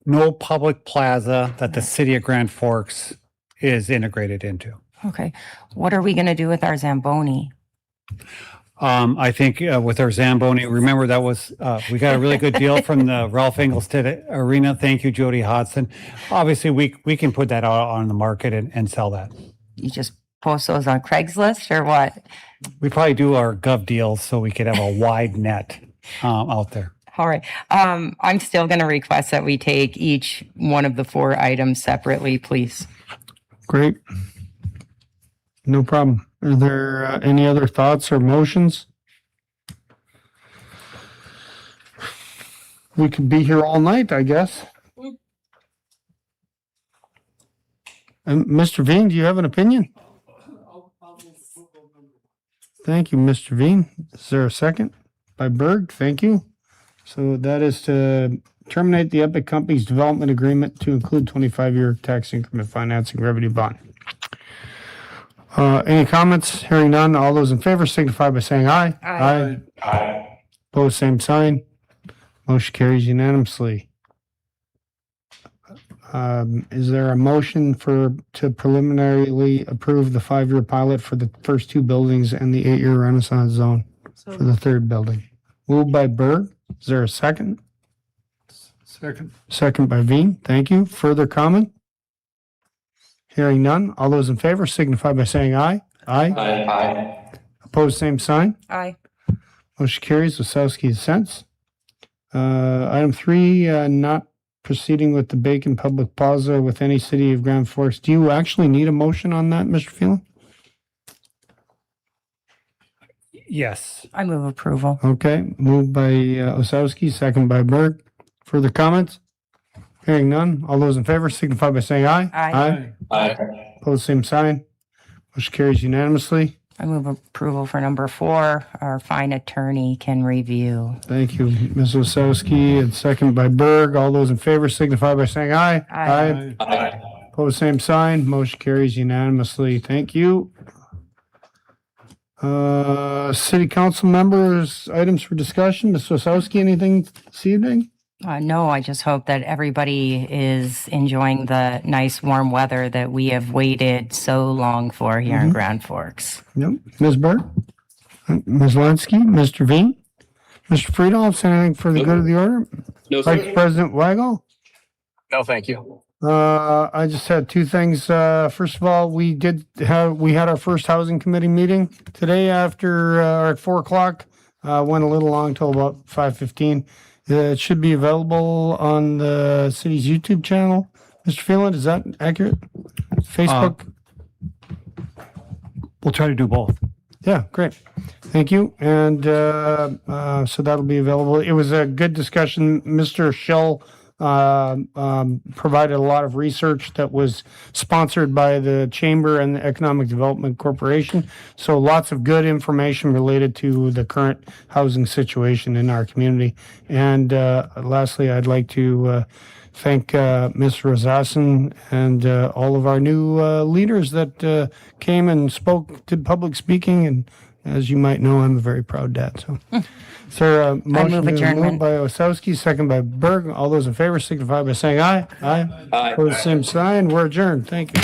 no public plaza that the city of Grand Forks is integrated into. Okay. What are we going to do with our Zamboni? I think with our Zamboni, remember that was, we got a really good deal from the Ralph Engelstad Arena. Thank you, Jody Hodson. Obviously, we can put that out on the market and sell that. You just post those on Craigslist or what? We probably do our gov deals so we could have a wide net out there. All right. I'm still going to request that we take each one of the 4 items separately, please. Great. No problem. Are there any other thoughts or motions? We could be here all night, I guess. And Mr. Veen, do you have an opinion? Thank you, Mr. Veen. Is there a second? By Berg, thank you. So that is to terminate the Epic Company's development agreement to include 25-year tax increment financing revenue bond. Any comments? Hearing none. All those in favor signify by saying aye. Aye. Aye. Opposed, same sign. Motion carries unanimously. Is there a motion to preliminarily approve the 5-year pilot for the first 2 buildings and the 8-year Renaissance zone for the 3rd building? Moved by Berg. Is there a second? Second. Second by Veen. Thank you. Further comment? Hearing none. All those in favor signify by saying aye. Aye. Aye. Opposed, same sign. Aye. Motion carries. Wasowski assents. Item 3, not proceeding with the Bacon Public Plaza with any city of Grand Forks. Do you actually need a motion on that, Mr. Phelan? Yes. I move approval. Okay, moved by Osowski, second by Berg. Further comments? Hearing none. All those in favor signify by saying aye. Aye. Aye. Opposed, same sign. Motion carries unanimously. I move approval for number 4. Our fine attorney can review. Thank you, Ms. Osowski, and second by Berg. All those in favor signify by saying aye. Aye. Aye. Opposed, same sign. Motion carries unanimously. Thank you. City council members, items for discussion. Ms. Osowski, anything this evening? No, I just hope that everybody is enjoying the nice warm weather that we have waited so long for here in Grand Forks. Yep. Ms. Berg? Ms. Lansky? Mr. Veen? Mr. Friedel, anything for the good of the order? No, Vice President Weigel? No, thank you. I just had 2 things. First of all, we had our first housing committee meeting today after at 4:00. Went a little long till about 5:15. It should be available on the city's YouTube channel. Mr. Phelan, is that accurate? Facebook? We'll try to do both. Yeah, great. Thank you. And so that'll be available. It was a good discussion. Mr. Schell provided a lot of research that was sponsored by the Chamber and the Economic Development Corporation. So lots of good information related to the current housing situation in our community. And lastly, I'd like to thank Ms. Rosassen and all of our new leaders that came and spoke, did public speaking. And as you might know, I'm a very proud dad. So, is there a motion move adjournment. moved by Osowski, second by Berg? All those in favor signify by saying aye. Aye. Aye. Opposed, same sign. We're adjourned. Thank you.